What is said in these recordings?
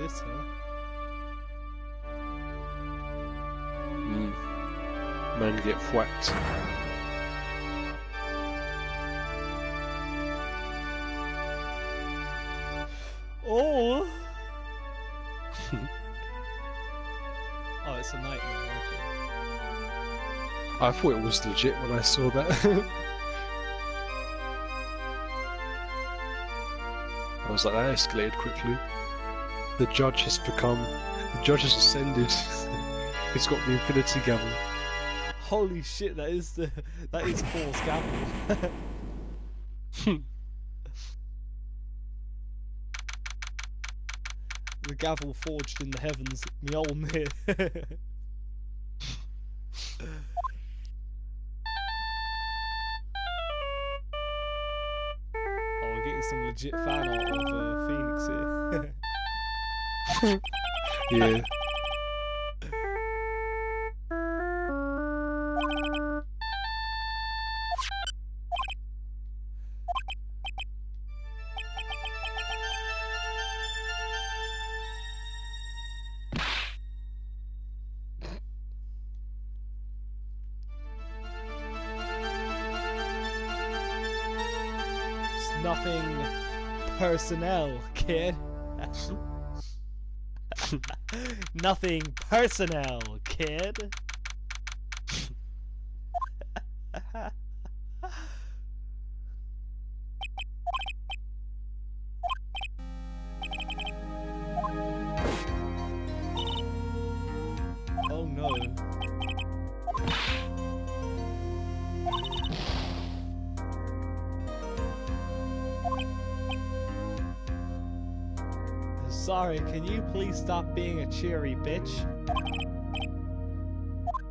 this, huh? Man get whacked. Oh! Oh, it's a nightmare, okay. I thought it was legit when I saw that. I was like, that escalated quickly. The judge has ascended. He's got the infinity gavel. Holy shit, that is Paul's gavel. The gavel forged in the heavens, Mjolnir. Oh, we're getting some legit fan art of Phoenix here. Yeah. It's nothing personnel, kid. Nothing personnel, kid. Oh no. Sorry, can you please stop being a cheery bitch?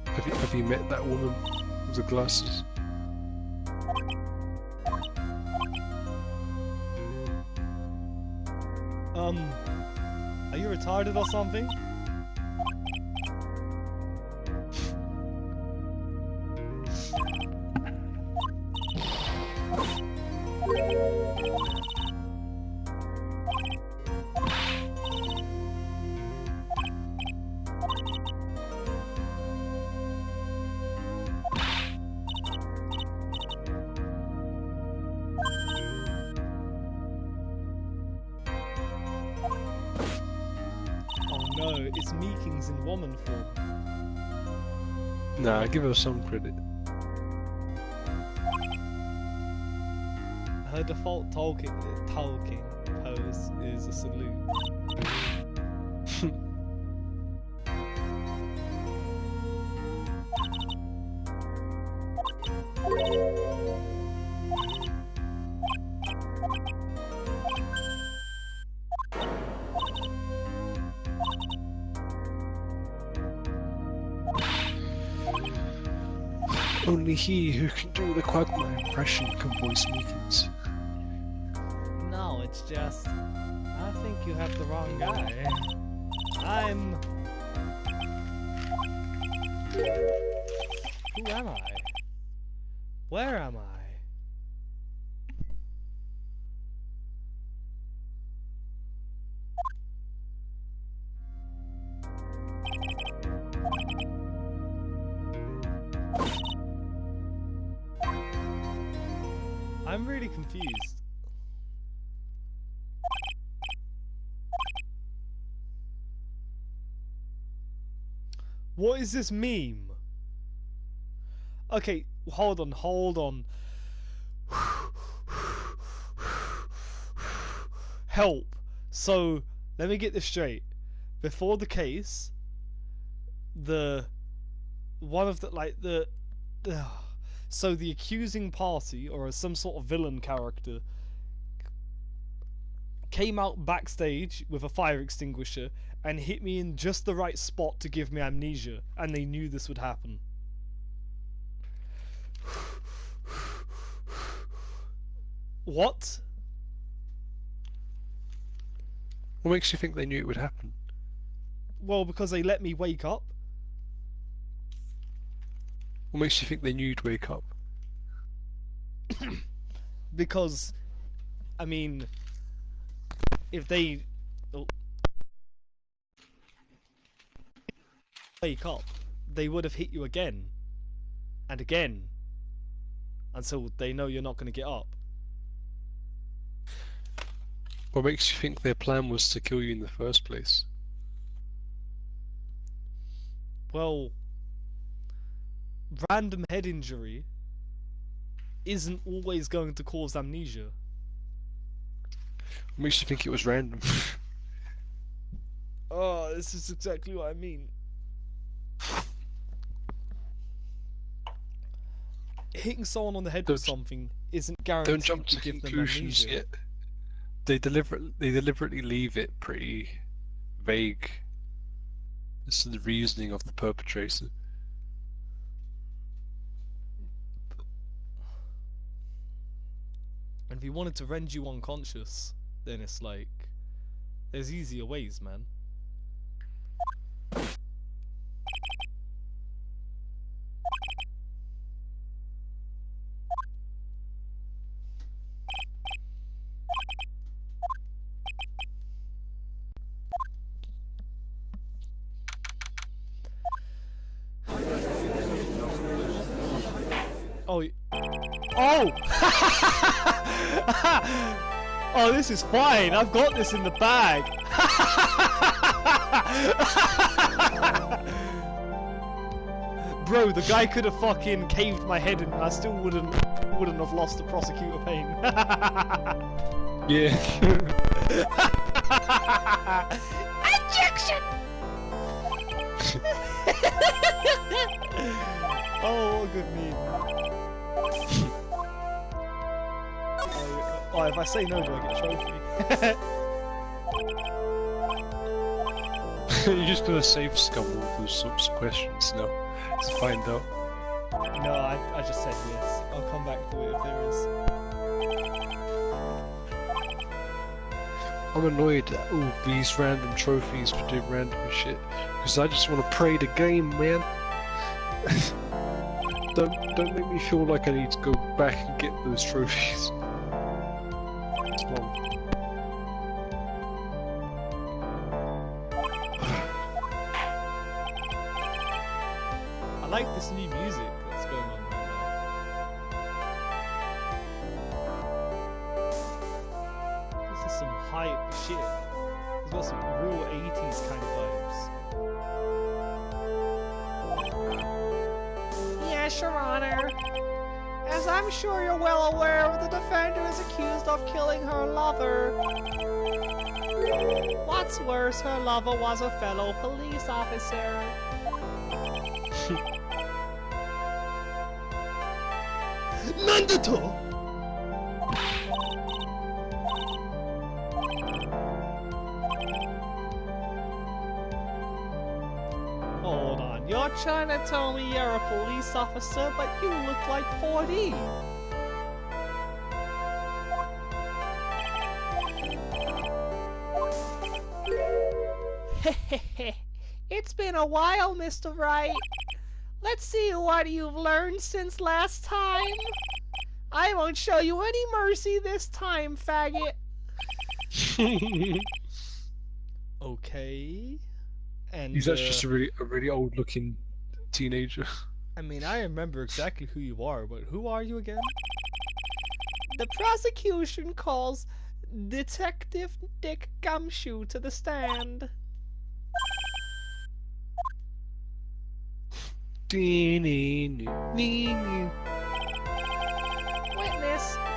Have you met that woman with the glasses? Are you retarded or something? No, it's Meekings in woman form. Nah, give her some credit. Her default talking pose is a salute. Only he who can do the Quagmire impression can voice Meekins. No, it's just... I think you have the wrong guy. I'm... Who am I? Where am I? I'm really confused. What is this meme? Okay, hold on. Help. So, let me get this straight. Before the case, so the accusing party, or some sort of villain character, came out backstage with a fire extinguisher and hit me in just the right spot to give me amnesia, and they knew this would happen. What? What makes you think they knew it would happen? Well, because they let me wake up. What makes you think they knew you'd wake up? Because, I mean, if they... wake up, they would have hit you again and again until they know you're not going to get up. What makes you think their plan was to kill you in the first place? Well, random head injury isn't always going to cause amnesia. What makes you think it was random? Oh, this is exactly what I mean. Hitting someone on the head with something isn't Don't guaranteed jump to to give them conclusions amnesia. yet. They deliberately leave it pretty vague as to the reasoning of the perpetrator. And if he wanted to render you unconscious, then it's like, there's easier ways, man. Oh, oh! Oh, this is fine. I've got this in the bag. Bro, the guy could have fucking caved my head in and I still wouldn't have lost the prosecutor pain. Yeah. Objection! Oh, what a good meme. Oh, if I say no, do I get a trophy? You're just gonna save scum all those sorts of questions now to find out. No, I just said yes. I'll come back to it if there is. I'm annoyed at all these random trophies for doing random shit because I just want to play the game, man. Don't make me feel like I need to go back and get those trophies. It's long. I like this new music that's going on right now. This is some hype shit. It's got some real 80s kind of vibes. Yes, Your Honor. As I'm sure you're well aware, the defender is accused of killing her lover. What's worse, her lover was a fellow police officer. Nandato! Hold on, you're trying to tell me you're a police officer, but you look like 40. Hehehe, it's been a while, Mr. Wright. Let's see what you've learned since last time. I won't show you any mercy this time, faggot. Okay. And He's actually just a really old-looking teenager. I mean, I remember exactly who you are, but who are you again? The prosecution calls Detective Dick Gumshoe to the stand. Witness,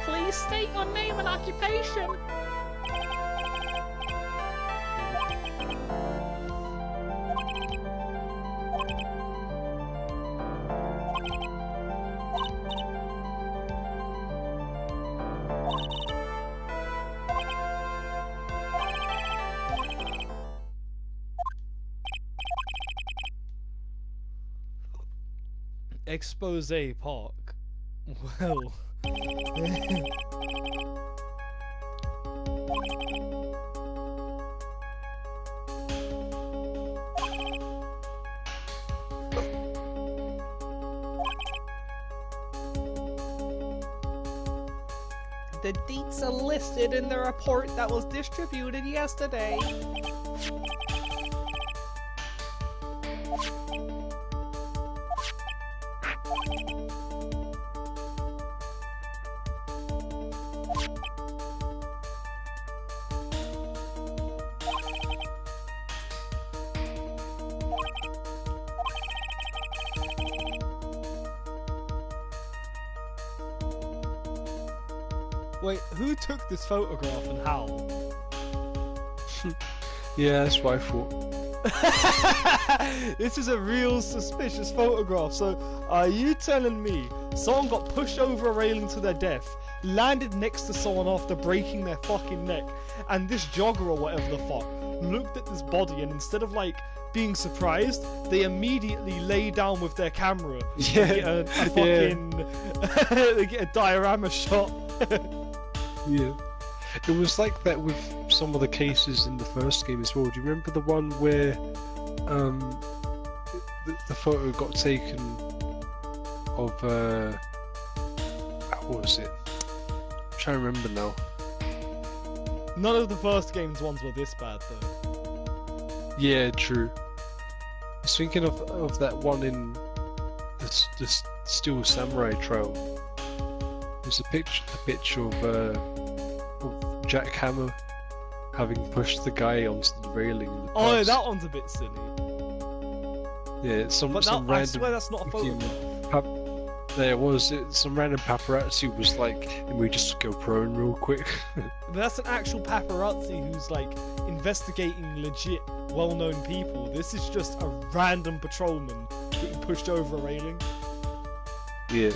please state your name and occupation. Expose Park. Well. The deets are listed in the report that was distributed yesterday. Wait, who took this photograph and how? Yeah, that's what I thought. This is a real suspicious photograph. So, are you telling me someone got pushed over a railing to their death, landed next to someone after breaking their fucking neck, and this jogger or whatever the fuck looked at this body and instead of like being surprised, they immediately lay down with their camera Yeah, and get a fucking they get a diorama shot. yeah. It was like that with some of the cases in the first game as well. Do you remember the one where the photo got taken of what was it? I'm trying to remember now. None of the first game's ones were this bad though. Yeah, true. I was thinking of that one in the Steel Samurai Trail. There's a picture of Jack Hammer having pushed the guy onto the railing. In the Oh, past. that one's a bit silly. Yeah, some But some that, I random. swear that's not a fucking photograph. There was some random paparazzi was like, and we just go prone real quick. But that's an actual paparazzi who's like investigating legit, well-known people. This is just a random patrolman getting pushed over a railing. Yeah.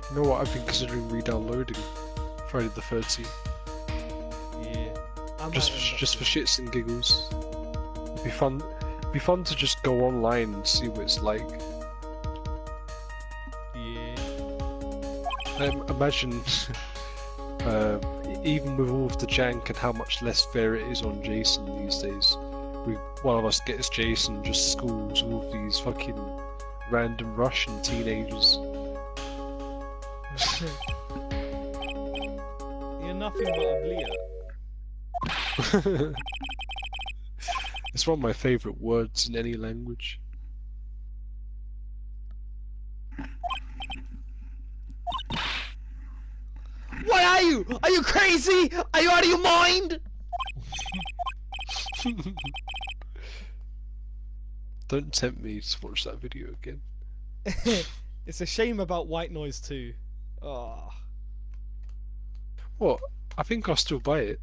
You know what? I've been considering re-downloading Friday the 13th. Yeah. I might Just end up for doing shits and giggles. It'd be fun. It'd be fun to just go online and see what it's like. it. Imagine, even with all of the jank and how much less fair it is on Jason these days, one of us gets Jason and just schools all of these fucking random Russian teenagers. Yeah. You're nothing but a bleer. It's one of my favourite words in any language. What are you? Are you crazy? Are you out of your mind? Don't tempt me to watch that video again. It's a shame about White Noise too. Oh. What? I think I'll still buy it.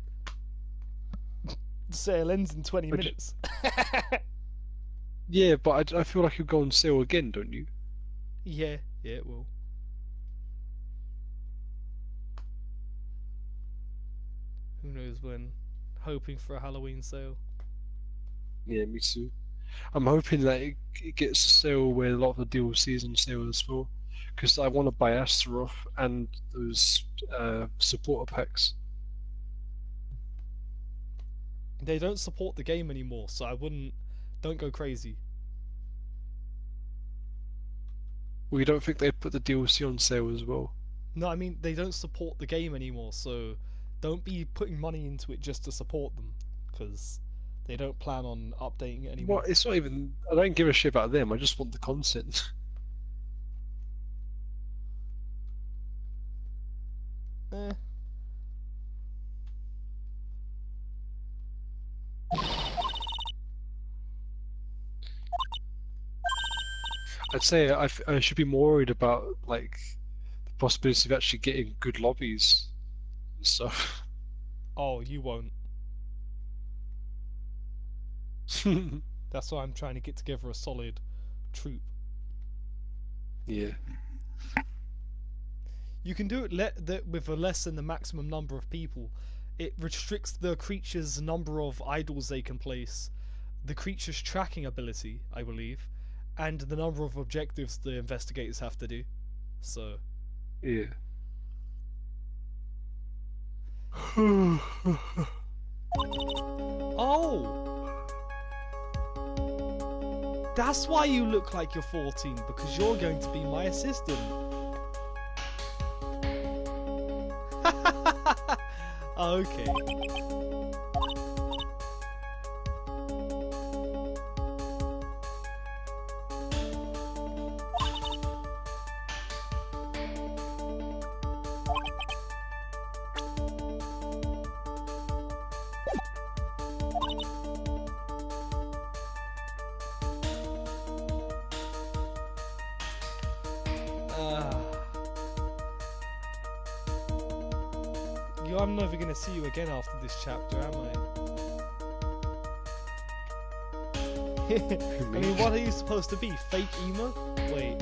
The sale ends in 20 But minutes. Yeah, but I feel like it'll go on sale again, don't you? Yeah, it will. Who knows when? Hoping for a Halloween sale. Yeah, me too. I'm hoping that it gets a sale where a lot of the DLC is on sale as well, because I want to buy Astaroth and those supporter packs. They don't support the game anymore, so I wouldn't. Don't go crazy. Well, you don't think they'd put the DLC on sale as well? No, I mean they don't support the game anymore, so don't be putting money into it just to support them, because they don't plan on updating it anymore. What? It's not even. I don't give a shit about them. I just want the content. Eh. I'd say I should be more worried about like the possibility of actually getting good lobbies and stuff. Oh, you won't. That's why I'm trying to get together a solid troop. Yeah. You can do it with a less than the maximum number of people. It restricts the creature's number of idols they can place, the creature's tracking ability, I believe, and the number of objectives the investigators have to do. So, Yeah. oh, that's why you look like you're 14, because you're going to be my assistant. Okay. I'm never gonna see you again after this chapter, am I? I mean, what are you supposed to be? Fake emo? Wait.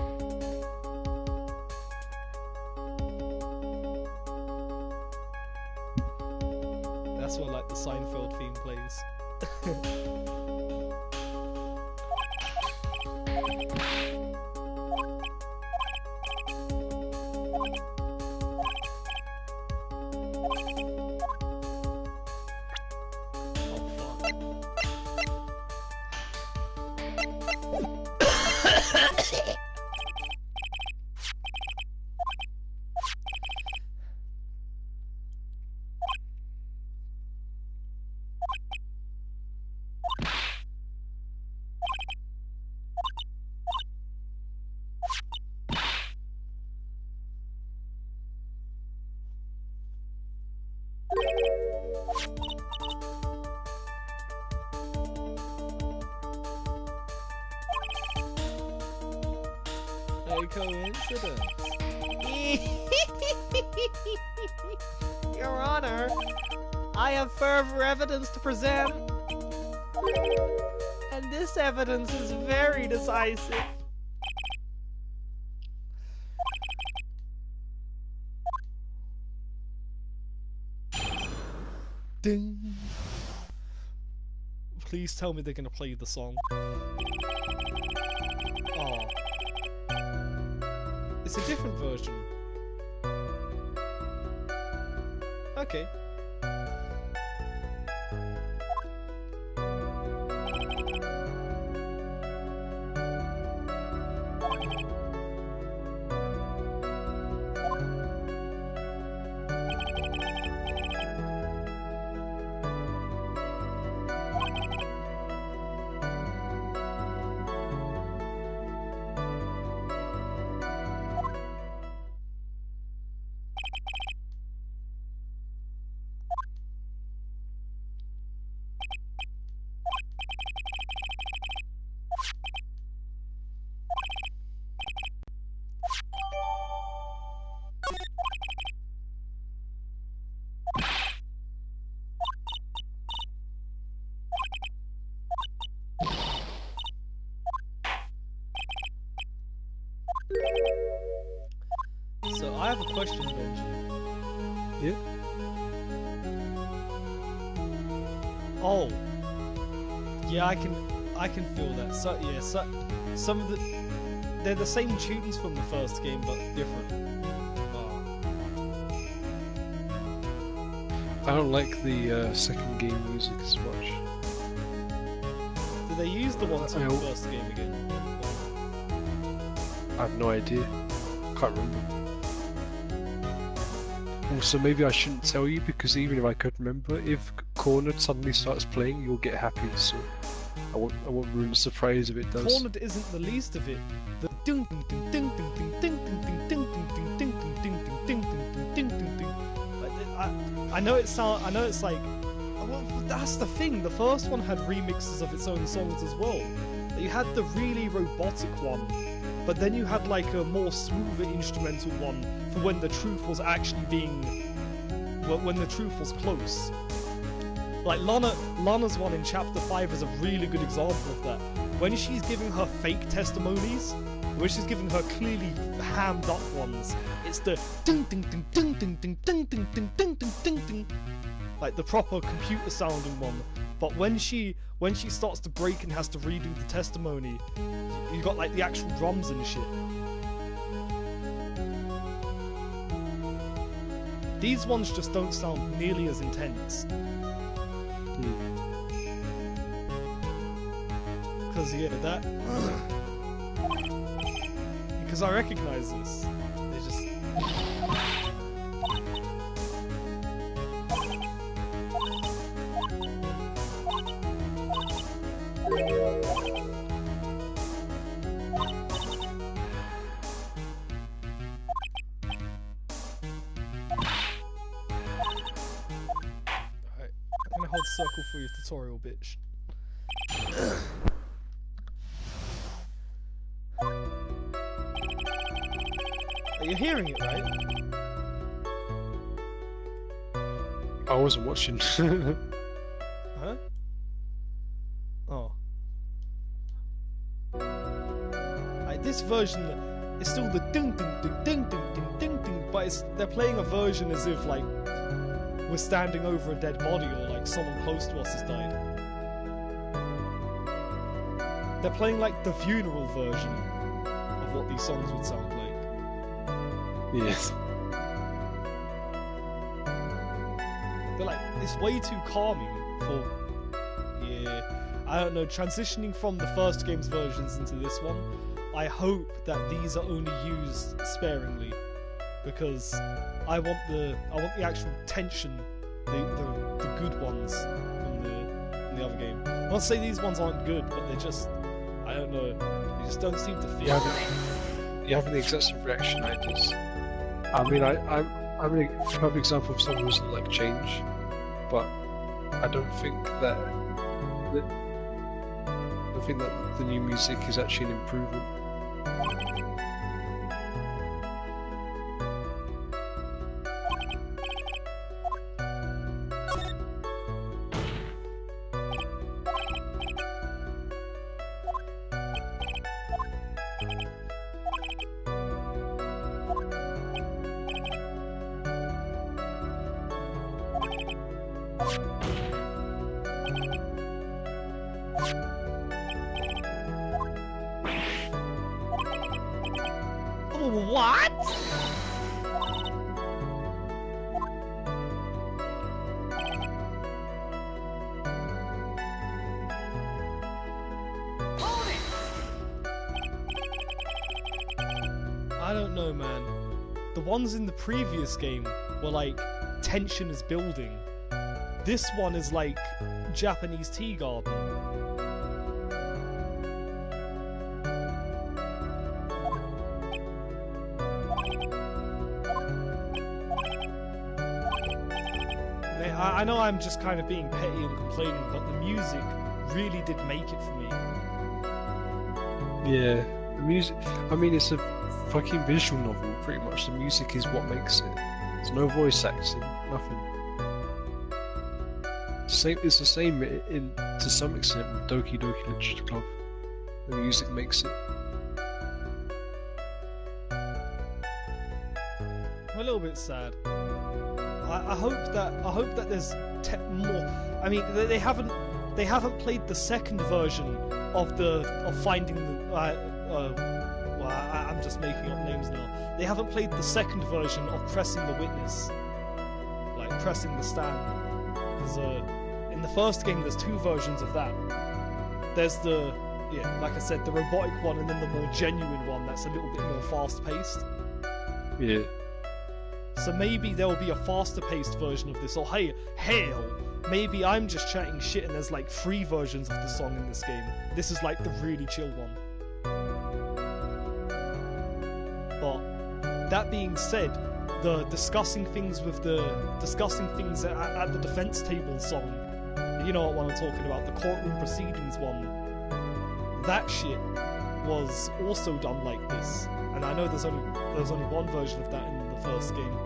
That's what, like, the Seinfeld theme plays. A coincidence. Your Honor, I have further evidence to present. And this evidence is very decisive. Ding. Please tell me they're gonna play the song. Oh. It's a different version. Okay. So I have a question, Benji. Yeah? Oh. Yeah, I can feel that. So yeah, some of they're the same tunes from the first game but different. Oh. I don't like the second game music as much. Did they use the ones from the first game again? I have no idea. Can't remember. Also, maybe I shouldn't tell you because even if I could remember, if Cornered suddenly starts playing, you'll get happy. So I won't ruin the surprise if it does. Cornered isn't the least of it. The ding ding ding ding ding ding ding ding ding ding ding ding ding ding ding ding ding ding ding. I know it's like, well, that's the thing. The first one had remixes of its own songs as well. You had the really robotic one, but then you had like a more smoother instrumental one for when the truth was actually when the truth was close. Like Lana's one in chapter 5 is a really good example of that. When she's giving her fake testimonies, when she's giving her clearly hammed up ones, it's the ding ding ding ding ding ding ding ding ding ding ding ding ding, like the proper computer sounding one. But when she starts to break and has to redo the testimony, you got like the actual drums and shit. These ones just don't sound nearly as intense. Because yeah, because I recognize this. They just. Alright, I'm gonna hold circle for your tutorial, bitch. Are you hearing it, right? I wasn't watching. Huh? Oh. This version is still the ding ding ding ding ding ding ding ding, but they're playing a version as if like we're standing over a dead body or like someone close to us has died. They're playing like the funeral version of what these songs would sound like. Yes. They're like, it's way too calming for, yeah, I don't know, transitioning from the first game's versions into this one, I hope that these are only used sparingly, because I want the actual tension, the good ones from the other game. I'm not saying these ones aren't good, but they're just, I don't know, they just don't seem to fit. You have the excessive reaction I just. I mean, I'm a perfect example of someone who doesn't like change, but I don't think that the new music is actually an improvement. What? I don't know, man. The ones in the previous game were like, tension is building. This one is like Japanese tea garden. I know I'm just kind of being petty and complaining, but the music really did make it for me. Yeah, the music. I mean, it's a fucking visual novel, pretty much. The music is what makes it. There's no voice acting, nothing. It's the same to some extent with Doki Doki Literature Club. The music makes it. I'm a little bit sad. I hope that there's more. I mean, they haven't played the second version of finding the. Well, I'm just making up names now. They haven't played the second version of pressing the witness, like pressing the stand. There's in the first game, there's two versions of that. There's like I said, the robotic one, and then the more genuine one that's a little bit more fast-paced. Yeah. So maybe there will be a faster-paced version of this, or hey, hell, maybe I'm just chatting shit and there's like 3 versions of the song in this game. This is like the really chill one. But that being said, the discussing things at the defense table song, you know what one I'm talking about, the courtroom proceedings one, that shit was also done like this. And I know there's only one version of that in the first game.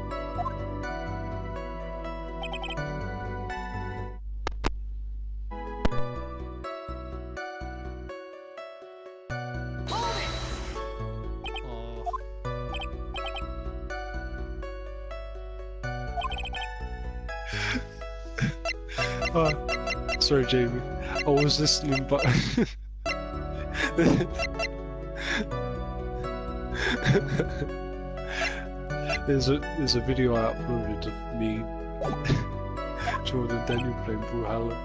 Sorry, Jamie. I was listening, but there's a video I uploaded of me, Jordan and Daniel playing Brawlhalla,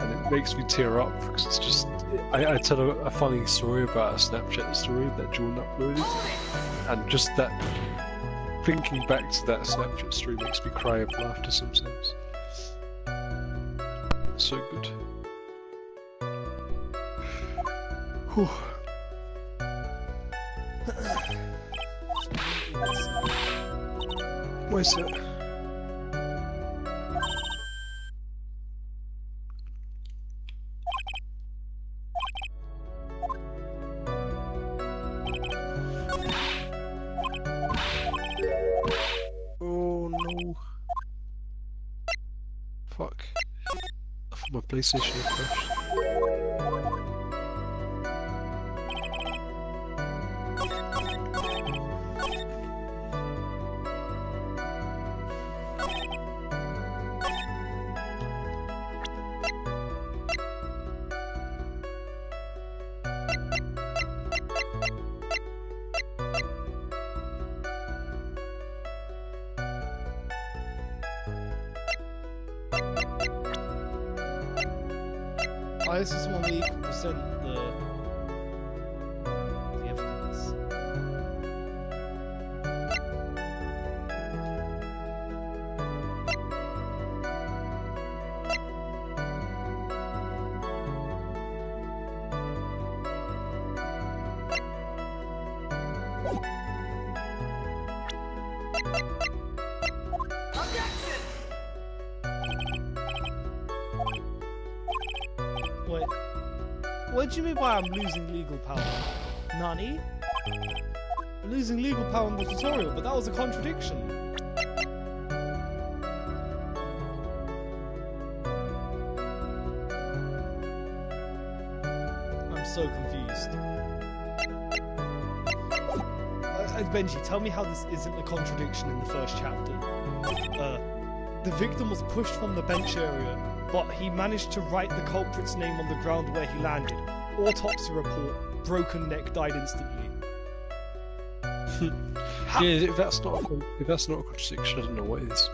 and it makes me tear up because it's just I tell a funny story about a Snapchat story that Jordan uploaded, and just that thinking back to that Snapchat story makes me cry of laughter sometimes. So good. Whew. What is it? Oh no. fuck. I thought my PlayStation had crashed. Oh, this is when we present the evidence. Wait, what do you mean by I'm losing legal power? Nani? I'm losing legal power in the tutorial, but that was a contradiction. I'm so confused. Benji, tell me how this isn't a contradiction in the first chapter. The victim was pushed from the bench area, but he managed to write the culprit's name on the ground where he landed. Autopsy report, broken neck, died instantly. Yeah, if that's not a contradiction, I don't know what is.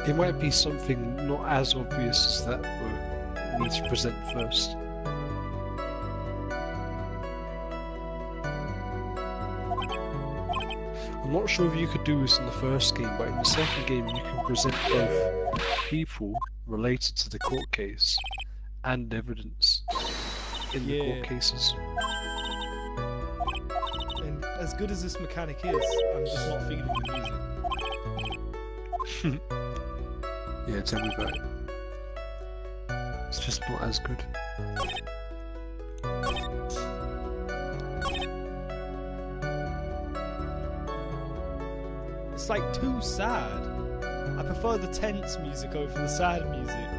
It might be something not as obvious as that, but we need to present first. I'm not sure if you could do this in the first game, but in the second game you can present both people related to the court case and evidence in the court cases. And as good as this mechanic is, I'm just not feeling the music. Yeah, tell me about it. It's just not as good. It's like too sad. I prefer the tense music over the sad music.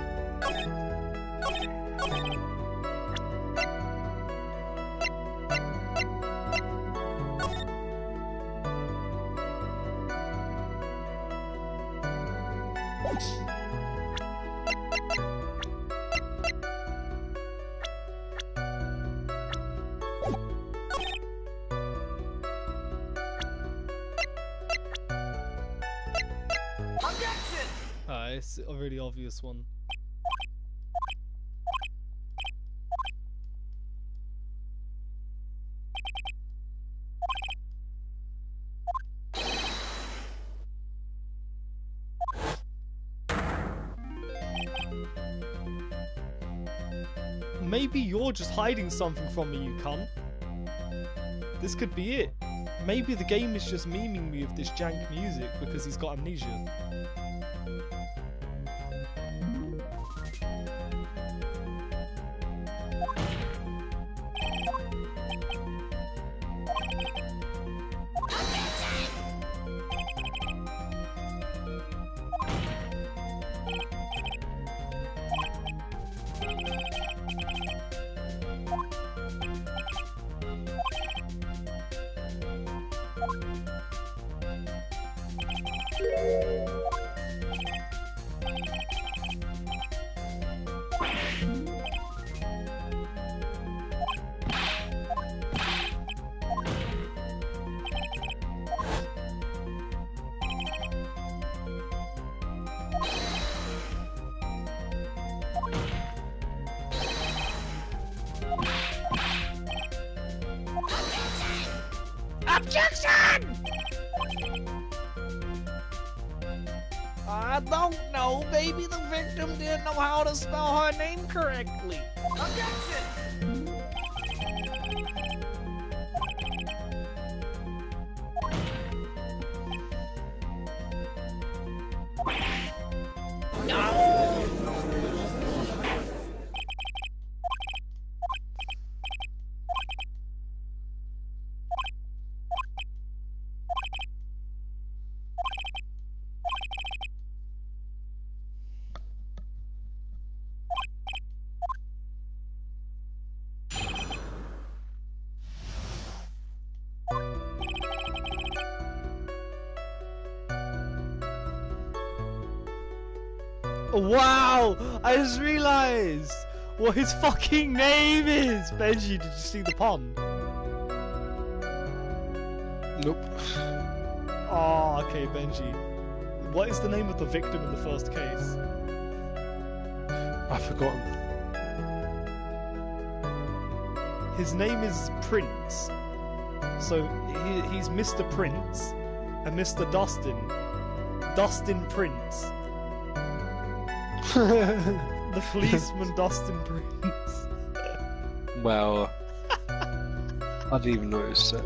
It's a really obvious one. Maybe you're just hiding something from me, you cunt. This could be it. Maybe the game is just memeing me with this jank music because he's got amnesia. Objection! I don't know. Maybe the victim didn't know how to spell her name correctly. Objection! Wow! I just realised what his fucking name is! Benji, did you see the pun? Nope. Oh, okay, Benji. What is the name of the victim in the first case? I've forgotten. His name is Prince. So he's Mr. Prince and Mr. Dustin. Dustin Prince. The policeman Dustin Prince. Wow. I didn't even notice that.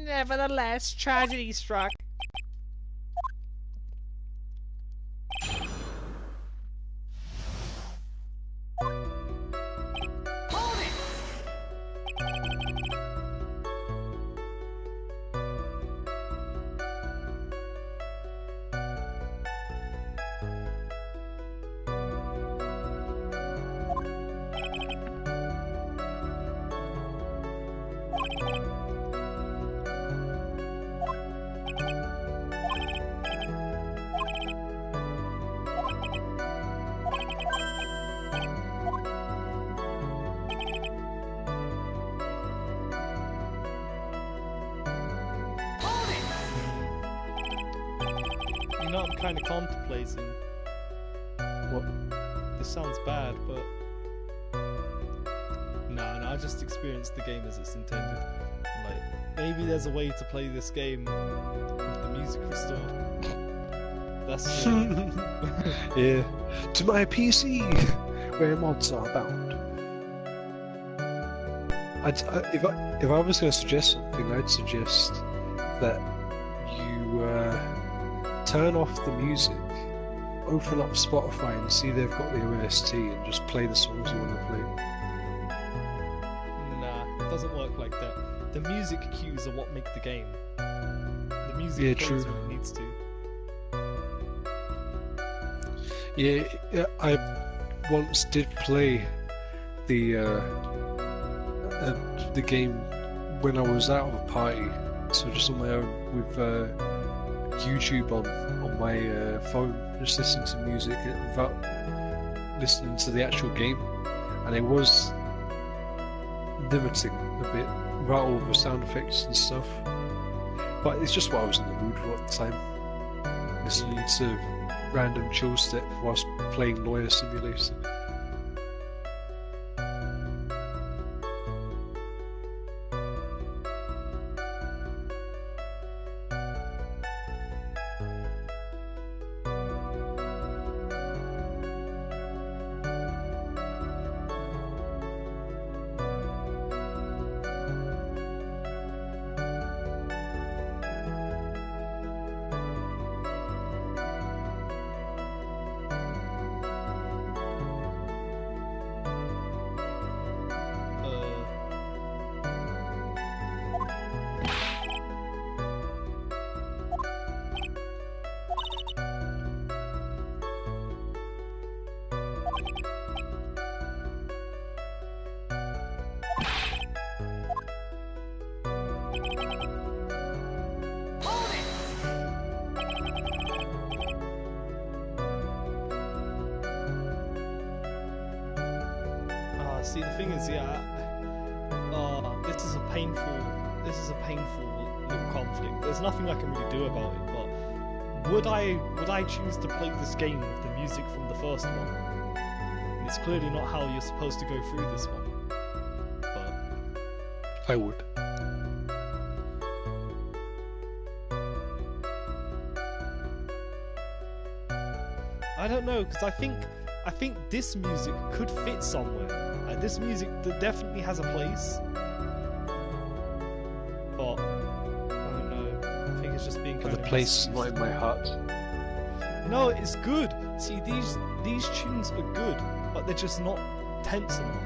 Nevertheless, tragedy struck. You know, I'm kind of contemplating. What? This sounds bad, but no, I just experienced the game as it's intended. Like, maybe there's a way to play this game with the music restored. That's Yeah. To my PC, where mods are bound. If I was going to suggest something, I'd suggest that you turn off the music, open up Spotify and see they've got the OST and just play the songs you want to play. Nah, it doesn't work like that. The music cues are what make the game. The music Yeah, plays true. when it needs to. Yeah, I once did play the game when I was out of a party, so just on my own with YouTube on my phone, just listening to music without listening to the actual game, and it was limiting a bit without all the sound effects and stuff. But it's just what I was in the mood for at the time. Listening to random chill step whilst playing Lawyer Simulator. See, the thing is, yeah, this is a painful little conflict. There's nothing I can really do about it, but would I choose to play this game with the music from the first one? It's clearly not how you're supposed to go through this one. But I would. I don't know, because I think this music could fit somewhere. Like, this music definitely has a place. But I don't know. I think it's just being kind But of the place is misused. not in my heart. No, it's good. See, these tunes are good, but they're just not tense enough.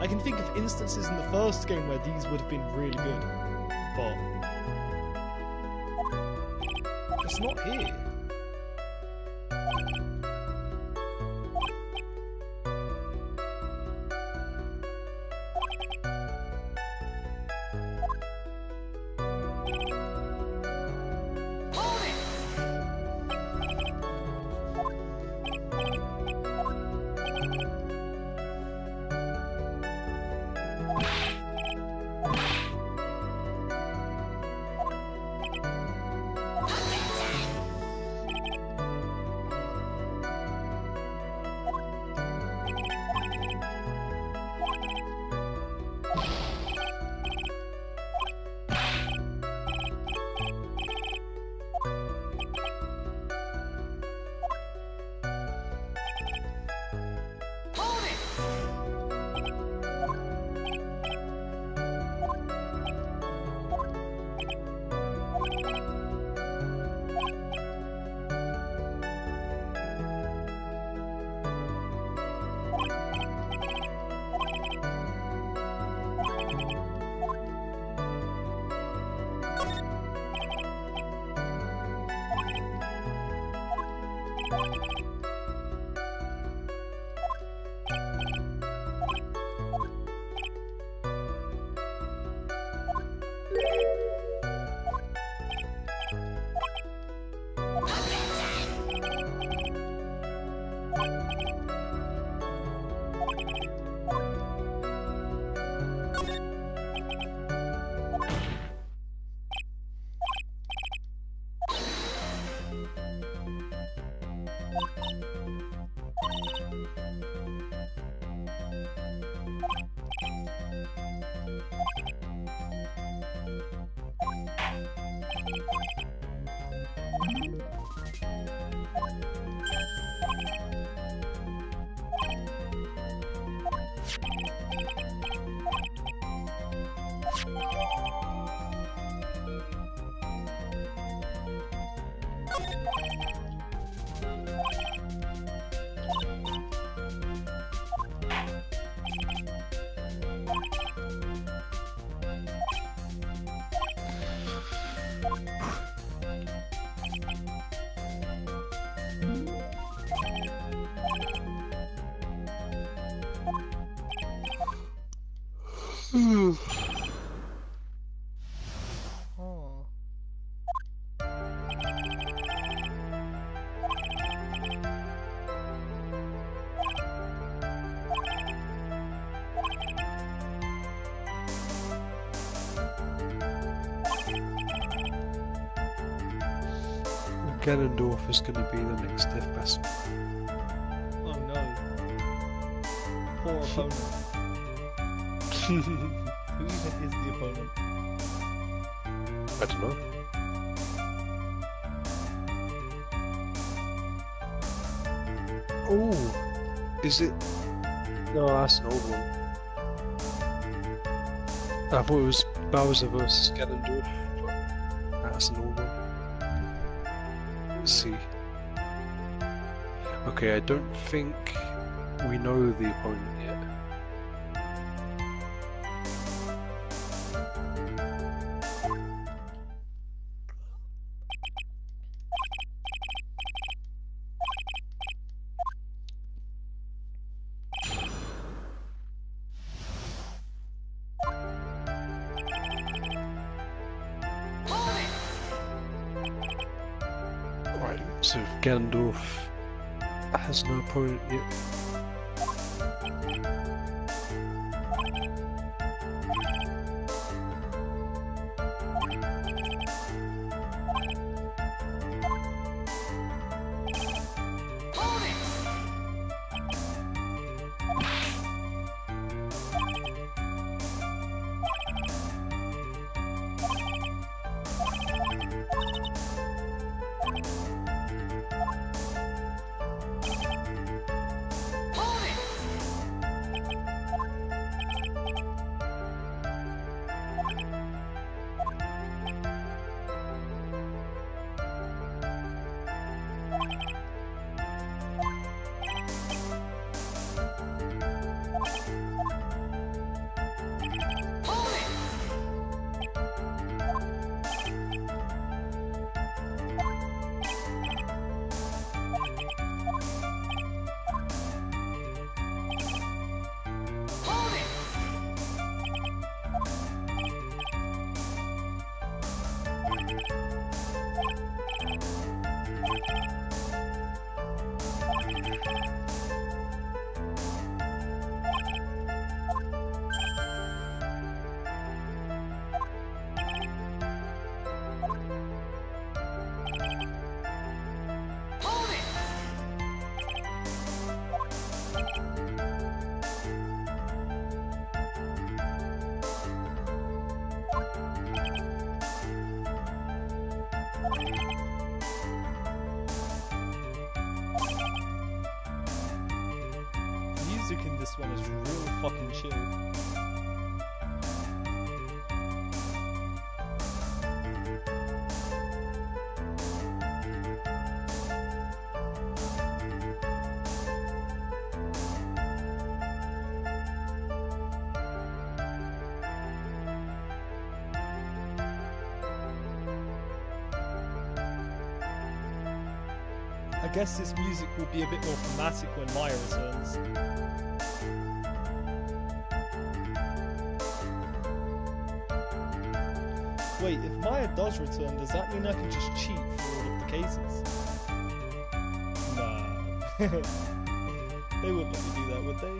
can think of instances in the first game where these would have been really good, but it's not here. Oh. Ganondorf is going to be the next death battle. Oh no. Poor opponent. Who even is the opponent? I don't know. Oh, is it? No, that's an old one. I thought it was Bowser versus Ganondorf, but that's an old one. Let's see. Okay, I don't think we know the opponent yet. Right, so Ganondorf has no opponent yet. Music in this one is real fucking chill. I guess this music will be a bit more thematic when Maya returns. Wait, if Maya does return, does that mean I can just cheat for all of the cases? Nah. They wouldn't let me do that, would they?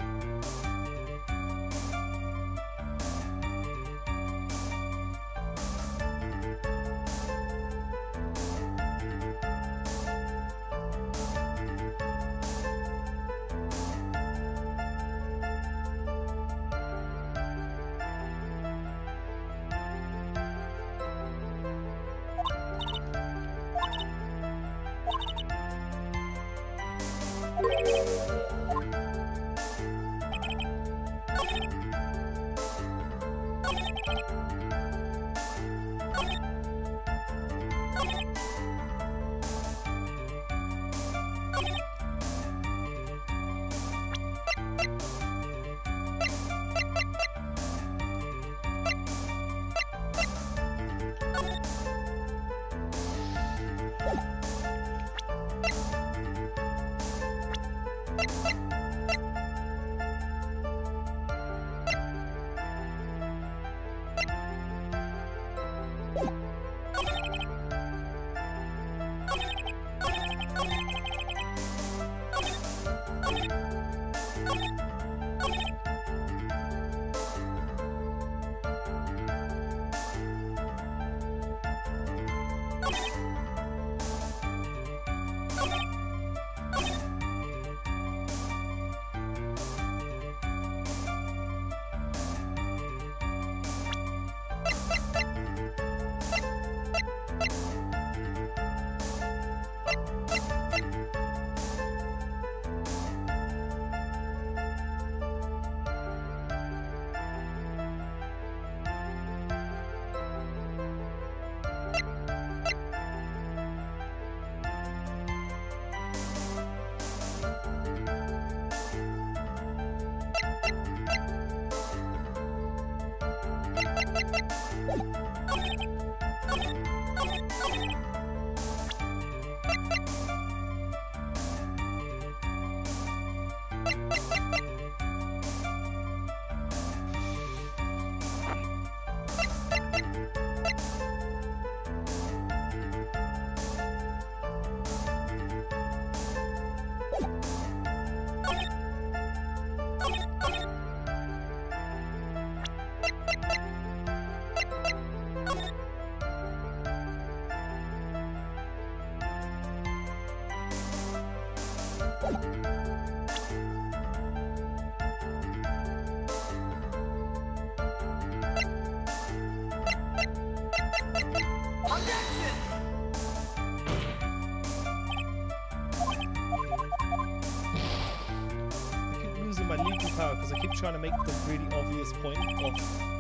Because I keep trying to make the really obvious point of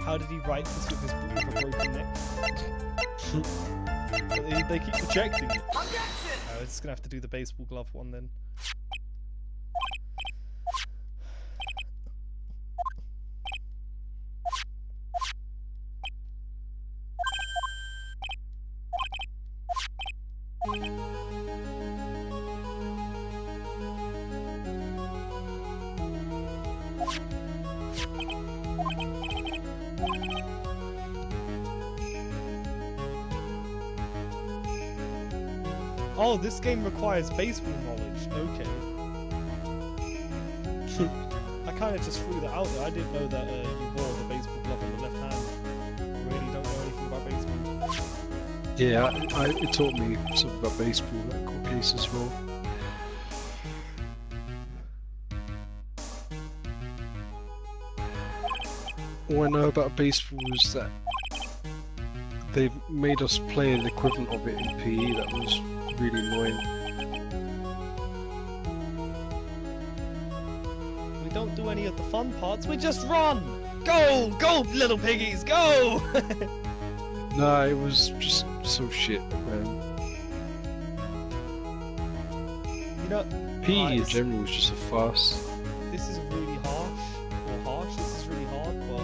how did he write this with a broken neck. But they keep rejecting it. I'm just gonna have to do the baseball glove one then. Oh, this game requires baseball knowledge. Okay. kind of just threw that out there. I didn't know that you wore the baseball glove on the left hand. Really don't know anything about baseball. Yeah, it taught me something about baseball, that court case as well. All I know about baseball is that they've made us play an equivalent of it in PE that was really annoying. We don't do any of the fun parts, we just run! Go! Go, little piggies, go! Nah, it was just so shit, man. You know, PE in general was just a farce. this is really harsh, this is really hard, but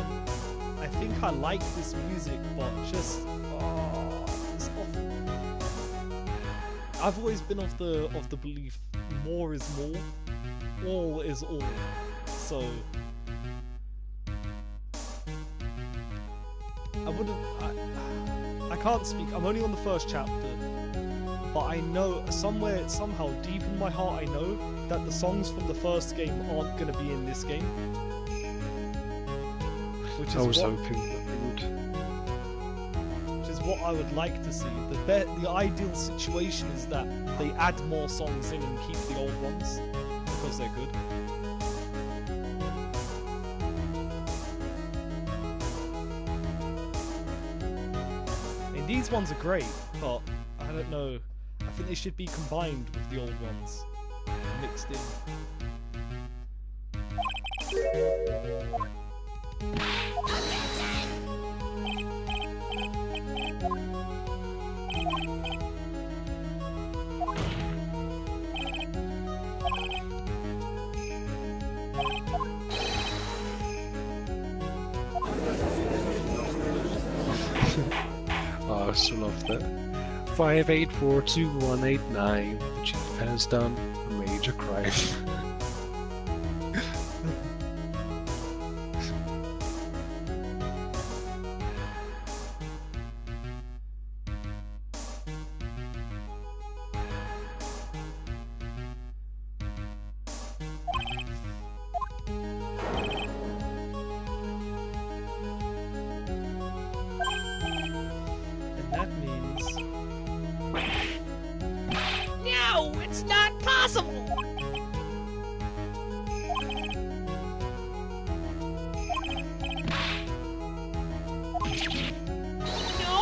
I think I like this music, but just, it's awful. I've always been of the belief, more is more, all is all, so I can't speak, I'm only on the first chapter, but I know somehow deep in my heart I know that the songs from the first game aren't going to be in this game. I was hoping that they would. Which is what I would like to see. The ideal situation is that they add more songs in and keep the old ones, because they're good. These ones are great, but I don't know. I think they should be combined with the old ones, mixed in. Oh, I still love that. 58421189. The chief has done a major crime. That means... No, it's not possible! No!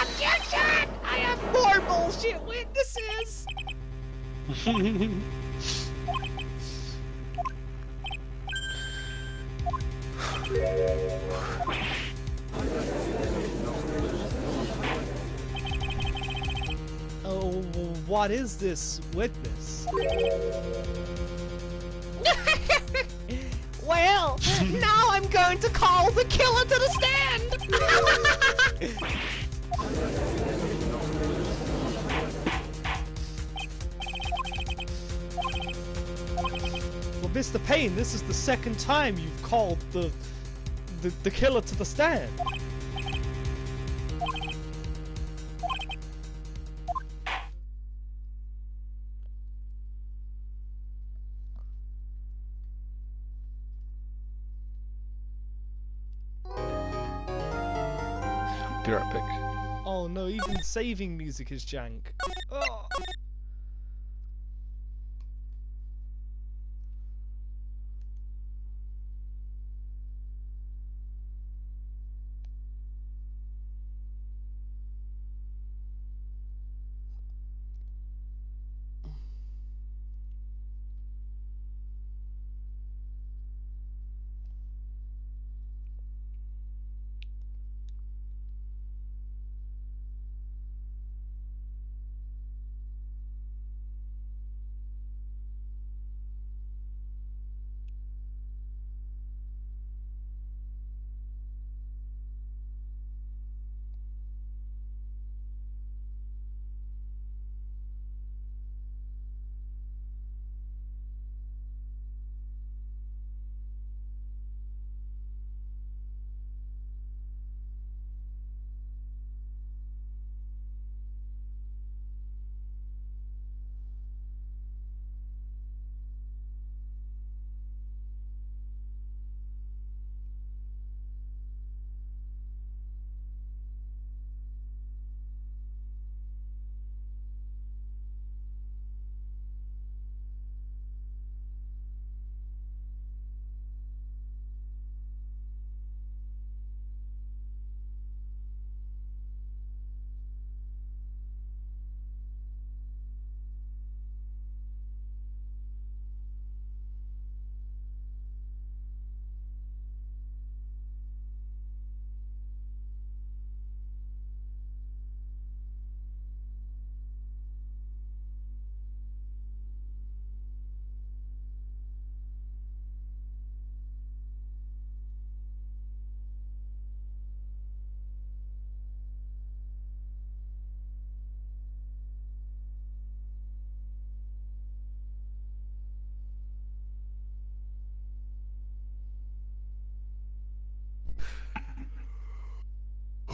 Objection! I have more bullshit witnesses! Oh, what is this witness? Well, now I'm going to call the killer to the stand! Well, Mr. Payne, this is the second time you've called the killer to the stand. Be right back. Oh no, even saving music is jank. Oh.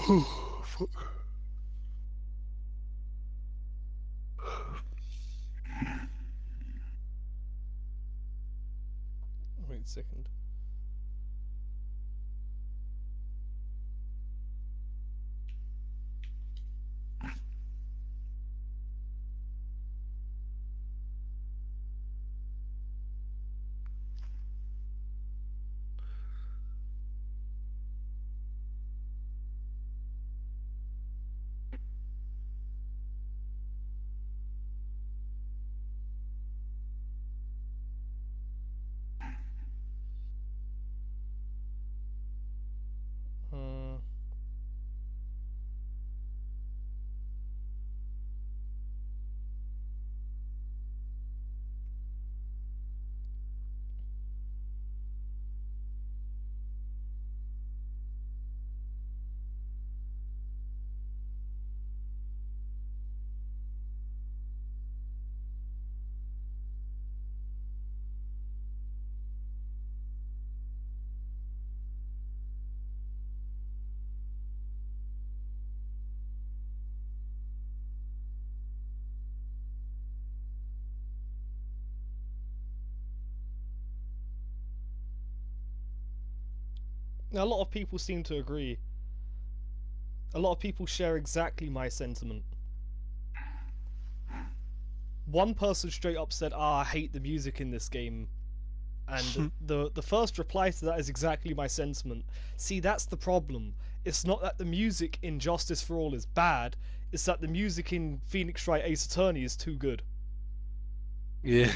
Fuck. Wait a second. Hmm. Now, a lot of people seem to agree. A lot of people share exactly my sentiment. One person straight up said, I hate the music in this game. And the first reply to that is exactly my sentiment. See, that's the problem. It's not that the music in Justice for All is bad, it's that the music in Phoenix Wright Ace Attorney is too good. Yeah.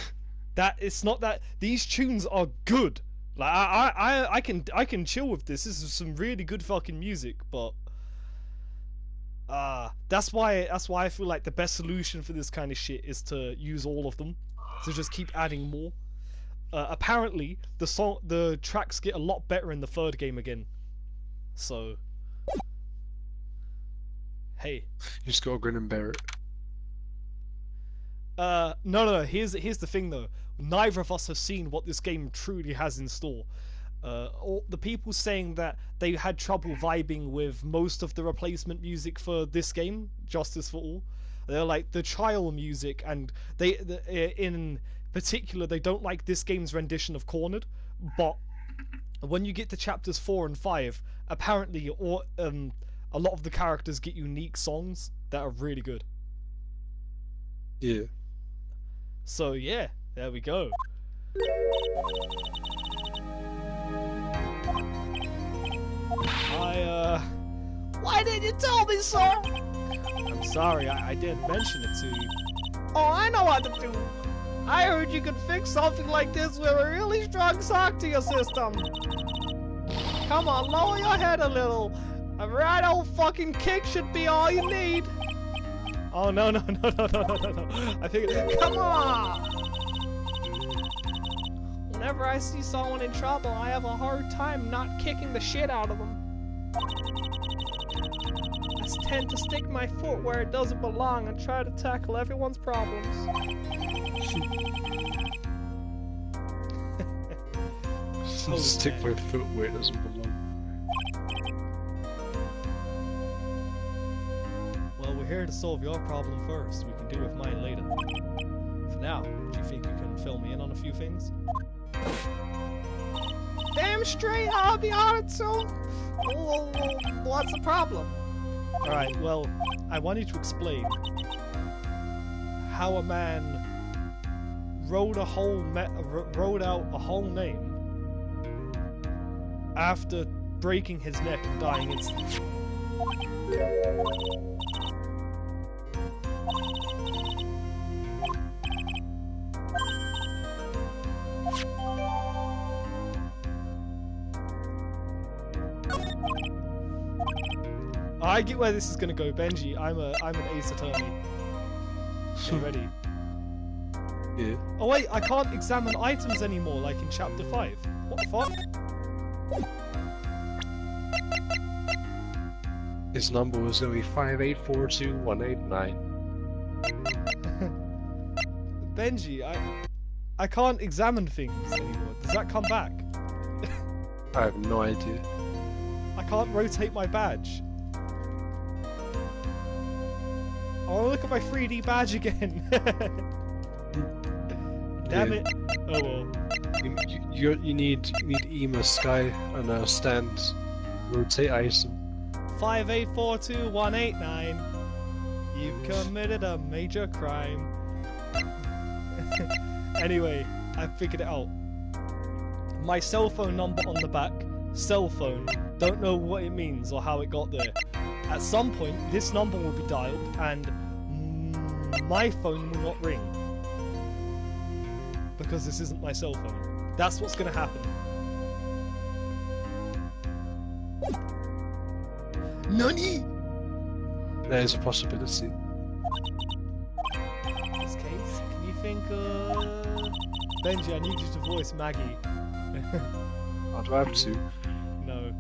That it's not that these tunes are good. Like I can chill with this. This is some really good fucking music, but that's why I feel like the best solution for this kind of shit is to use all of them. To just keep adding more. Apparently the tracks get a lot better in the third game again. So hey. You just gotta grin and bear it. No. Here's the thing though. Neither of us have seen what this game truly has in store. All the people saying that they had trouble vibing with most of the replacement music for this game, Justice for All. They're like the trial music, and in particular they don't like this game's rendition of Cornered. But when you get to chapters 4 and 5, apparently a lot of the characters get unique songs that are really good. Yeah. So yeah, there we go. Why didn't you tell me so? I'm sorry, I didn't mention it to you. Oh, I know what to do. I heard you could fix something like this with a really strong shock to your system. Come on, lower your head a little. A right old fucking kick should be all you need. Oh no. I think Come on! Whenever I see someone in trouble, I have a hard time not kicking the shit out of them. I tend to stick my foot where it doesn't belong and try to tackle everyone's problems. Stick my foot where it doesn't belong. Well, we're here to solve your problem first. We can deal with mine later. For now, do you think you can fill me in on a few things? Damn straight, I'll be on it soon. What's the problem? Alright, well, I want you to explain how a man wrote out a whole name after breaking his neck and dying instantly. I get where this is gonna go, Benji. I'm an Ace Attorney. You ready? Yeah. Oh wait, I can't examine items anymore, like in chapter 5. What the fuck? His number was gonna be 5842189. Benji, I can't examine things anymore. Does that come back? I have no idea. I can't rotate my badge. want to look at my 3D badge again. Damn it. Oh well. You need Ema Sky and stand. Rotate item. 5842189. You've committed a major crime. Anyway, I figured it out. My cell phone number on the back. Cell phone. Don't know what it means or how it got there. At some point, this number will be dialed and my phone will not ring. Because this isn't my cell phone. That's what's gonna happen. NANI?! There's a possibility. In this case, can you think Benji, I need you to voice Maggie. Oh, do I have to? No.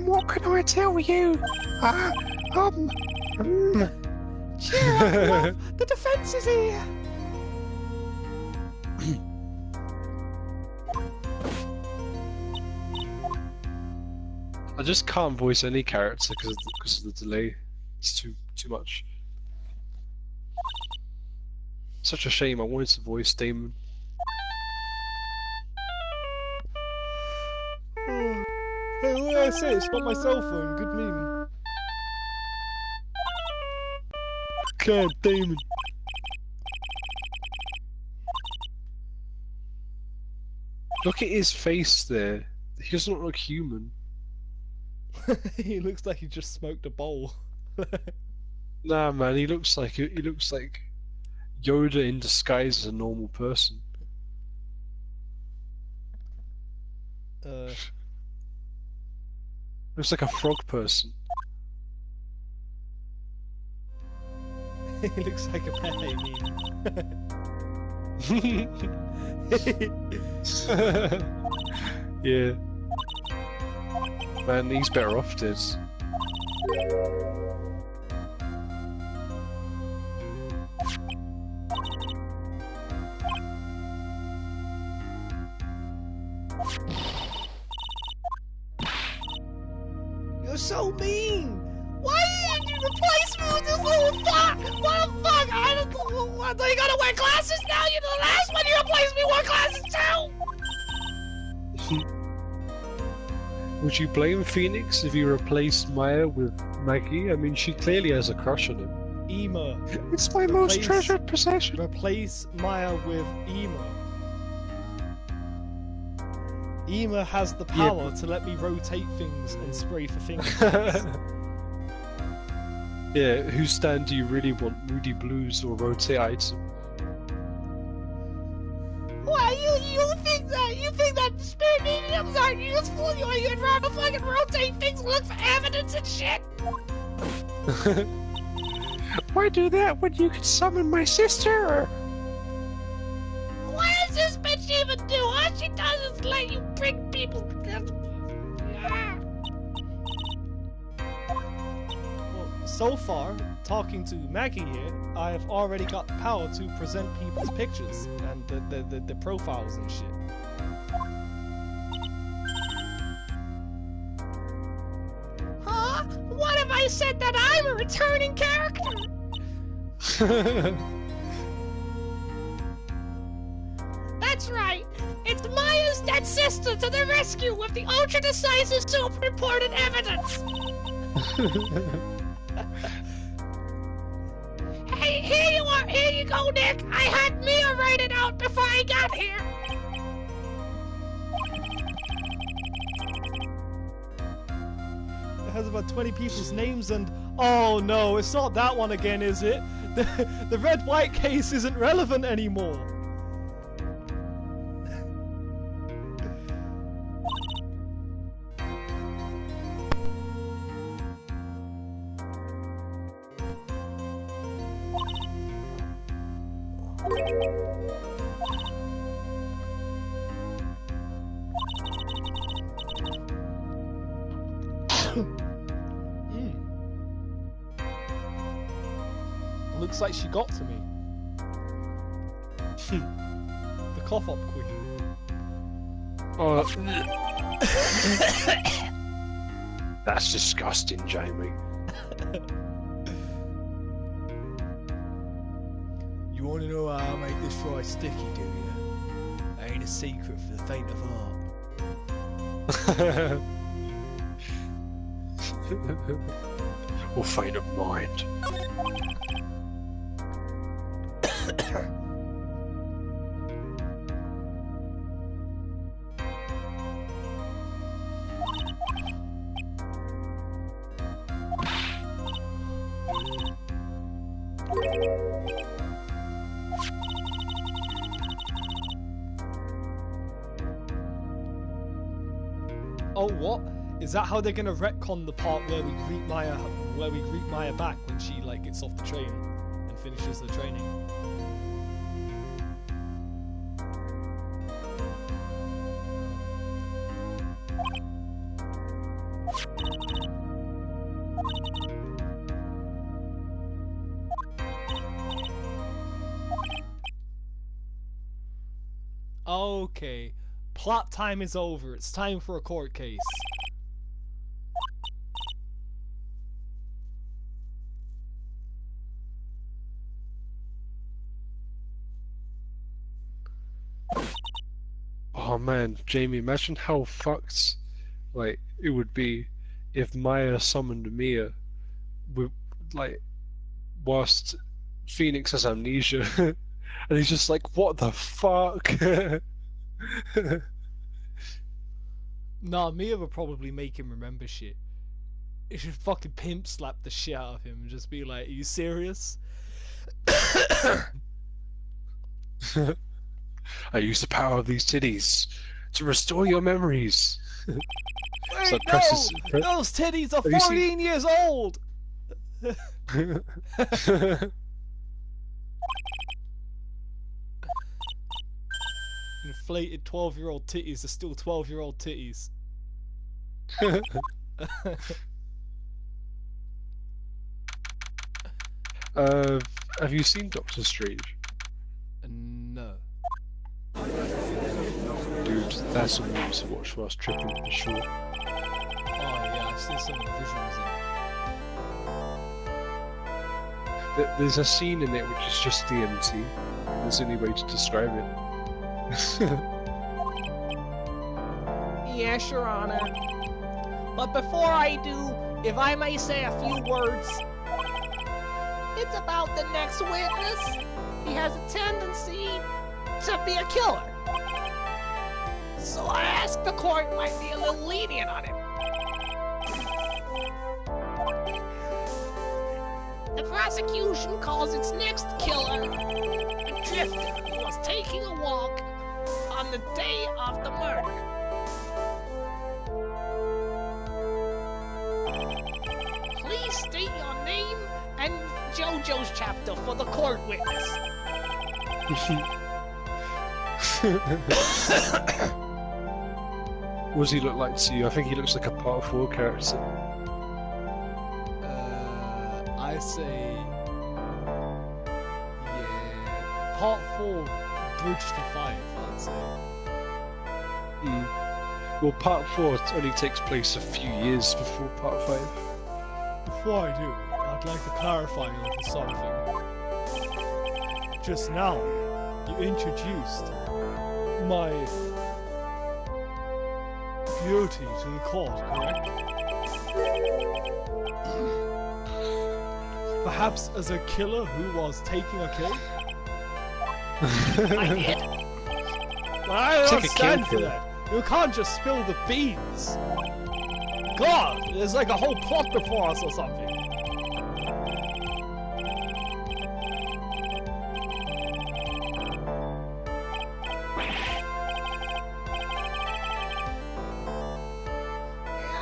What can I tell you? Cheer up, love! The defense is here! I just can't voice any character because of the delay. It's too much. Such a shame. I wanted to voice Damon. Hey, what did I say? It's not my cell phone. Good meme. God, Damon. Look at his face there. He doesn't look human. He looks like he just smoked a bowl. Nah, man. He looks like Yoda in disguise as a normal person. Looks like a frog person. He looks like a Pepe meme. Yeah. Man, he's better off dead. You're so mean! Why did you replace me with this little fuck? What the fuck? I don't know. What, you gotta wear glasses now? You're the last one you replaced me with glasses too! Would you blame Phoenix if you replaced Maya with Maggie? I mean, she clearly has a crush on him. Ema. It's my most treasured possession. Replace Maya with Ema. Ema has the power to let me rotate things and spray for fingerprints. Yeah, whose stand do you really want? Moody Blues or Rotate Item? Why, you think that? You think that spirit mediums aren't useful? You'd rather fucking rotate things and look for evidence and shit? Why do that when you could summon my sister? What does this bitch even do? All she does is let you bring people together. Well, so far, talking to Maggie here, I have already got the power to present people's pictures and the profiles and shit. Huh? What if I said that I'm a returning character? That's right. It's Maya's dead sister to the rescue with the ultra-decisive super important evidence. Hey, here you are. Here you go, Nick. I had Mia write it out before I got here. It has about 20 people's names and... Oh no, it's not that one again, is it? The red-white case isn't relevant anymore. Looks like she got to me. The cough up queen. That's disgusting, Jamie. You want to know how I make this fry sticky, do you? Ain't a secret for the faint of heart. Or faint of mind. Oh, what? Is that how they're gonna retcon the part where we greet Maya back when she like gets off the train and finishes the training? Okay. Plot time is over. It's time for a court case. Oh man, Jamie, imagine how fucked like it would be if Maya summoned Mia with like whilst Phoenix has amnesia and he's just like, what the fuck? Nah, Mia would probably make him remember shit. It should fucking pimp slap the shit out of him and just be like, are you serious? I use the power of these titties to restore your memories. Wait, So no! press Those titties are Have you 14 years old! Inflated 12-year-old titties are still 12-year-old titties. Have you seen Doctor Strange? No. Dude, that's a movie to watch for us tripping for sure. Oh yeah, I've seen some of the visuals in it. There's a scene in it which is just DMT. There's the only way to describe it. Yes, Your Honor. But before I do, if I may say a few words, it's about the next witness. He has a tendency to be a killer. So I ask the court might be a little lenient on him. The prosecution calls its next killer a drifter who was taking a walk on the day of the murder. Please state your name and JoJo's chapter for the court witness. What does he look like to you? I think he looks like a Part 4 character. I say... yeah... Part 4, Bridge to 5, I'd say. Well, Part 4 only takes place a few years before Part 5. Before I do, I'd like to clarify a little something. Just now, you introduced my beauty to the court, correct? Perhaps as a killer who was taking a kill? I did. But I don't stand for that. You can't just spill the beans. God, there's like a whole plot before us or something.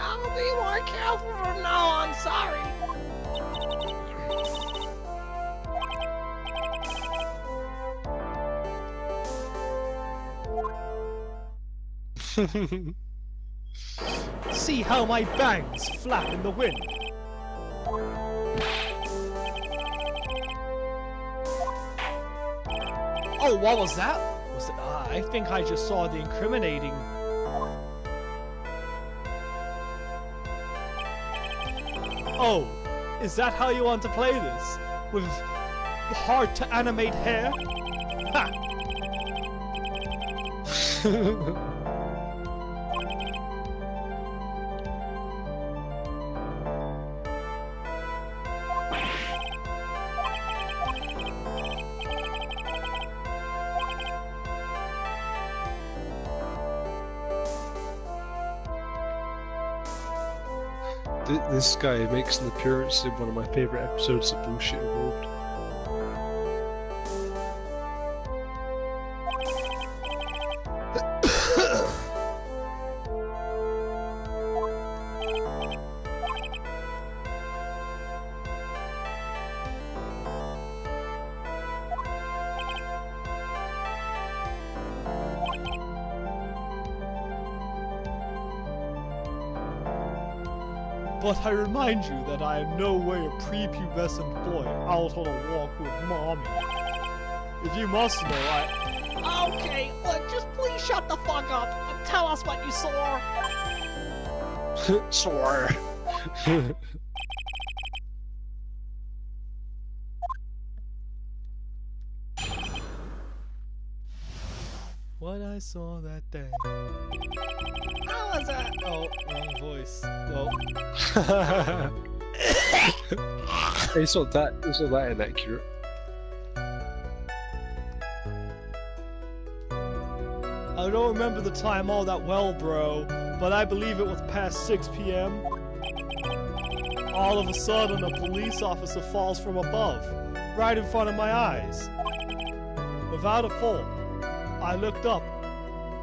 I'll be more careful from now on, sorry. See how my bangs flap in the wind. Oh, what was that? Was it? I think I just saw the incriminating. Oh, is that how you want to play this? With hard to animate hair? Ha! This guy makes an appearance in one of my favourite episodes of Bullshit Involved. But I remind you that I am no way a prepubescent boy out on a walk with mommy. If you must know, Okay, look, just please shut the fuck up and tell us what you saw. Sore. What I saw that day. How was that? Oh, wrong voice. Oh. It's not that inaccurate. I don't remember the time all that well, bro, but I believe it was past 6 p.m. All of a sudden, a police officer falls from above, right in front of my eyes. Without a fault, I looked up,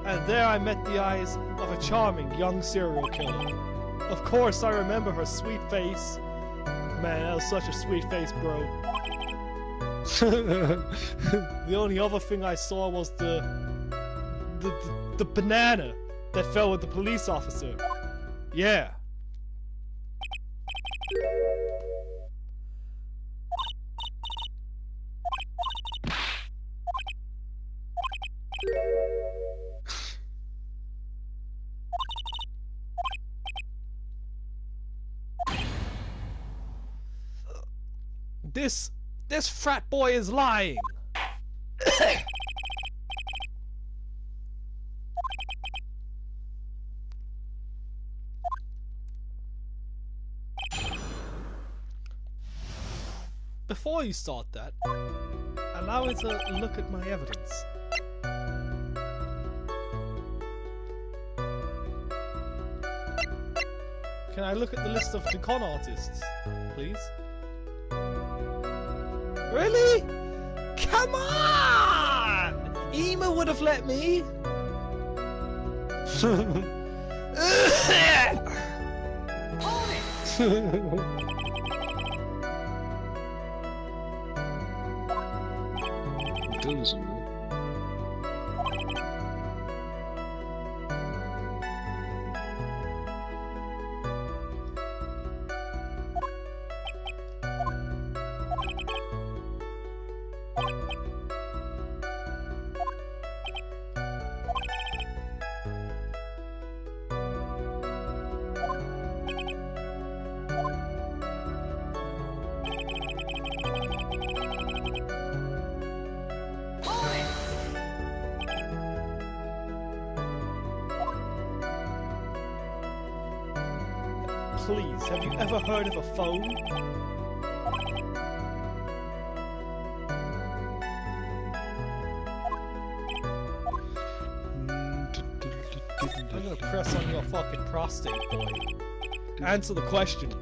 and there I met the eyes of a charming young serial killer. Of course, I remember her sweet face. Man, that was such a sweet face, bro. The only other thing I saw was the banana that fell with the police officer. Yeah. This frat boy is lying. Before you start that, allow me to look at my evidence. Can I look at the list of the con artists, please? Really? Come on! Ema would have let me. Doesn't. Please, have you ever heard of a phone? I'm gonna press on your fucking prostate, boy. Answer the question.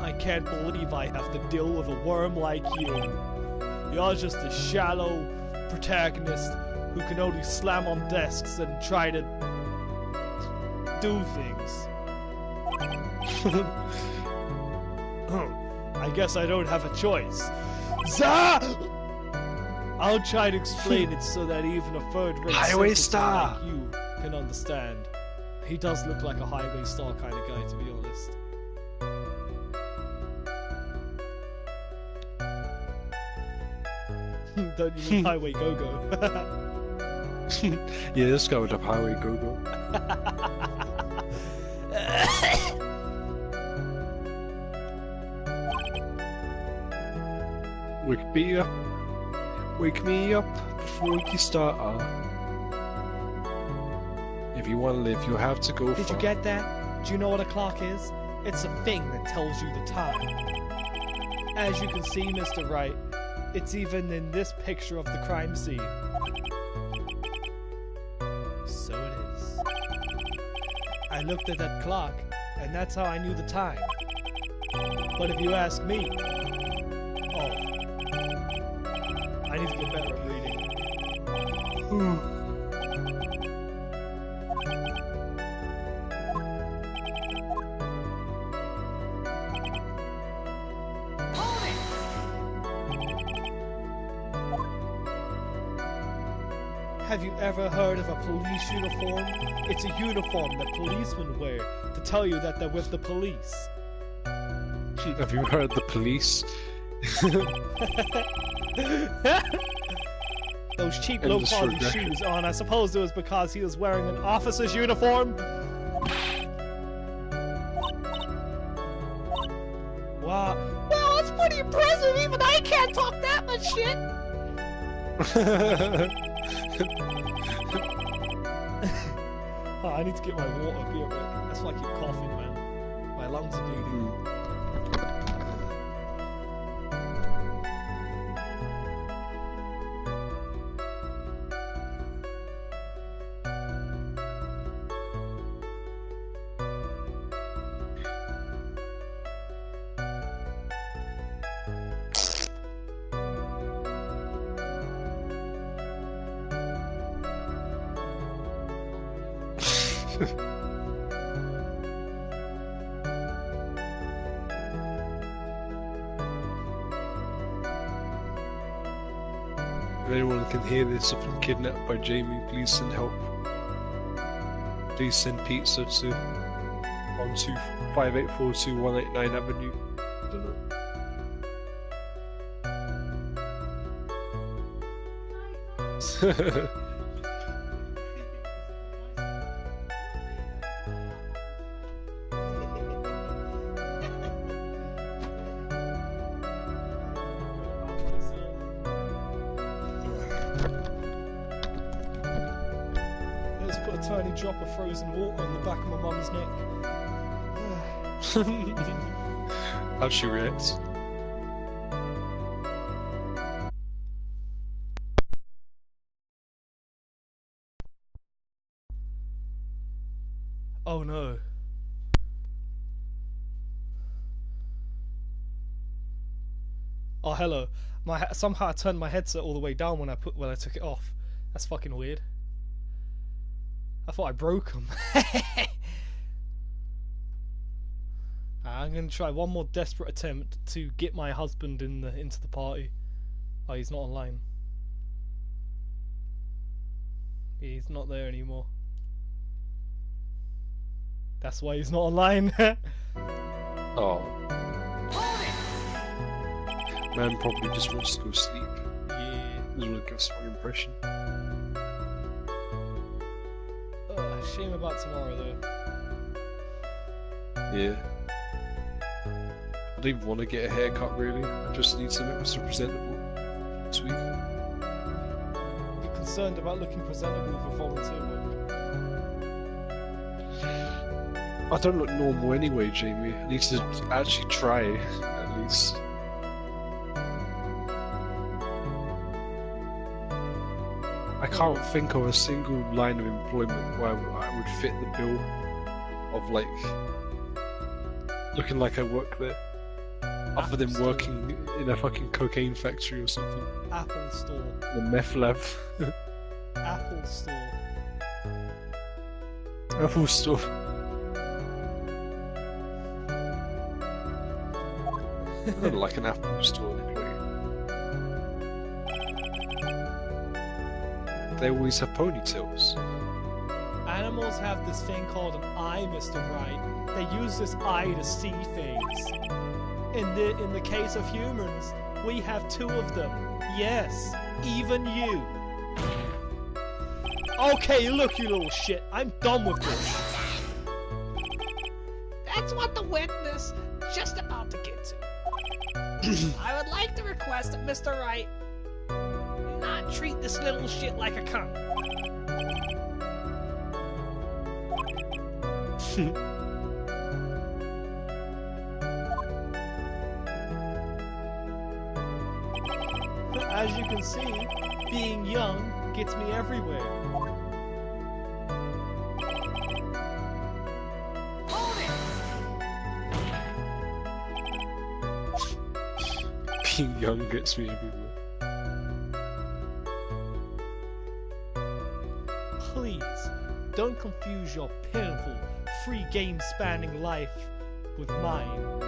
I can't believe I have to deal with a worm like you. You're just a shallow protagonist who can only slam on desks and try to do things. I guess I don't have a choice. I'll try to explain it so that even a third-rate Highway simpleton star like you can understand. He does look like a highway star kind of guy, to be honest. Don't you mean Highway Go-Go? Yeah, let's go with the Highway Go-Go. Wake me up before you start. If you want to live, you'll have to go Did far. you get that? Do you know what a clock is? It's a thing that tells you the time. As you can see, Mr. Wright, it's even in this picture of the crime scene. So it is. I looked at that clock, and that's how I knew the time. But if you ask me, oh, I need to get better at reading. Have you ever heard of a police uniform? It's a uniform that policemen wear to tell you that they're with the police. Have you heard the police? Those cheap And low-quality disregard. shoes on. I suppose it was because he was wearing an officer's uniform. Wow. Well, it's pretty impressive. Even I can't talk that much shit. Oh, I need to get my water. Be right back. That's why I keep coughing, man. My lungs are bleeding. If anyone can hear this, if I'm kidnapped by Jamie, please send help. Please send pizza to 125842189 Avenue. I don't know. Let's put a tiny drop of frozen water on the back of my mum's neck. How'd she react? Oh no. Oh hello. Somehow I turned my headset all the way down when I took it off. That's fucking weird. I thought I broke them. I'm gonna try one more desperate attempt to get my husband into the party. Oh, he's not online. He's not there anymore. That's why he's not online. Oh. Man probably just wants to go sleep. Yeah. Doesn't want to give us an impression. Shame about tomorrow though. Yeah. I don't even want to get a haircut really. I just need something that's presentable this week. You're concerned about looking presentable for volunteer work. I don't look normal anyway, Jamie. I need to actually try, at least. I can't think of a single line of employment where I would fit the bill of like looking like I work there, other than working in a fucking cocaine factory or something. Apple store. The meth lab. Apple store. Apple store. I don't like an Apple store anyway. They always have ponytails. Animals have this thing called an eye, Mr. Wright. They use this eye to see things. In the case of humans, we have two of them. Yes. Even you. Okay, look, you little shit. I'm done with this. That's what the witness just about to get to. I would like to request that Mr. Wright not treat this little shit like a cunt. As you can see, being young gets me everywhere. Being young gets me everywhere. Please, don't confuse your pitiful, free game-spanning life with mine.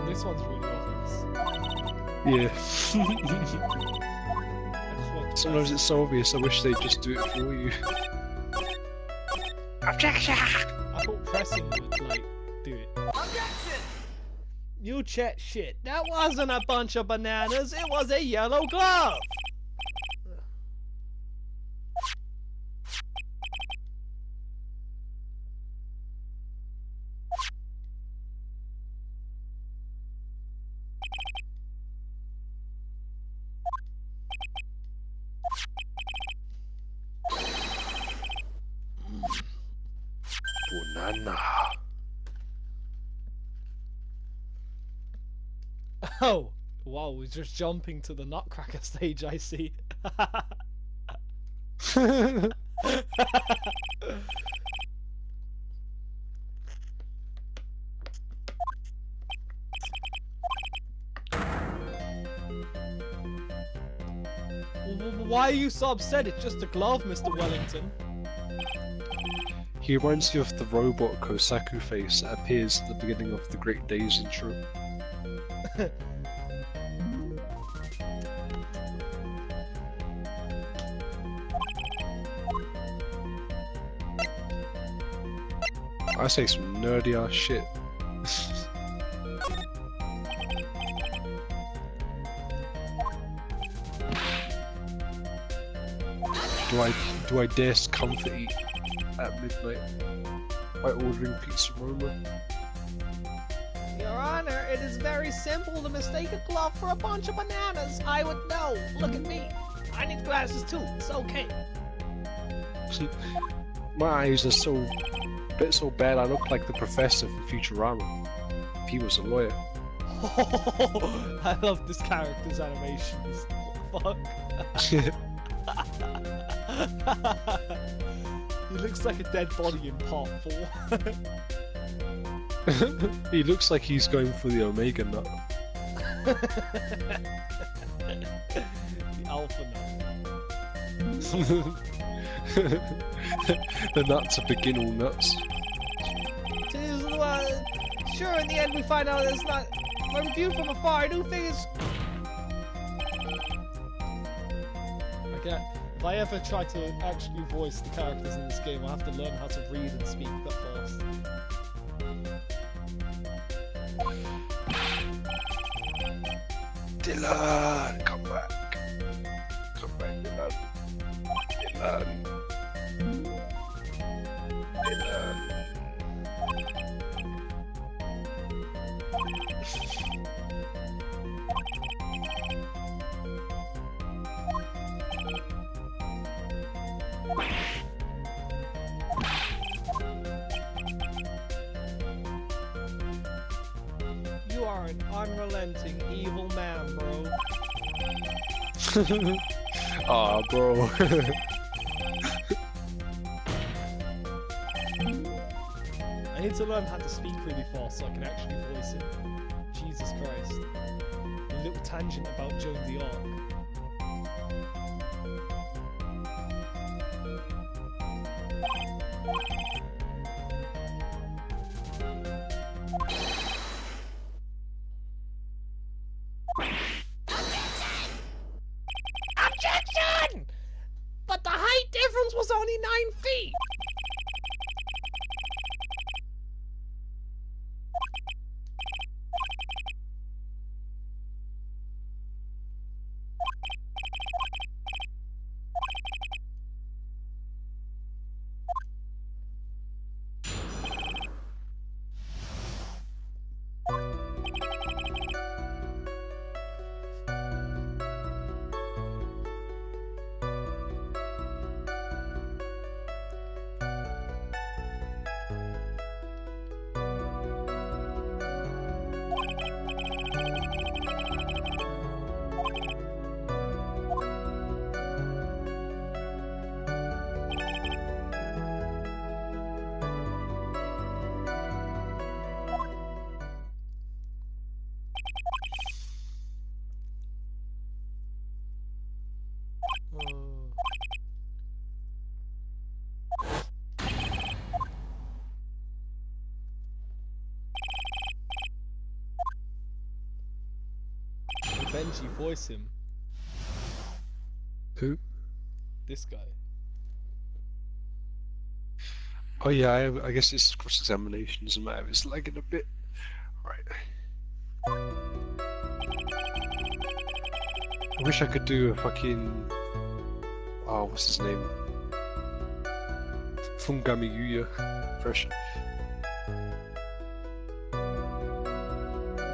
This one's really obvious. Yeah. I just want to Sometimes it's so obvious, I wish they'd just do it for you. Objection! I thought pressing would, like, do it. Objection! You chat shit. That wasn't a bunch of bananas, it was a yellow glove! Banana. Oh, wow, we're just jumping to the Nutcracker stage, I see. Why are you so upset? It's just a glove, Mr. Wellington. He reminds you of the robot Kosaku face that appears at the beginning of the Great Days intro. I say some nerdy ass shit. Do I dare comfort eat at midnight by ordering pizza Roma? Your Honor, it is very simple to mistake a glove for a bunch of bananas. I would know. Look at me. I need glasses too. It's okay. My eyes are so bad I look like the professor from Futurama. If he was a lawyer. I love this character's animations. What the fuck? He looks like a dead body in part 4. He looks like he's going for the Omega nut. The Alpha The nuts are begin all nuts. Sure, in the end we find out it's not. From view from afar, I do think it's. If I ever try to actually voice the characters in this game, I'll have to learn how to read and speak that fast. Dylan, come back. Come back, Dylan. Dylan. Dylan. are an unrelenting evil man, bro. Aw, bro. I need to learn how to speak really fast so I can actually voice it. Jesus Christ. A little tangent about Joan the Arc. Objection! But the height difference was only 9 feet. Benji, voice him. Who? This guy. Oh yeah, I guess it's cross-examination, doesn't matter. It's lagging a bit. Right. I wish I could do a fucking... Oh, what's his name? Fungami Yuya version.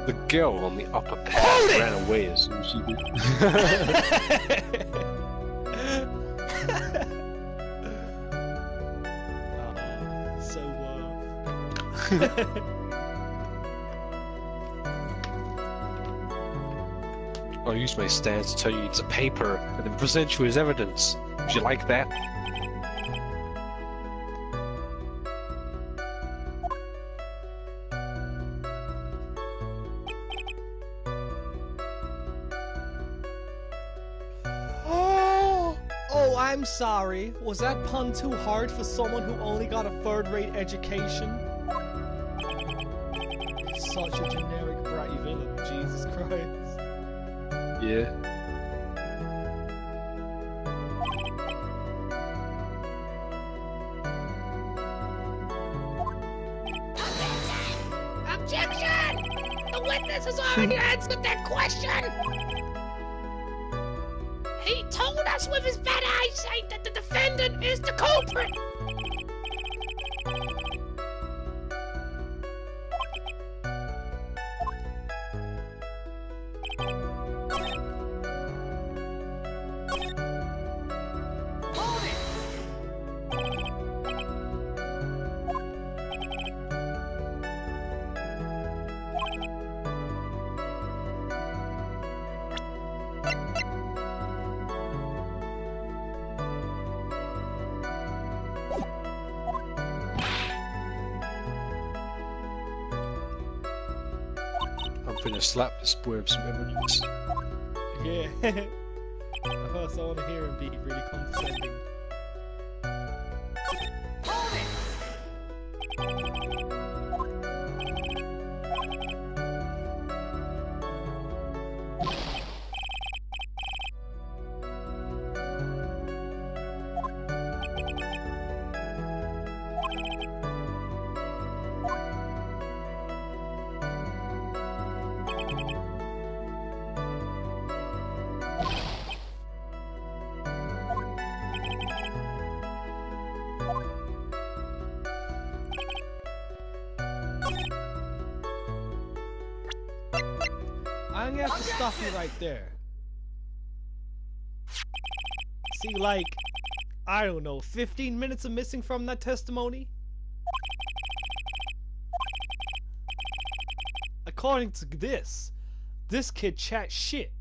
The girl on the upper path ran away as soon as she did. I'll use my stance to tell you it's a paper and then present you as evidence. Would you like that? Oh, I'm sorry. Was that pun too hard for someone who only got a third-rate education? Such a generic bratty villain, Jesus Christ. Yeah. Objection! The witness has already answered that question! He told us with his bad eyesight that the defendant is the culprit! I'm finna slap this boy with some evidence. Yeah. First, I want to hear him be really condescending. I'm gonna have to stop you right there. See, like, I don't know, 15 minutes of missing from that testimony? I according to this kid chats shit.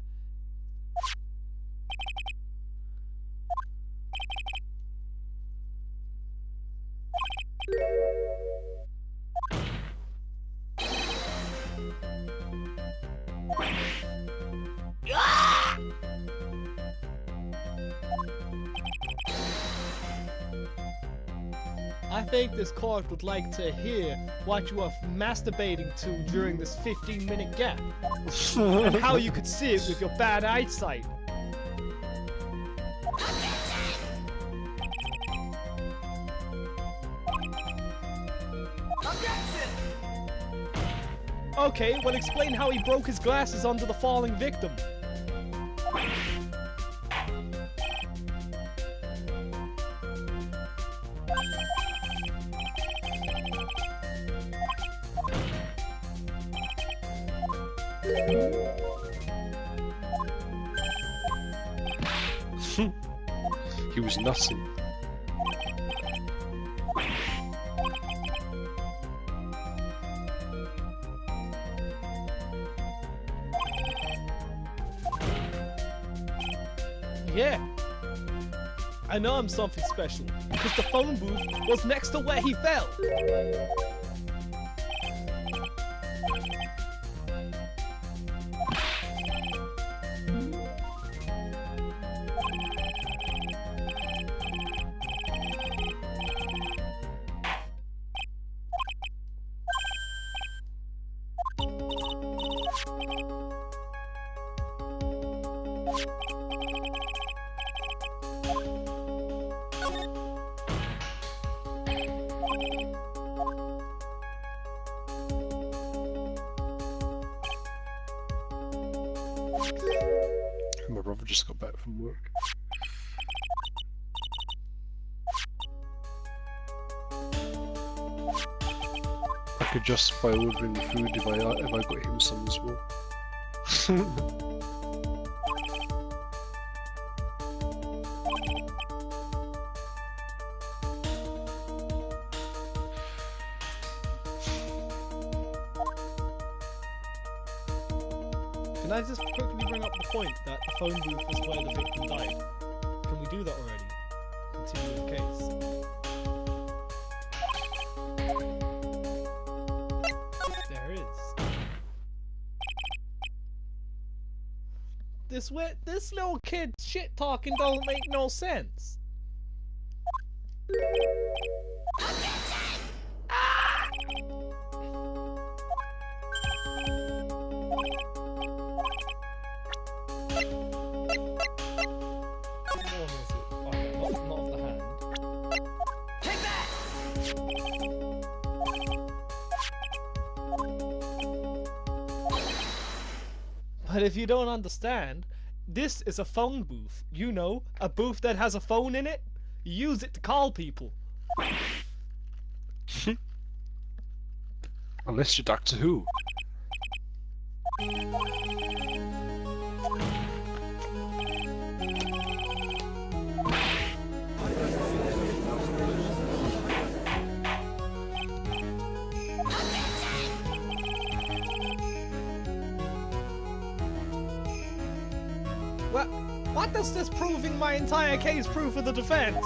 I think this card would like to hear what you are masturbating to during this 15-minute gap, and how you could see it with your bad eyesight. Okay, well explain how he broke his glasses under the falling victim. He was nutting. Yeah, I know I'm something special, because the phone booth was next to where he fell. My brother just got back from work. I could justify ordering the food if I got him some as well. Can I just quickly bring up the point that the phone booth was where the victim died? Can we do that already? Continue the case. There is. This little kid shit talking don't make no sense. But if you don't understand, this is a phone booth. You know, a booth that has a phone in it. You use it to call people. Unless you're Doctor Who. What does this proving my entire case prove for the defense?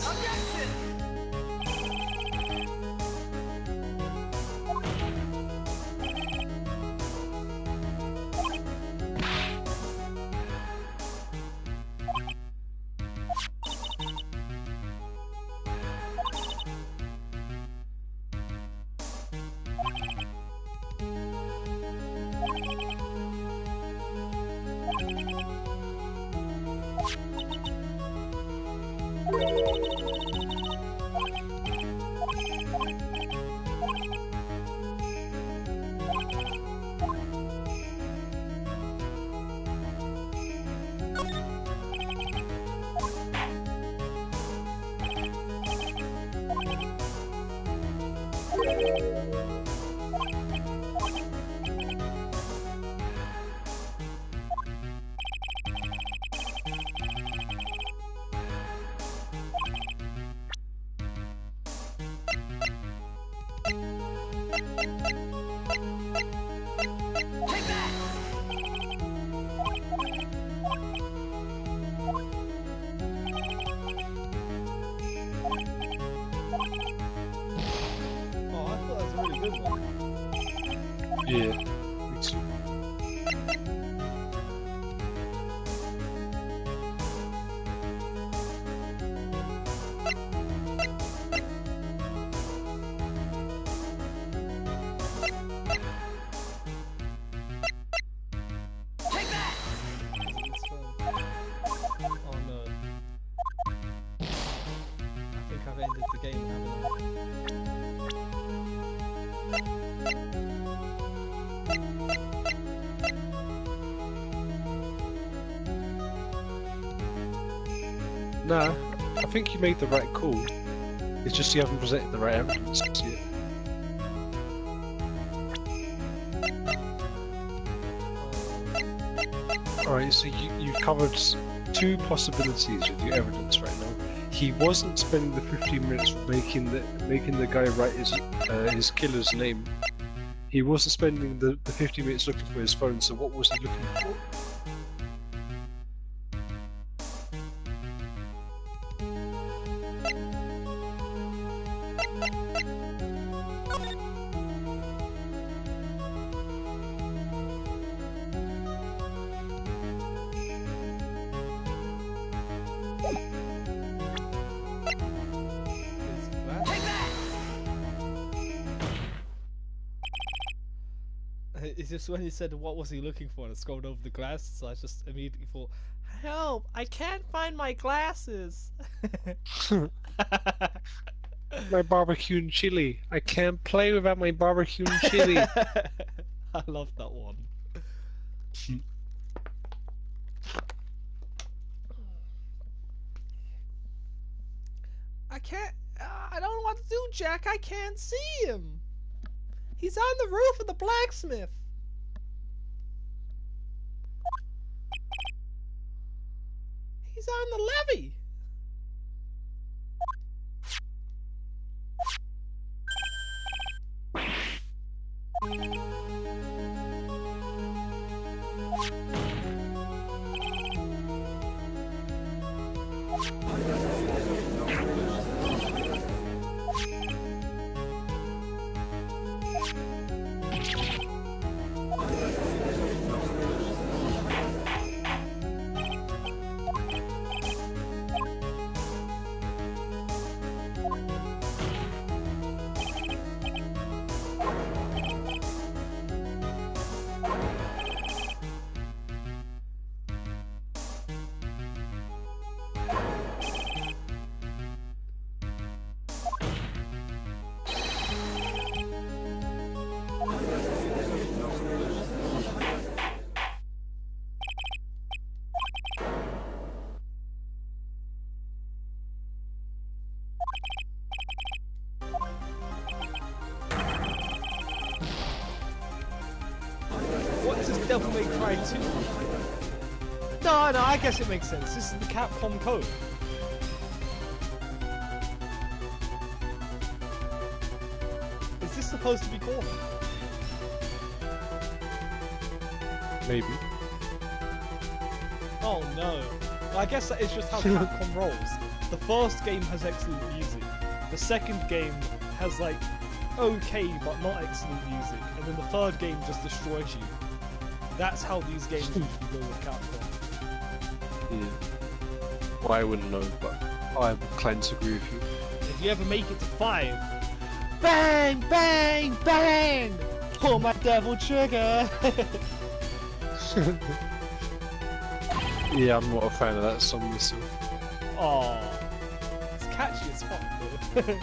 Yeah, me too. Oh no. I think I've ended the game, haven't Nah, I think you made the right call. It's just you haven't presented the right evidence yet. Alright, so you've covered two possibilities with your evidence right now. He wasn't spending the 15 minutes making the guy write his killer's name. He wasn't spending the 15 minutes looking for his phone, so what was he looking for? It's just when you said what was he looking for and I scrolled over the glasses, so I just immediately thought, help! I can't find my glasses. My barbecue and chili. I can't play without my barbecue and chili. I love that one. I can't. I don't know what to do, Jack. I can't see him. He's on the roof of the blacksmith. He's on the levee. What does Devil May Cry 2? No, I guess it makes sense. This is the Capcom code. Is this supposed to be Gorman? Maybe. Oh no. I guess that is just how Capcom rolls. The first game has excellent music. The second game has like okay but not excellent music. And then the third game just destroys you. That's how these games usually go with Capcom. Yeah. Well, I wouldn't know, but I'm inclined to agree with you. If you ever make it to 5, bang, bang, bang! Pull my devil trigger! Yeah, I'm not a fan of that song myself. Aww. It's catchy as fuck though.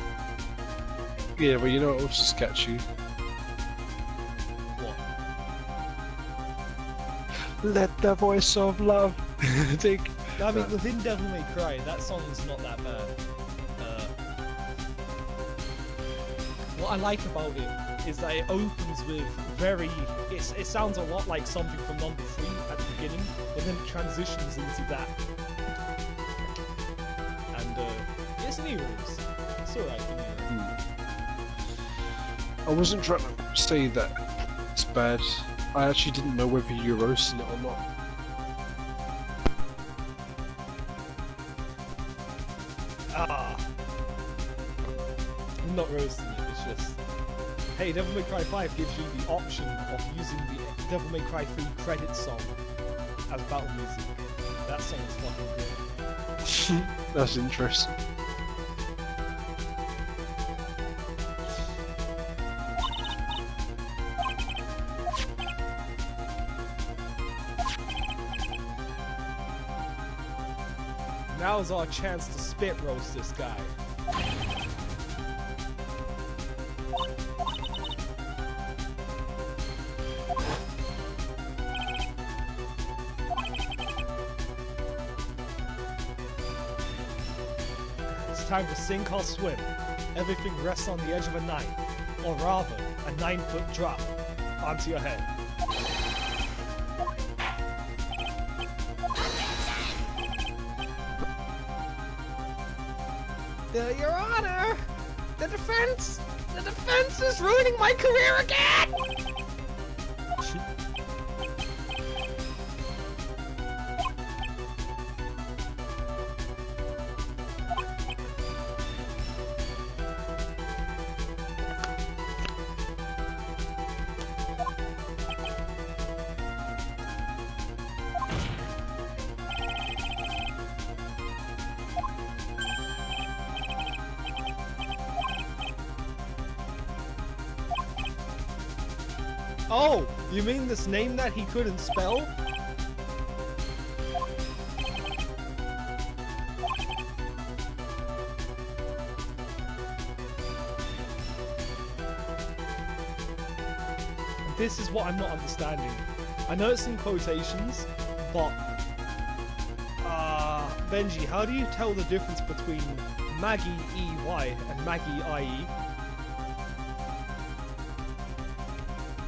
Yeah, but you know what else is catchy? What? Let the voice of love take... I mean, within Devil May Cry, that song's not that bad. What I like about it is that it opens with very... It sounds a lot like something from number 3 at the beginning, but then it transitions into that. And it's an Heroes. It's alright for me. I wasn't trying to say that it's bad. I actually didn't know whether you were roasting it or not. Ah. I'm not roasting it, it's just... Hey, Devil May Cry 5 gives you the option of using the Devil May Cry 3 credit song as battle music. That song is fucking good. That's interesting. Now's our chance to spit roast this guy. It's time to sink or swim. Everything rests on the edge of a knife, or rather, a 9-foot drop onto your head. Your Honor, the defense is ruining my career again. Oh, you mean this name that he couldn't spell? This is what I'm not understanding. I know it's in quotations, but Benji, how do you tell the difference between Maggie EY and Maggie IE?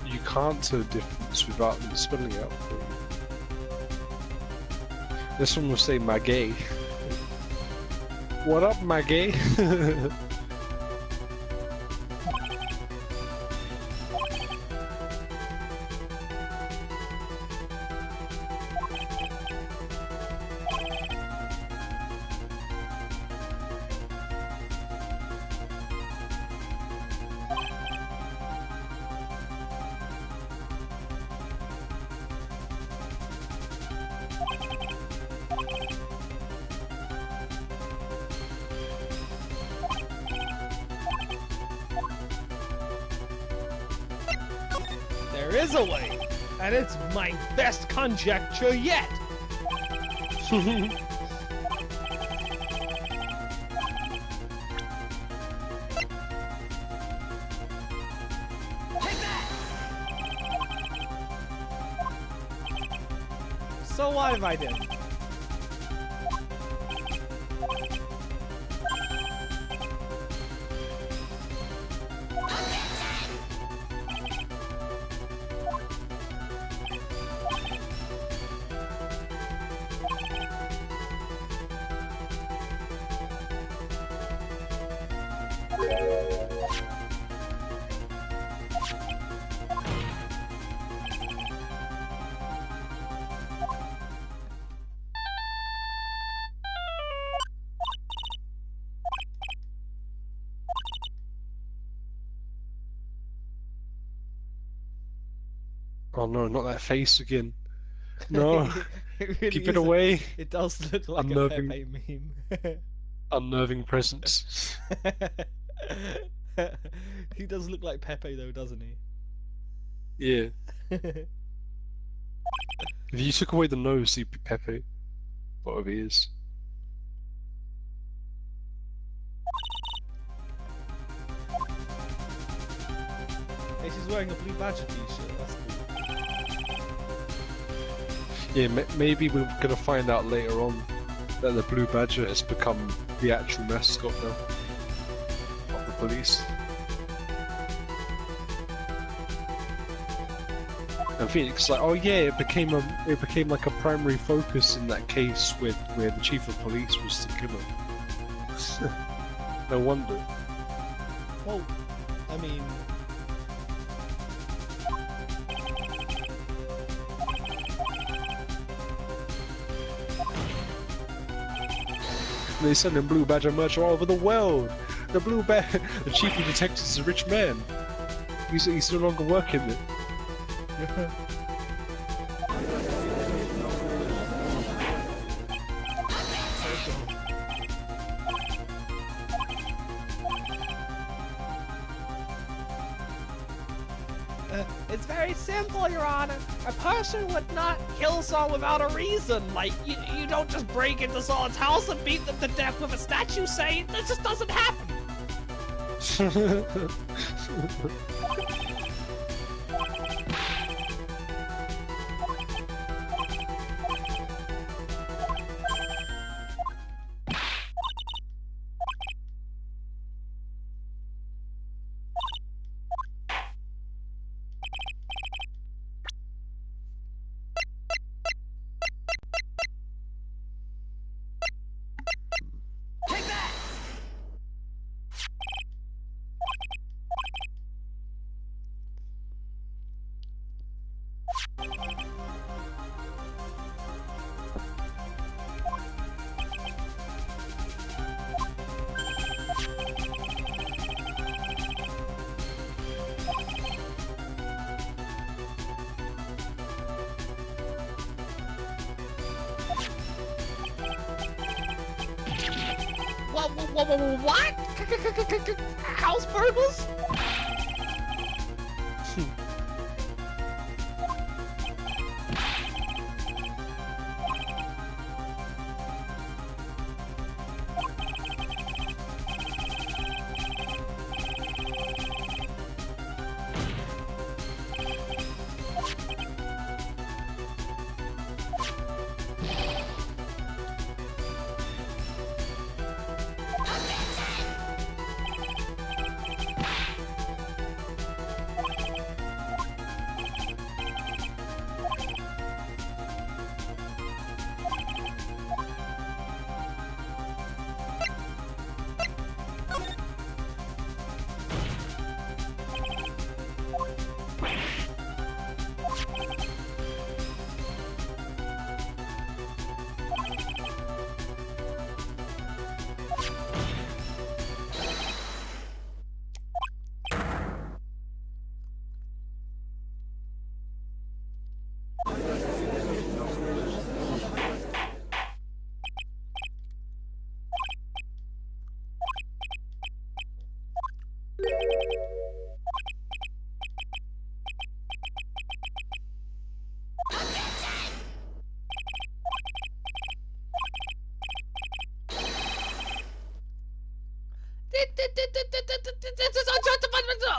You can't tell the difference without them spelling it out for you. This one will say Maggie. What up, Maggie? There is a way, and it's my best conjecture yet! So what have I done? Oh no, not that face again. No, It really keep it is away. It does look like Unnerving. a Pepe meme. Unnerving presence. He does look like Pepe though, doesn't he? Yeah. If you took away the nose, he'd be Pepe. Whatever he is. Hey, she's wearing a Blue Badger t-shirt, that's cool. Yeah, maybe we're gonna find out later on that the Blue Badger has become the actual mascot now of the police. And Phoenix like, oh yeah, it became like a primary focus in that case where the chief of police was the killer. No wonder. Well, I mean... They're selling Blue Badger merch all over the world. The chief of detectives is a rich man. He's no longer working it. It's very simple, Your Honor. A person would not kill someone without a reason. Like, you don't just break into someone's house and beat them to death with a statue saying that just doesn't happen. What? House burglars?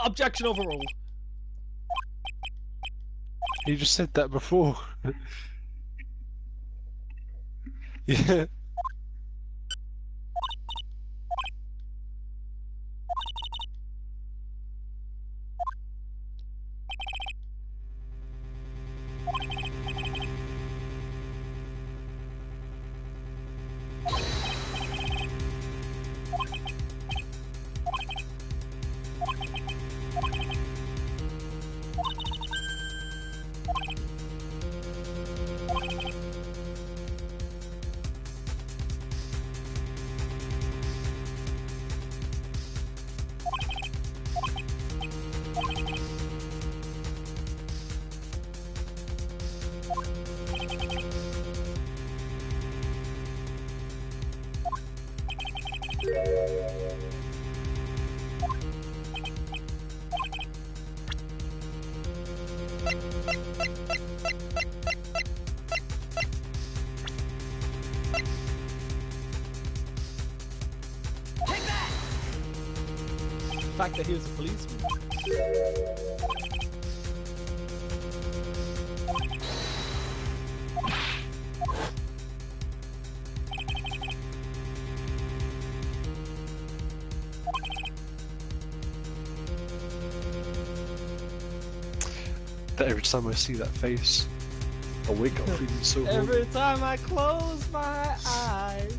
Objection overruled. He just said that before. Yeah. The fact that he was a policeman. That every time I see that face, I wake up feeling so horny. Every time I close my eyes.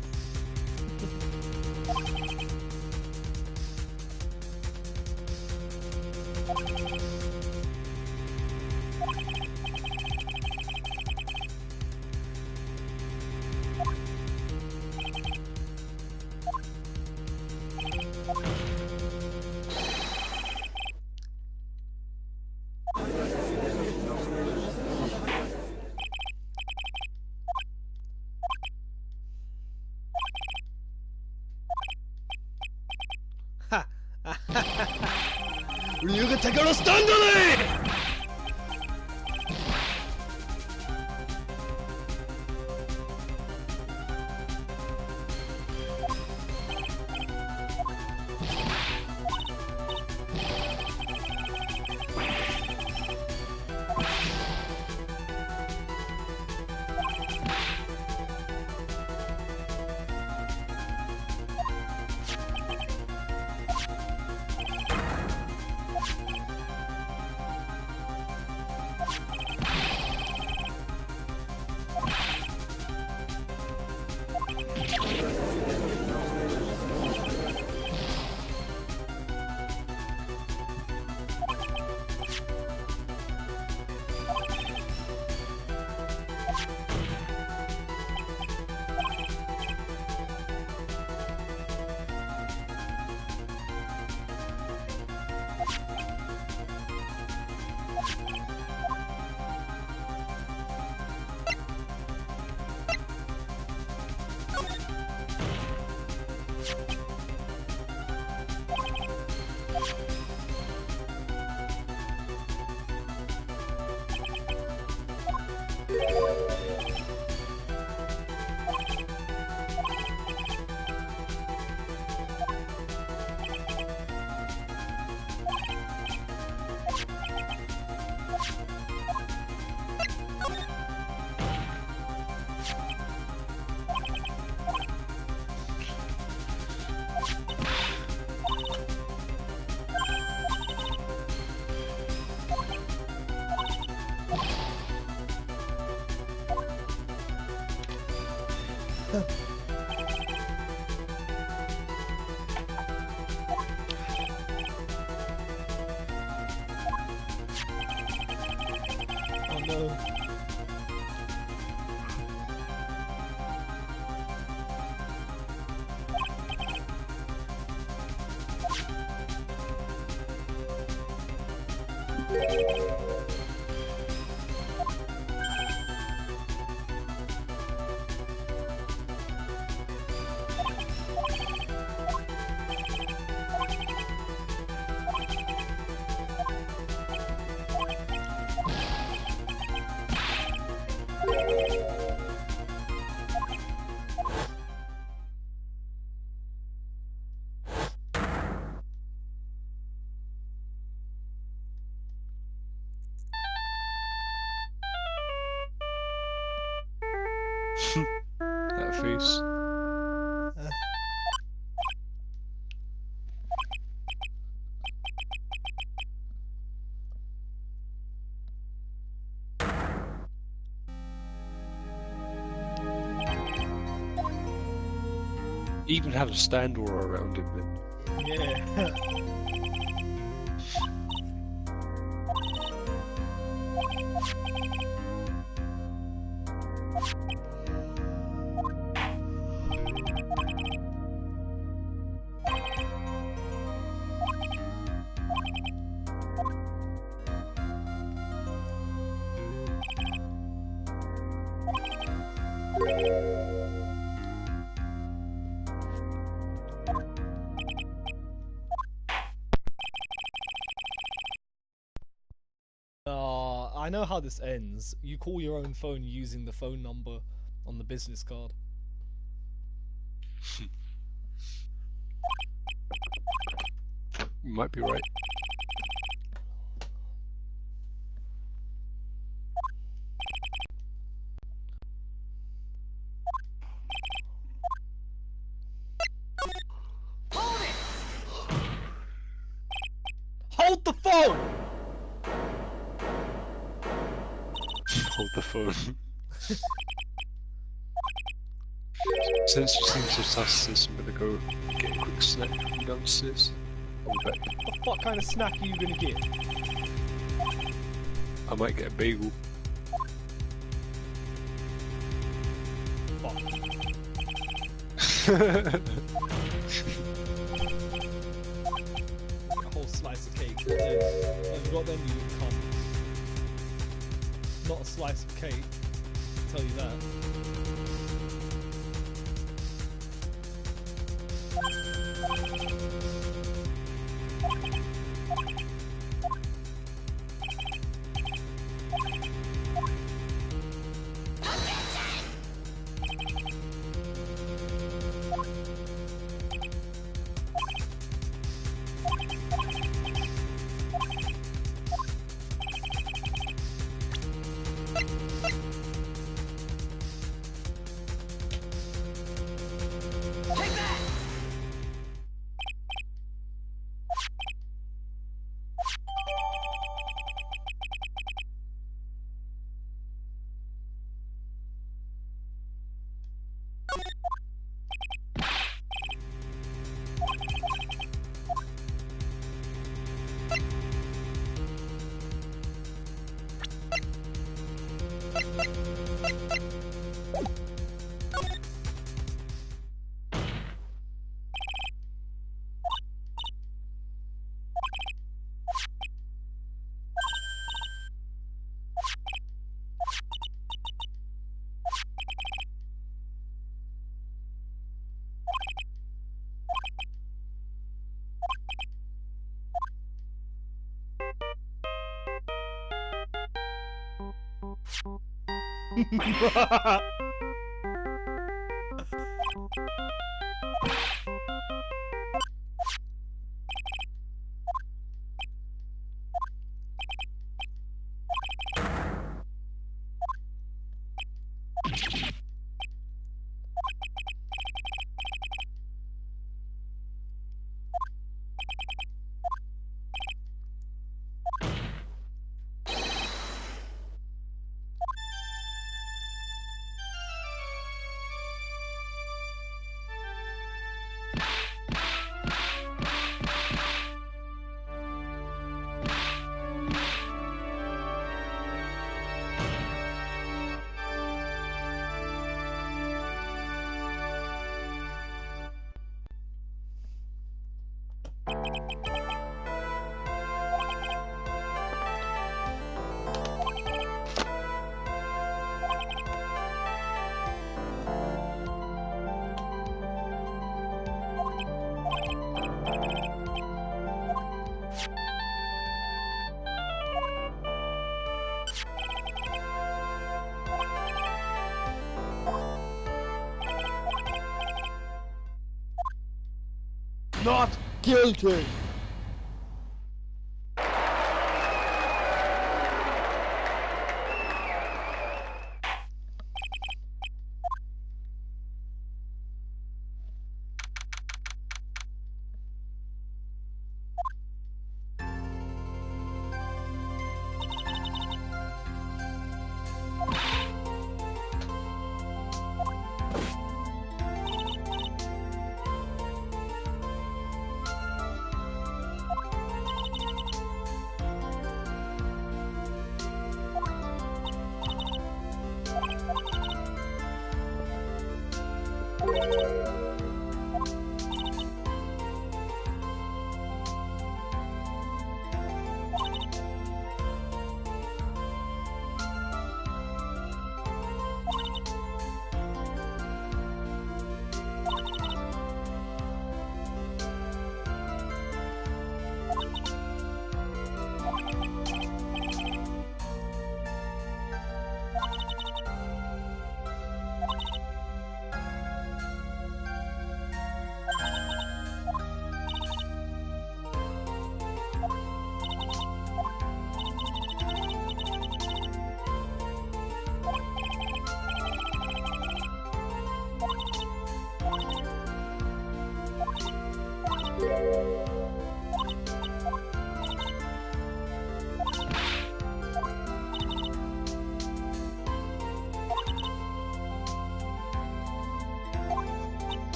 Ryuga take a stand on it! Oh no. That face. Even had a stand aura around him then. Yeah. I know how this ends. You call your own phone using the phone number on the business card. You might be right. Hold the phone! Hold the phone. Since you seem so sus this, I'm gonna go get a quick snack from downstairs. I'll be back. What the fuck kind of snack are you gonna get? I might get a bagel. Fuck. A whole slice of cake. If you got them, you would come. Not a slice of cake, I'll tell you that. Not guilty.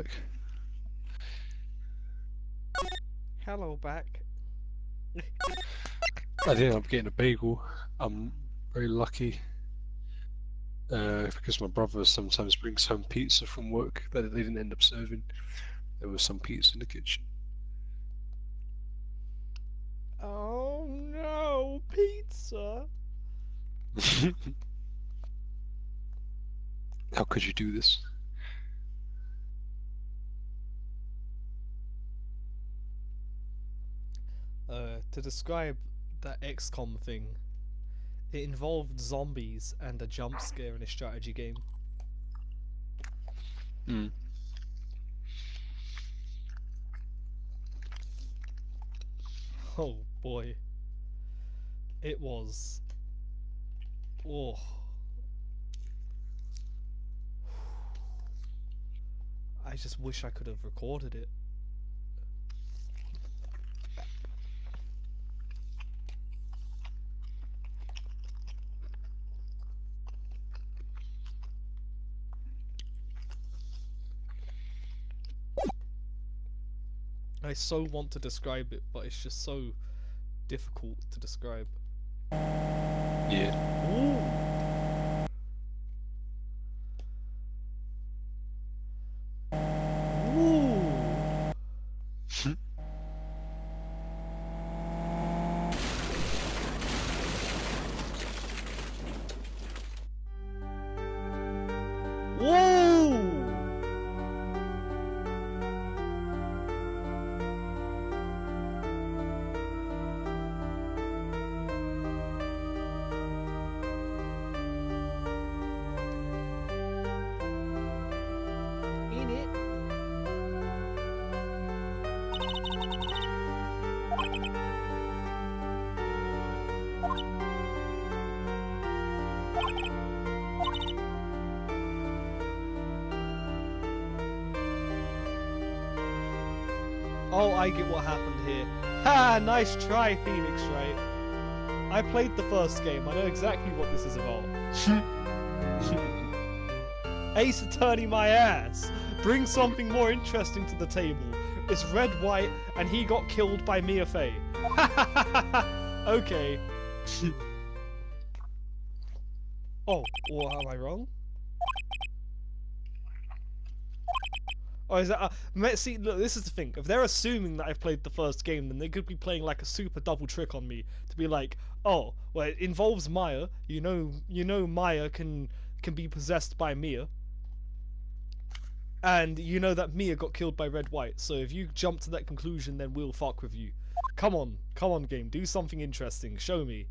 back. Hello, back. I ended up getting a bagel. I'm very lucky. Because my brother sometimes brings home pizza from work that they didn't end up serving. There was some pizza in the kitchen. Oh no, pizza! How could you do this? To describe that XCOM thing, it involved zombies and a jump scare in a strategy game. Hmm. Oh boy. It was. Oh. I just wish I could have recorded it. I so want to describe it, but it's just so difficult to describe. Yeah. Ooh. Ooh. Whoa! In it. Oh, I get what happened here. Ha! Nice try, Phoenix, right? I played the first game. I know exactly what this is about. Ace Attorney my ass! Bring something more interesting to the table. It's red, white, and he got killed by Mia Fey. Okay. Oh, well, am I wrong? Or is that see, look, this is the thing. If they're assuming that I've played the first game, then they could be playing like a super double trick on me to be like, oh, well, it involves Maya. You know, Maya can be possessed by Mia, and you know that Mia got killed by Red White. So if you jump to that conclusion, then we'll fuck with you. Come on, game, do something interesting. Show me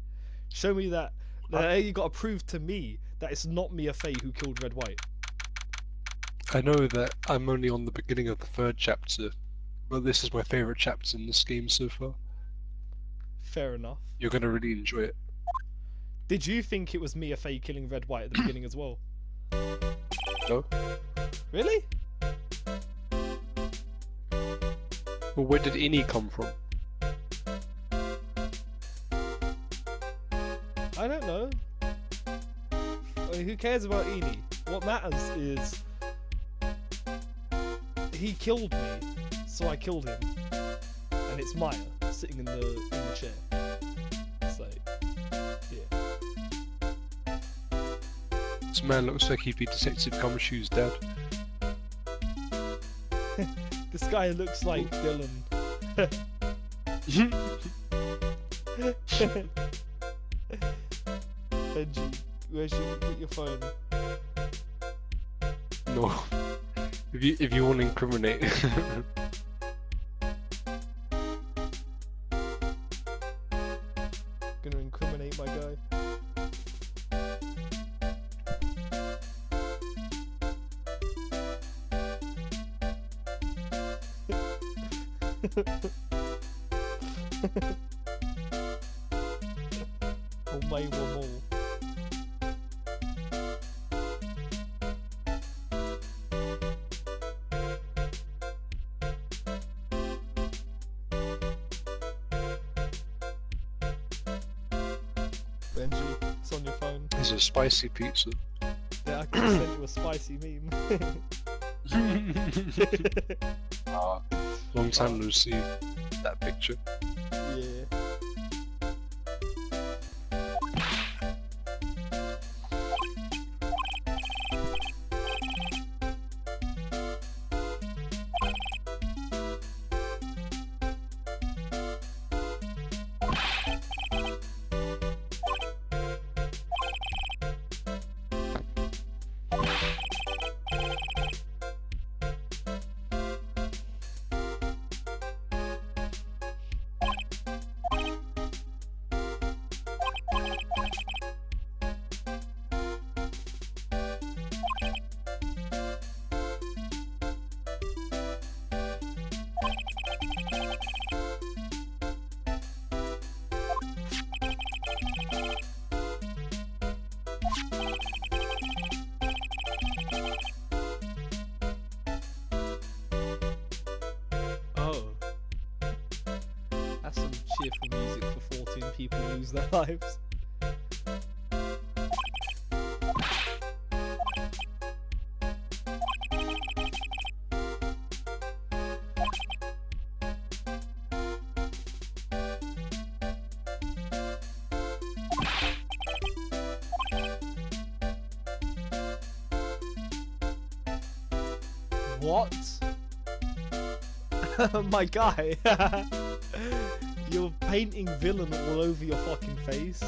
that you got to prove to me that it's not Mia Fey who killed Red White. I know that I'm only on the beginning of the 3rd chapter, but this is my favourite chapter in this game so far. Fair enough. You're gonna really enjoy it. Did you think it was Mia Fey killing Red White at the beginning as well? No? Really? Well, where did Innie come from? I don't know. I mean, who cares about Edie? What matters is he killed me, so I killed him, and it's Maya sitting in the chair. So, yeah. This man looks like he'd be Detective Gumshoe's dad. This guy looks like Dylan. Benji, where's your phone? No. If you want to incriminate. Gonna incriminate my guy. Oh my Momo. Benji, it's on your phone. It's a spicy pizza. Yeah, I can send you a spicy meme. Long time no see that picture. Yeah. Oh. That's some cheerful music for 14 people who lose their lives. What? My guy. You're painting villain all over your fucking face.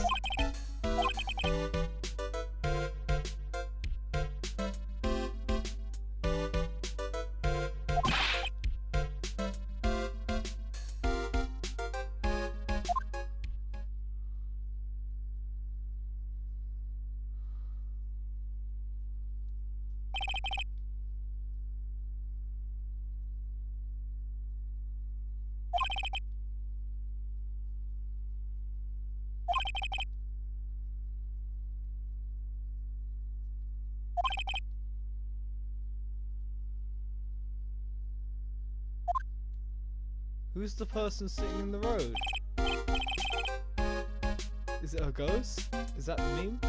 Who's the person sitting in the road? Is it a ghost? Is that the meme?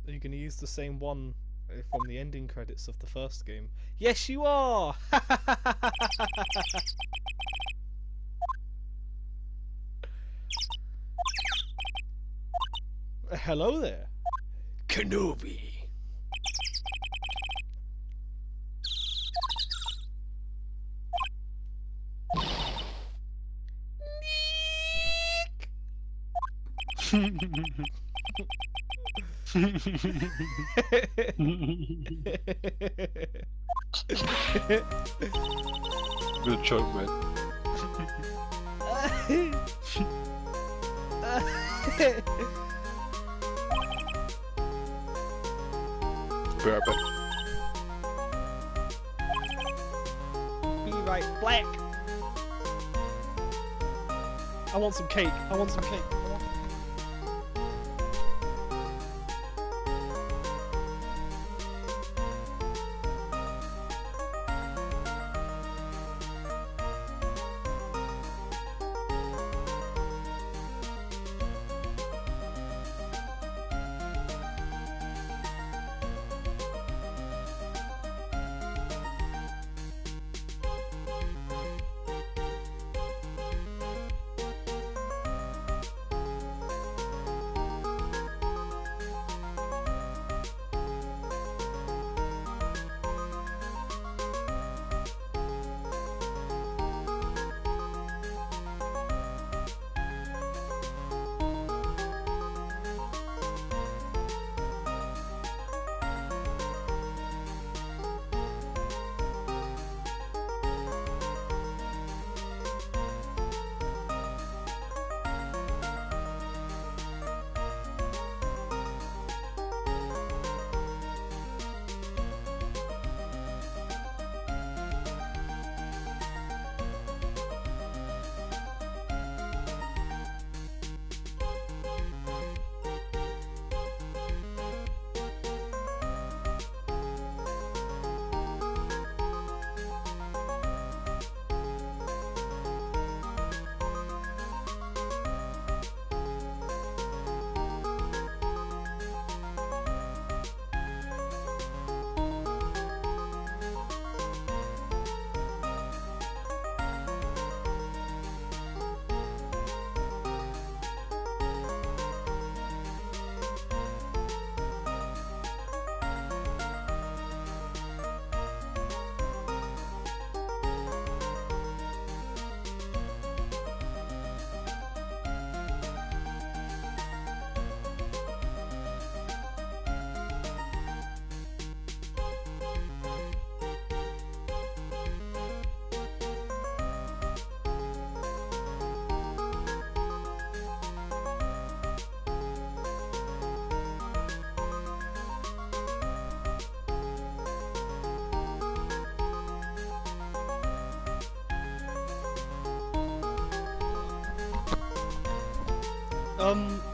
Are you going to use the same one from the ending credits of the first game? Yes, you are! Hello there, Kenobi. Good choke, man. Be right back. Be right black. I want some cake. I want some cake.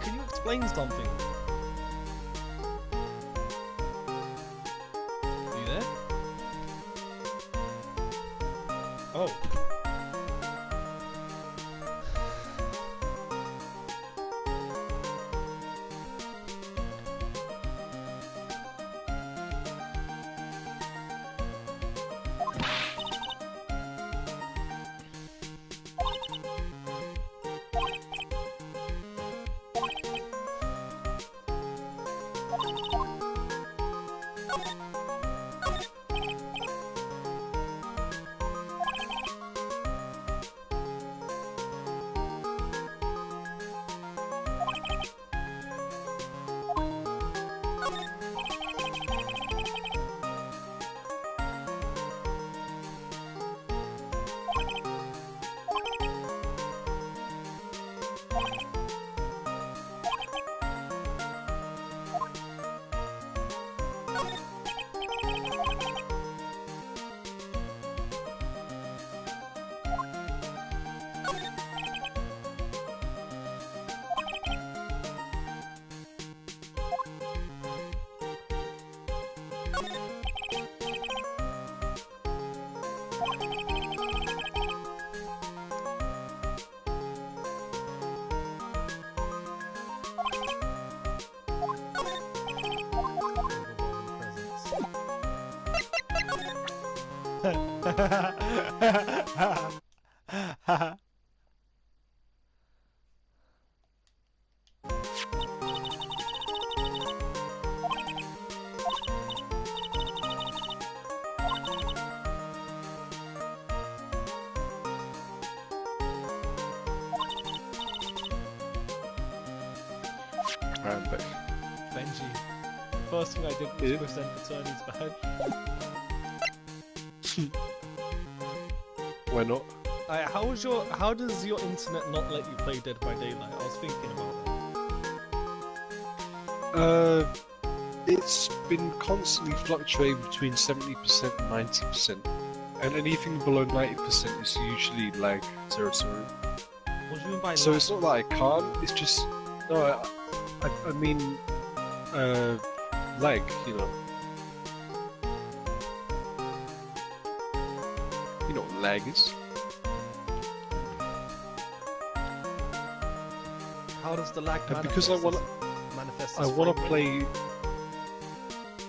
Can you explain something? Are you there? Oh. I'm back. Benji. The first thing I did was present attorney's badge. Why not? How does your internet not let you play Dead by Daylight? I was thinking about that. It's been constantly fluctuating between 70% and 90%, and anything below 90% is usually lag territory. What do you mean by So lag? it's not that I can't, it's just... No, I mean... lag, you know. You know what lag is. How does the lag And manifest? because I want to play...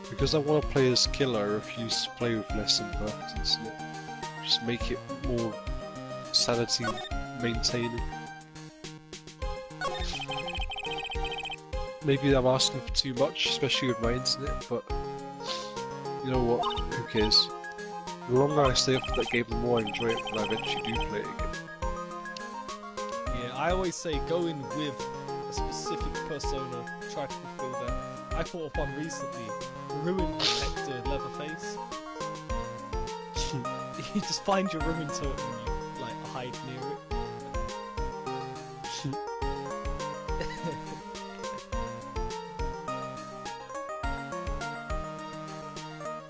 Because I want to play as killer, I refuse to play with less than perfect internet. Just make it more sanity maintaining. Maybe I'm asking for too much, especially with my internet, but you know what, who cares? The longer I stay up with that game, the more I enjoy it when I eventually do play it again. Yeah, I always say go in with a specific persona, try to fulfill that. I thought of one recently, Ruin Protector Leatherface. You just find your ruin totem and you like hide near it.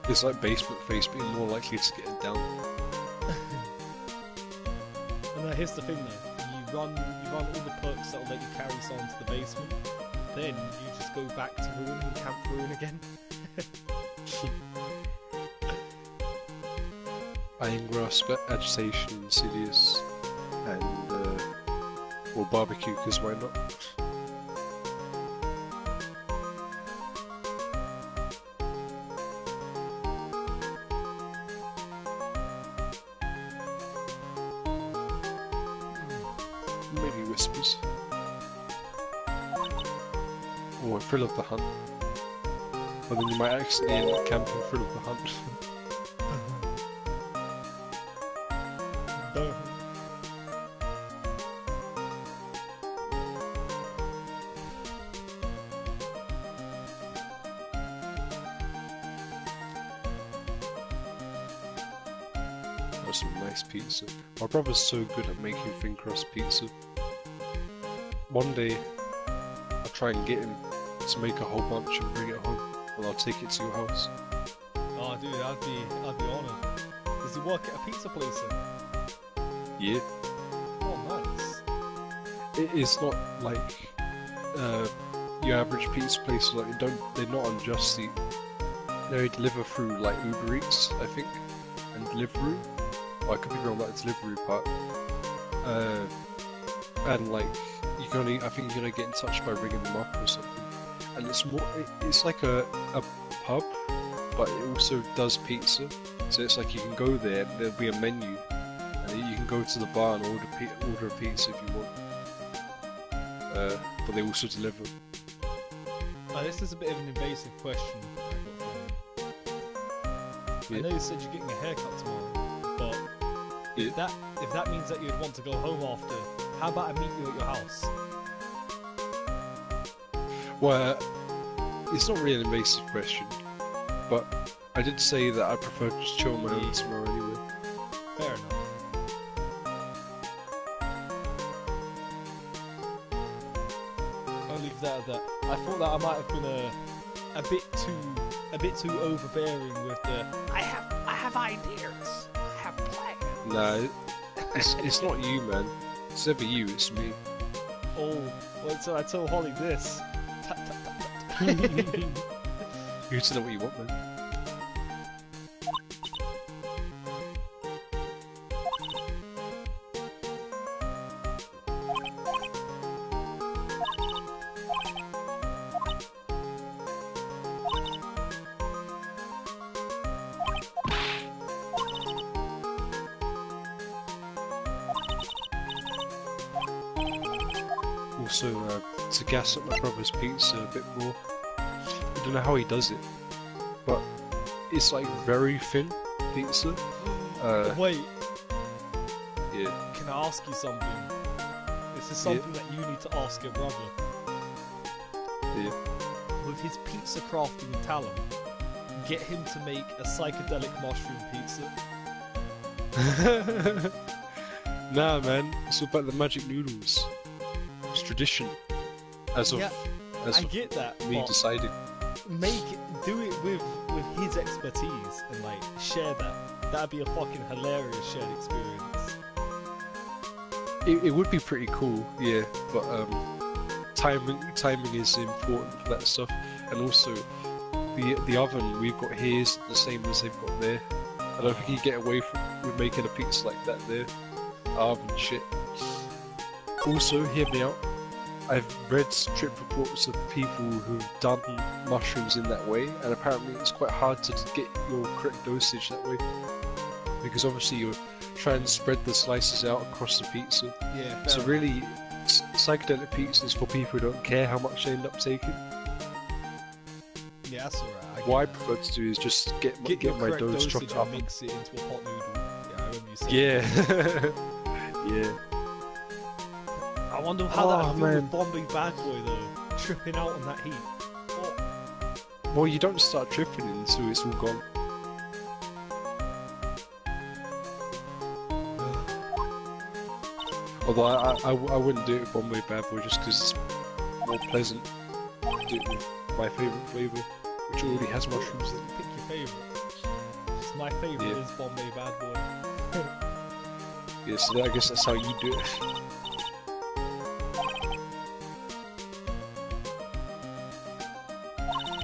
It's like basement face being more likely to get it down. And here's the thing though, you run all the perks that will let you carry someone to the basement, then you just go back to Ruin and camp Ruin again. Iron Grasp, Agitation, Insidious, and well, Barbecue, because why not? Maybe Whispers. Or Thrill of the Hunt. But then you might accidentally end up camping Thrill of the Hunt. That's some nice pizza. My brother's so good at making thin crust pizza. One day, I'll try and get him to make a whole bunch and bring it home, and I'll take it to your house. Oh dude, I'd be honoured. Does he work at a pizza place then? Yeah. Oh nice. It's not like your average pizza place. Like they're not on Just Eat. They deliver through like Uber Eats, I think, and Deliveroo. Well, I could be wrong about the delivery part. And like you can only, I think you can only get in touch by ringing them up or something. And it's more, it's like a pub, but it also does pizza. So it's like you can go there, and there'll be a menu, and you can go to the bar and order a pizza if you want. But they also deliver. This is a bit of an invasive question I got for you. I know you said you're getting a haircut tomorrow, but if that means that you'd want to go home after, how about I meet you at your house? Well, it's not really an invasive question, but I did say that I prefer to just chill on my own tomorrow anyway. Fair enough. I'll leave that at that. I thought that I might have been a bit too overbearing with the I have ideas, I have plans. No, it's not you, man. It's never you, it's me. Oh, well, so I told Holly this. You to know what you want, man. Also, to gas up my brother's pizza a bit more, I don't know how he does it, but it's like very thin pizza. Wait, Yeah. can I ask you something? This is something that you need to ask your brother. Yeah. with his pizza crafting talent, get him to make a psychedelic mushroom pizza. Nah, man, it's all about the magic noodles. It's tradition. As of I get that. me deciding. Do it with his expertise and like share that. That'd be a fucking hilarious shared experience. It would be pretty cool, yeah, but timing is important for that stuff, and also the oven we've got here is the same as they've got there. I don't think you get away with making a pizza like that there. Oven shit. Also, hear me out. I've read trip reports of people who've done mushrooms in that way, and apparently it's quite hard to get your correct dosage that way, because obviously you're trying to spread the slices out across the pizza. Yeah. So really, psychedelic pizza is for people who don't care how much they end up taking. Yeah, that's alright. What I prefer to do is just get my dough chopped up. Mix it into a pot noodle. Yeah, I remember you saying. Yeah. Yeah. I wonder how that would man. with Bombay Bad Boy though, tripping out on that heat. Oh. Well, you don't start tripping until it's all gone. Although I wouldn't do it with Bombay Bad Boy just because it's more pleasant. Do it with my favourite flavour, which already has mushrooms in it. Pick your favourite. My favourite is Bombay Bad Boy. Yeah, so I guess that's how you do it.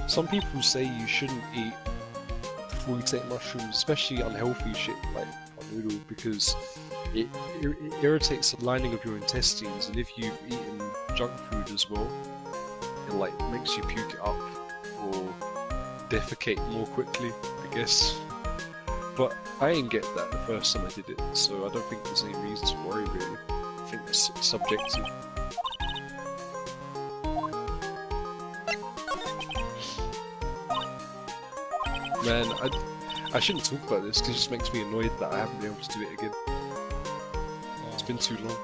Some people say you shouldn't eat before you take mushrooms, especially unhealthy shit like pot noodle, because it irritates the lining of your intestines, and if you've eaten junk food as well, it like makes you puke it up or defecate more quickly, I guess. But I didn't get that the first time I did it, so I don't think there's any reason to worry really. I think it's subjective. Man, I shouldn't talk about this because it just makes me annoyed that I haven't been able to do it again. It's been too long.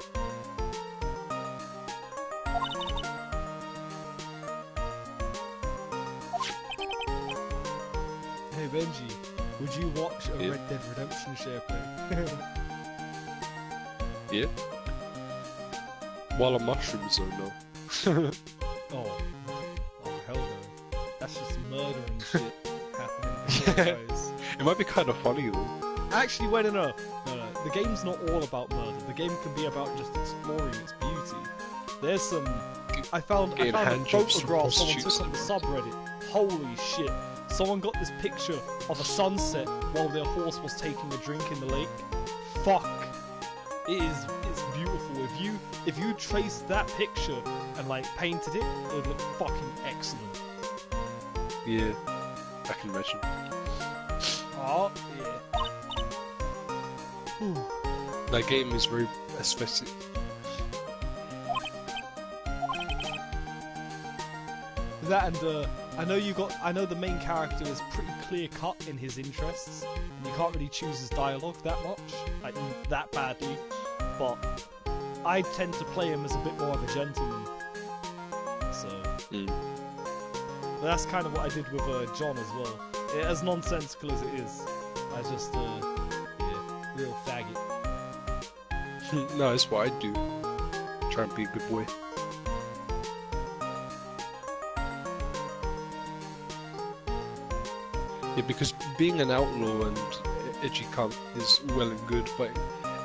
Hey Benji, would you watch a Red Dead Redemption share play? Yeah. While on mushrooms though, no. Oh hell no. That's just murder and shit happening. It might be kind of funny though. Actually, wait, no. The game's not all about murder. The game can be about just exploring its beauty. There's some. I found a photograph someone took on the subreddit. Holy shit! Someone got this picture of a sunset while their horse was taking a drink in the lake. Fuck! It's beautiful. If you traced that picture and like painted it, it would look fucking excellent. Yeah, I can imagine. Oh yeah. Whew. That game is very aesthetic. That and I know the main character is pretty clear cut in his interests, and you can't really choose his dialogue that much, like that badly. But I tend to play him as a bit more of a gentleman. So, but that's kind of what I did with John as well. As nonsensical as it is, I just real faggot. No, that's what I do. Try and be a good boy. Yeah, because being an outlaw and edgy cunt is well and good, but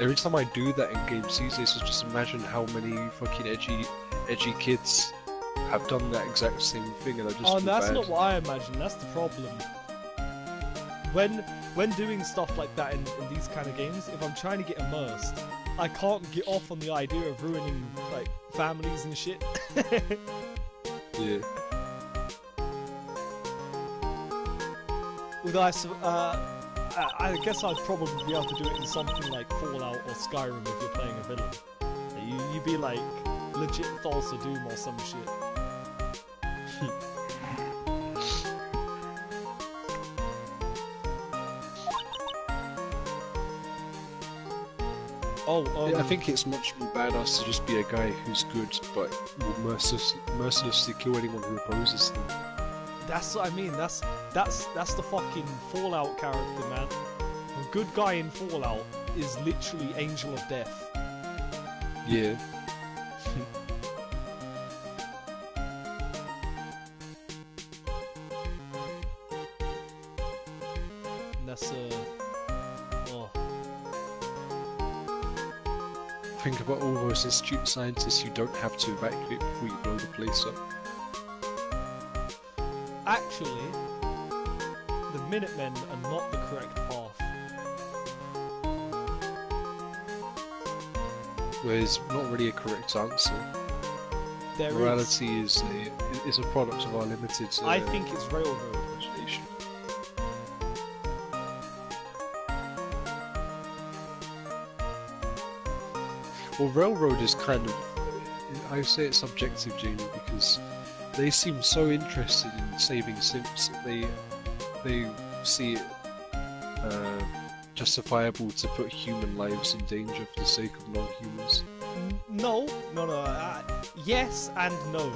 every time I do that in games these days, I just imagine how many fucking edgy kids have done that exact same thing, and I just feel that's bad. not what I imagine. That's the problem. When doing stuff like that in these kind of games, if I'm trying to get immersed, I can't get off on the idea of ruining like families and shit. Yeah. With I guess I'd probably be able to do it in something like Fallout or Skyrim if you're playing a villain. You'd be like legit Thulsa Doom or some shit. I think it's much more badass to just be a guy who's good, but will mercilessly kill anyone who opposes them. That's what I mean. That's the fucking Fallout character, man. The good guy in Fallout is literally Angel of Death. Yeah. And that's oh. Think about all those astute scientists who don't have to evacuate before you blow the place up. Actually, the Minutemen are not the correct path. There's not really a correct answer. There Morality is a product of our limited. I think it's railroad. imagination. Well, railroad is kind of, I say it's subjective, Jamie, because they seem so interested in saving Simps that they see it justifiable to put human lives in danger for the sake of non-humans. No. Yes and no.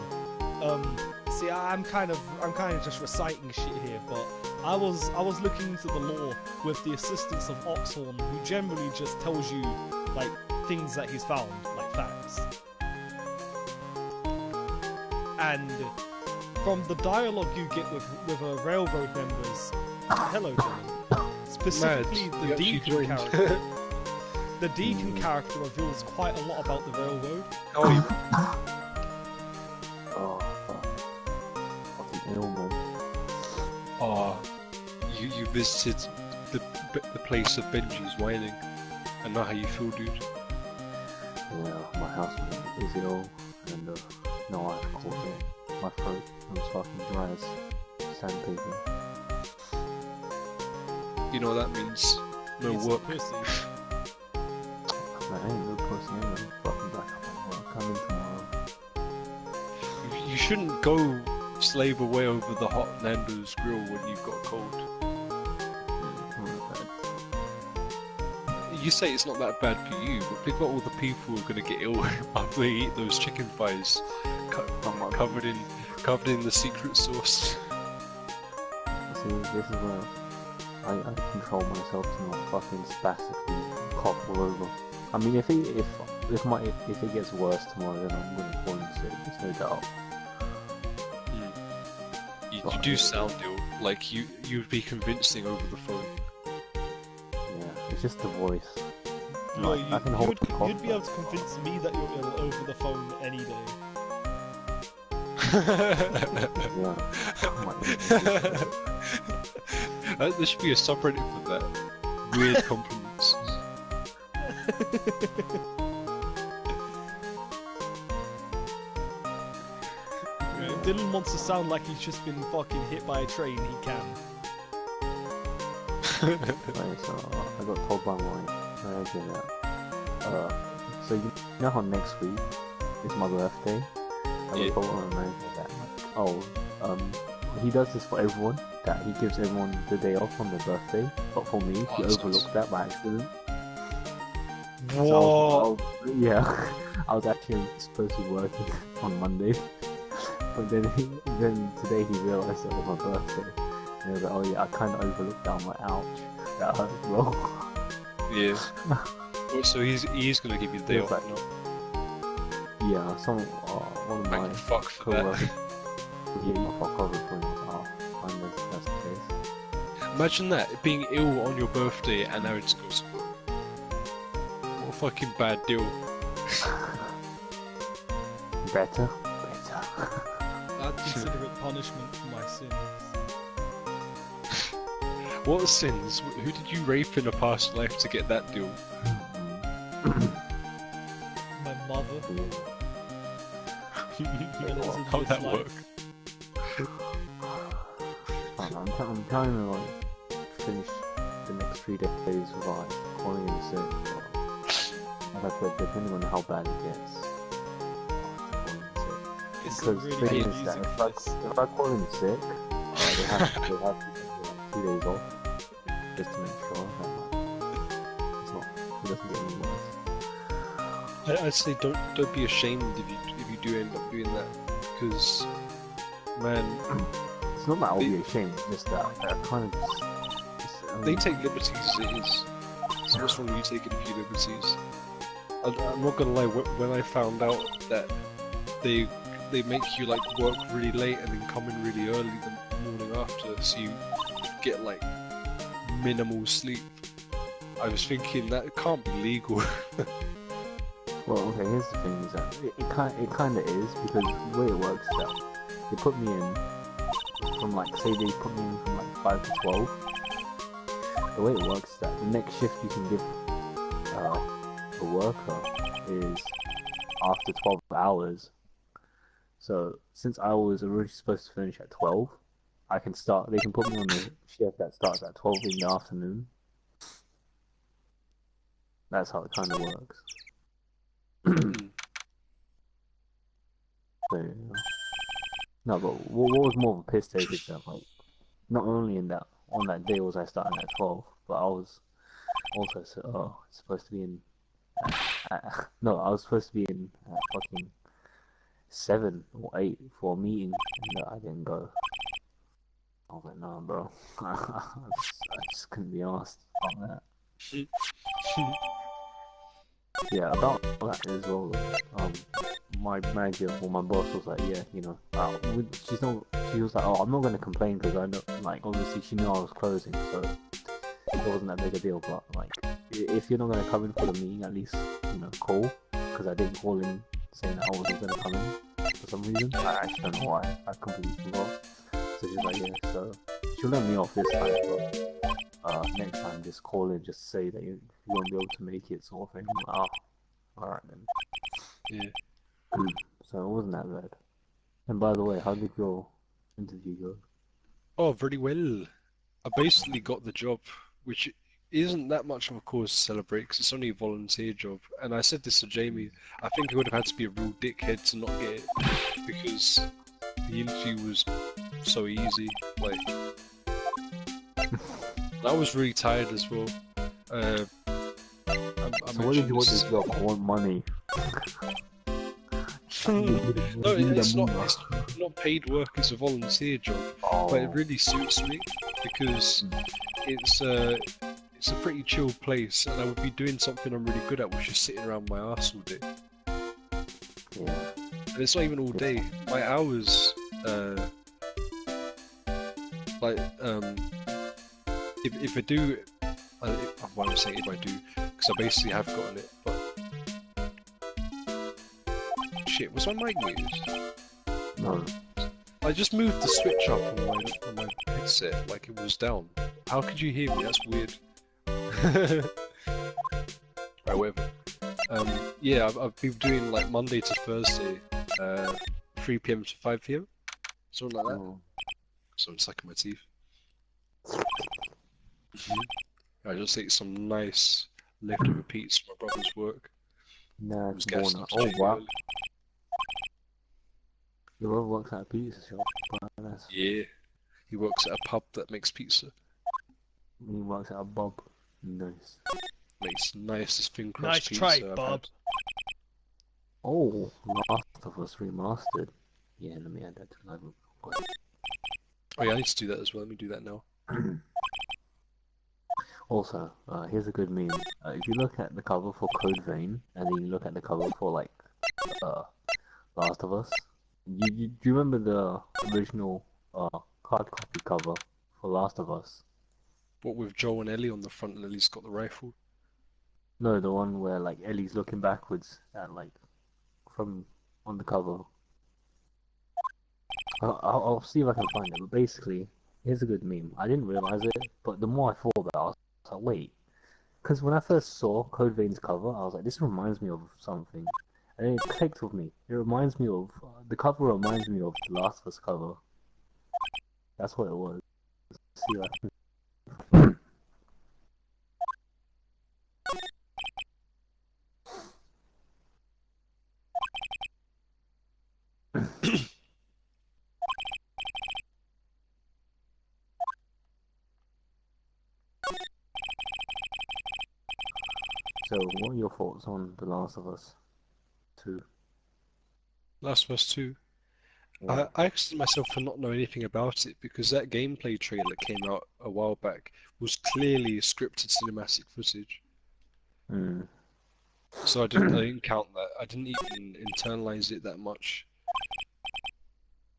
See, I'm kind of just reciting shit here, but I was looking into the law with the assistance of Oxhorn, who generally just tells you like things that he's found, like facts. And from the dialogue you get with railroad members, hello, Dylan. Specifically, the Deacon character. The Deacon character reveals quite a lot about the railroad. How are you? Oh, fuck. Fucking ill, man. Oh, you visited the place of Benji's whining, and now how you feel, dude? Yeah, my house is ill, and no, I've caught it. My throat was fucking dry as sandpaper. You know what that means? No It's work. pussy. Man, I ain't no pussy, I'm gonna fucking back up on work. I'm in tomorrow. You shouldn't go slave away over the hot Nando's grill when you've got a cold. You say it's not that bad for you, but think about all the people who are going to get ill after they eat those chicken thighs covered in the secret sauce. See, this is where I control myself to not fucking spastically cough all over. I mean, if it gets worse tomorrow, then I'm gonna fall in sick. There's no doubt. You do sound ill, like you'd be convincing over the phone. Yeah, it's just the voice. No, I can hold the cough, you'd be able to convince me that you're ill over the phone any day. Yeah. There should be a subreddit for that. Weird compliments. If Dylan wants to sound like he's just been fucking hit by a train, he can. Right, so I got told by my manager that so you know how next week is my birthday? I Yeah. got told by my manager that he does this for everyone, that he gives everyone the day off on their birthday, but for me, he that's overlooked that by accident. What? So yeah, I was actually supposed to be working on Monday, but then today he realised that it was my birthday. And he was like, oh yeah, I kind of overlooked that. I'm like, ouch, that hurts, bro. Yeah. Well, so he's gonna give you the day Yeah, off. but- No. Yeah, one of my Thank fuck for that. co-workers gave me a fuck over for me. I was like, oh, fine, that's the case. Imagine that, being ill on your birthday and now it's goes. What a fucking bad deal. Better. I'd consider it punishment for my sins. What sins? Who did you rape in a past life to get that deal? My mother. How'd that work? I'm trying to like finish the next 3 days without calling in sick. Like I said, depending on how bad it gets, I have to call in sick. It's Because really the thing good is that music if I call in sick, they have to take like 2 days off just to make sure that it doesn't get any worse. I'd say don't be ashamed if you do end up doing that, because man, It's not that I'll be ashamed, it's just that I kind of They take liberties as it is. So what's wrong with you taking a few liberties? I'm not gonna lie, when I found out that they make you like work really late and then come in really early the morning after, so you get like minimal sleep, I was thinking that can't be legal. Well, okay, here's the thing, is that it kind of is, because the way it works is that they put me in from like, say they put me in from like 5 to 12. The way it works is that the next shift you can give the worker is after 12 hours. So since I was originally supposed to finish at 12, they can put me on the shift that starts at 12 in the afternoon. That's how it kind of works. So, no, but what was more of a piss take is that, like, not only on that day was I starting at 12, but I was also supposed to be in. No, I was supposed to be in at fucking 7 or 8 for a meeting, and I didn't go. I was like, nah, bro, I just couldn't be asked on that. Yeah, about that as well. My manager or my boss was like, yeah, you know, she was like, oh, I'm not gonna complain because I know, like, obviously she knew I was closing, so it wasn't that big a deal. But like, if you're not gonna come in for the meeting, at least, you know, call, because I didn't call in saying that I wasn't gonna come in for some reason. I actually don't know why. I completely forgot. So she's like, yeah, so she'll let me off this time, but next time just call in, just say that you won't be able to make it, sort of thing. I'm like, oh, alright then. Yeah. So it wasn't that bad. And by the way, how did your interview go? Oh, very well. I basically got the job, which isn't that much of a cause to celebrate because it's only a volunteer job. And I said this to Jamie, I think it would have had to be a real dickhead to not get it because the interview was so easy. Like, I was really tired as well. So what did you want this job? I want money. No, it's not paid work, it's a volunteer job. Oh. But it really suits me because it's a pretty chill place and I would be doing something I'm really good at, which is sitting around my arse all day. Yeah. And it's not even all day. My hours, if I do, well, I'm saying if I do, because I basically have gotten it, but shit, was my mic muted? No. I just moved the switch up on my headset like it was down. How could you hear me? That's weird. Right, whatever. Yeah, I've been doing like Monday to Thursday, 3 PM to 5 PM, something like that. Oh. So I'm sucking my teeth. I just ate some nice leftover pizza from my brother's work. Nah, It was it's gassed more up now. Oh straight wow. early. Your brother works at a pizza shop. Nice. Yeah, he works at a pub that makes pizza. He works at a pub. Nice. Makes nicest thin crust Nice pizza try, I've Bob. had. Oh, Last of Us Remastered. Yeah, let me add that to my library. Oh yeah, I need to do that as well. Let me do that now. Also, here's a good meme. If you look at the cover for Code Vein, and then you look at the cover for like Last of Us, do you remember the original hard copy cover for Last of Us? What with Joel and Ellie on the front and Ellie's got the rifle? No, the one where like Ellie's looking backwards at like from on the cover. I'll see if I can find it. But basically, here's a good meme. I didn't realize it, but the more I thought about it, I was like, wait. Because when I first saw Code Vein's cover, I was like, this reminds me of something. And then it clicked with me. It reminds me of... the cover reminds me of the Last of Us cover. That's what it was. Let's see if I can... So, what are your thoughts on The Last of Us 2? Last of Us 2. Yeah. I accused myself for not knowing anything about it because that gameplay trailer that came out a while back was clearly scripted cinematic footage. Mm. So I didn't count that. I didn't even internalize it that much.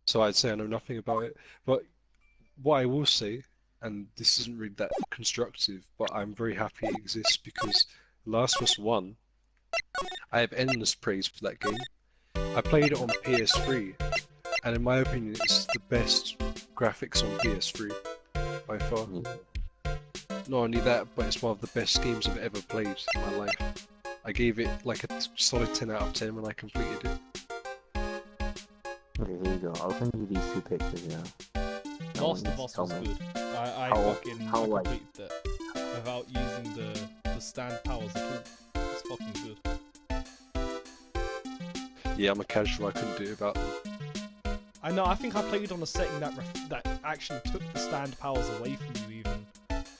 So I'd say I know nothing about it. But what I will say, and this isn't really that constructive, but I'm very happy it exists because Last of Us 1, I have endless praise for that game. I played it on PS3, and in my opinion, it's the best graphics on PS3 by far. Not only that, but it's one of the best games I've ever played in my life. I gave it like a solid 10 out of 10 when I completed it. Okay, here you go. I'll send you these two pictures, yeah. Last of Us was good. I completed that without using the stand powers at all. It's fucking good. Yeah, I'm a casual, I couldn't do it without them. I know, I think I played on a setting that actually took the stand powers away from you even.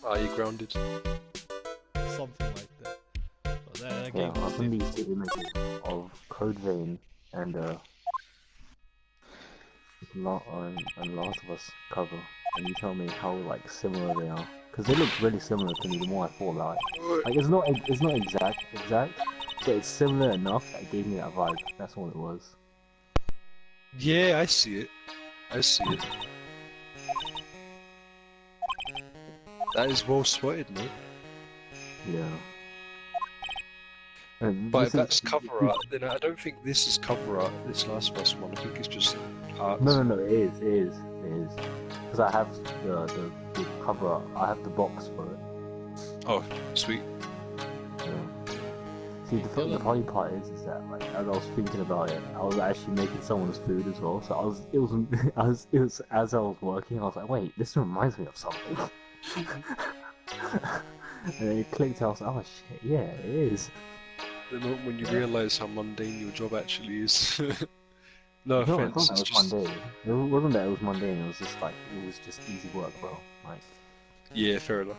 Are you grounded? Something like that. But that Yeah, game I'll was send these difficult. two images of Code Vein and Last of Us cover, and you tell me how like similar they are. Because they look really similar to me the more I thought about it. Like it's not exact, but it's similar enough that it gave me that vibe. That's all it was. Yeah, I see it. I see it. That is well spotted, mate. Yeah. And But this if that's cover art, then I don't think this is cover art, this Last of Us one. I think it's just art. No, it is. Because I have the cover art. I have the box for it. Oh, sweet. Yeah. See, the funny part is that like as I was thinking about it, I was actually making someone's food as well. So it was as I was working, I was like, wait, this reminds me of something. And then it clicked. I was like, oh shit, yeah, it is. The moment when you realise how mundane your job actually is. No No, offense, it it's was just mundane. It wasn't that it was mundane. It was just like it was just easy work, bro. Like yeah, fair enough.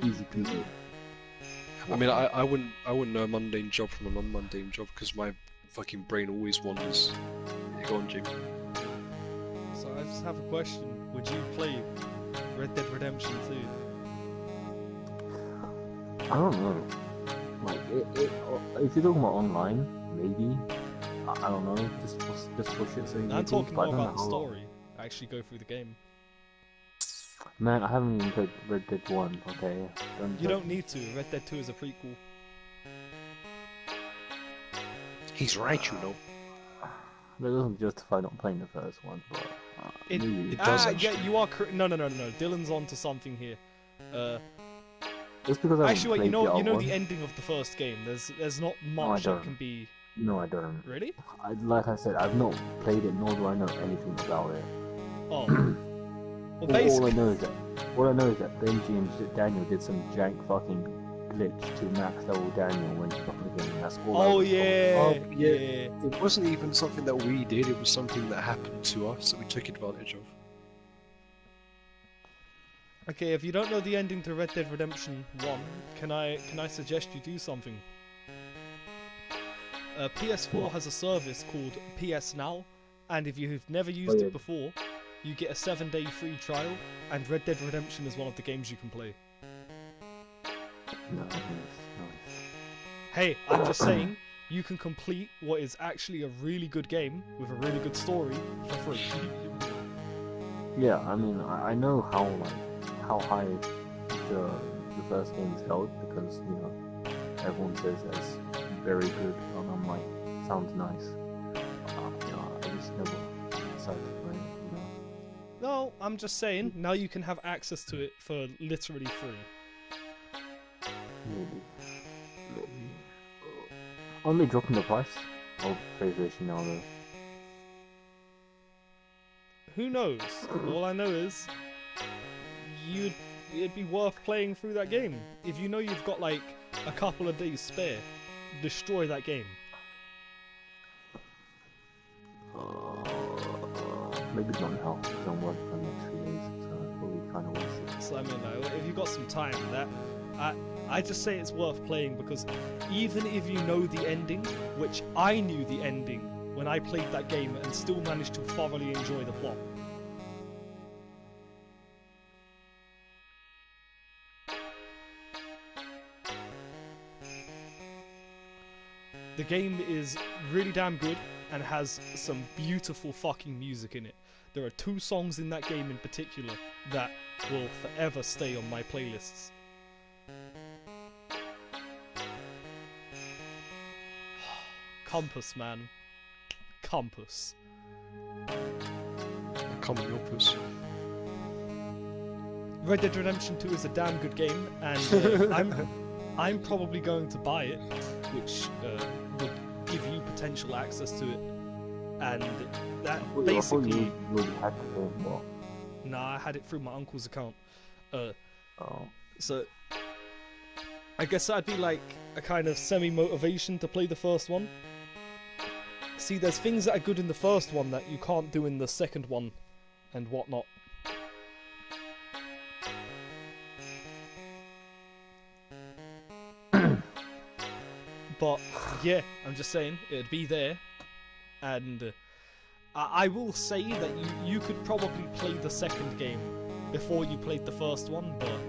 easy peasy. I mean, I wouldn't know a mundane job from a non-mundane job because my fucking brain always wanders. You go on, Jim. So I just have a question. Would you play Red Dead Redemption 2? I don't know. Like if you're talking about online, maybe. I don't know. Just for shit. So I'm talking more about the story. Actually go through the game. Man, I haven't even played Red Dead 1, okay? You don't need to. Red Dead 2 is a prequel. He's right, you know. That doesn't justify not playing the first one, but... It does yeah, actually. you are correct. No. Dylan's onto something here. Just because I Actually, wait, you know one, the ending of the first game. There's not much that can be... No, I don't. Really? Like I said, I've not played it, nor do I know anything about it. Oh. Well, basically... All I know is that Benji and Daniel did some jank fucking glitch to max level Daniel when he got the game. That's all. Oh yeah. It wasn't even something that we did. It was something that happened to us that we took advantage of. Okay, if you don't know the ending to Red Dead Redemption 1, can I suggest you do something? PS4 has a service called PS Now, and if you've never used it before, you get a 7-day free trial, and Red Dead Redemption is one of the games you can play. Nice. Hey, I'm just saying, you can complete what is actually a really good game with a really good story for free. Yeah, I mean, I know how high the first game is held because everyone says that's very good, and I'm like, sounds nice. I just never decided to play it. No, I'm just saying, now you can have access to it for literally free. Maybe. Aren't they dropping the price of PlayStation now though? Who knows? All I know is it'd be worth playing through that game. If you know you've got like a couple of days spare, destroy that game. Maybe not now because I'm working for the next 3 days, so I'll probably kind of waste it. So I mean, if you've got some time, I just say it's worth playing because even if you know the ending, which I knew the ending when I played that game and still managed to thoroughly enjoy the plot. The game is really damn good and has some beautiful fucking music in it. There are 2 songs in that game in particular that will forever stay on my playlists. Compass, man. Compass. A common opus. Red Dead Redemption 2 is a damn good game, and I'm probably going to buy it, which would give you potential access to it. And that basically... you already had the game, what? Nah, I had it through my uncle's account. Oh. So I guess that'd be like a kind of semi-motivation to play the first one. See, there's things that are good in the first one that you can't do in the second one, and whatnot. But yeah, I'm just saying, it'd be there, and I will say that you could probably play the second game before you played the first one, but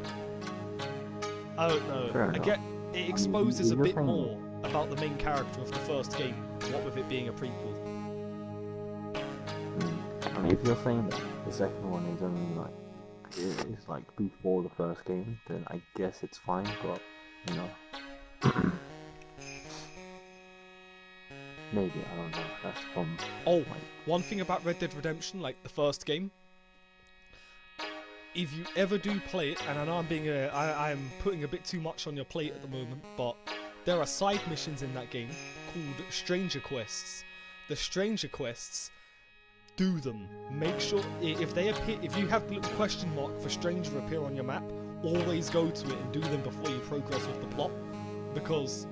I don't know. I get it exposes a bit more about the main character of the first game, what with it being a prequel. I mean, if you're saying that the second one is only like it's like before the first game, then I guess it's fine. But you know, maybe I don't know. That's from. Oh, one thing about Red Dead Redemption, like the first game. If you ever do play it, and I know I'm putting a bit too much on your plate at the moment, but there are side missions in that game called Stranger Quests. The Stranger Quests, do them. Make sure if they appear, if you have the little question mark for Stranger appear on your map, always go to it and do them before you progress with the plot, because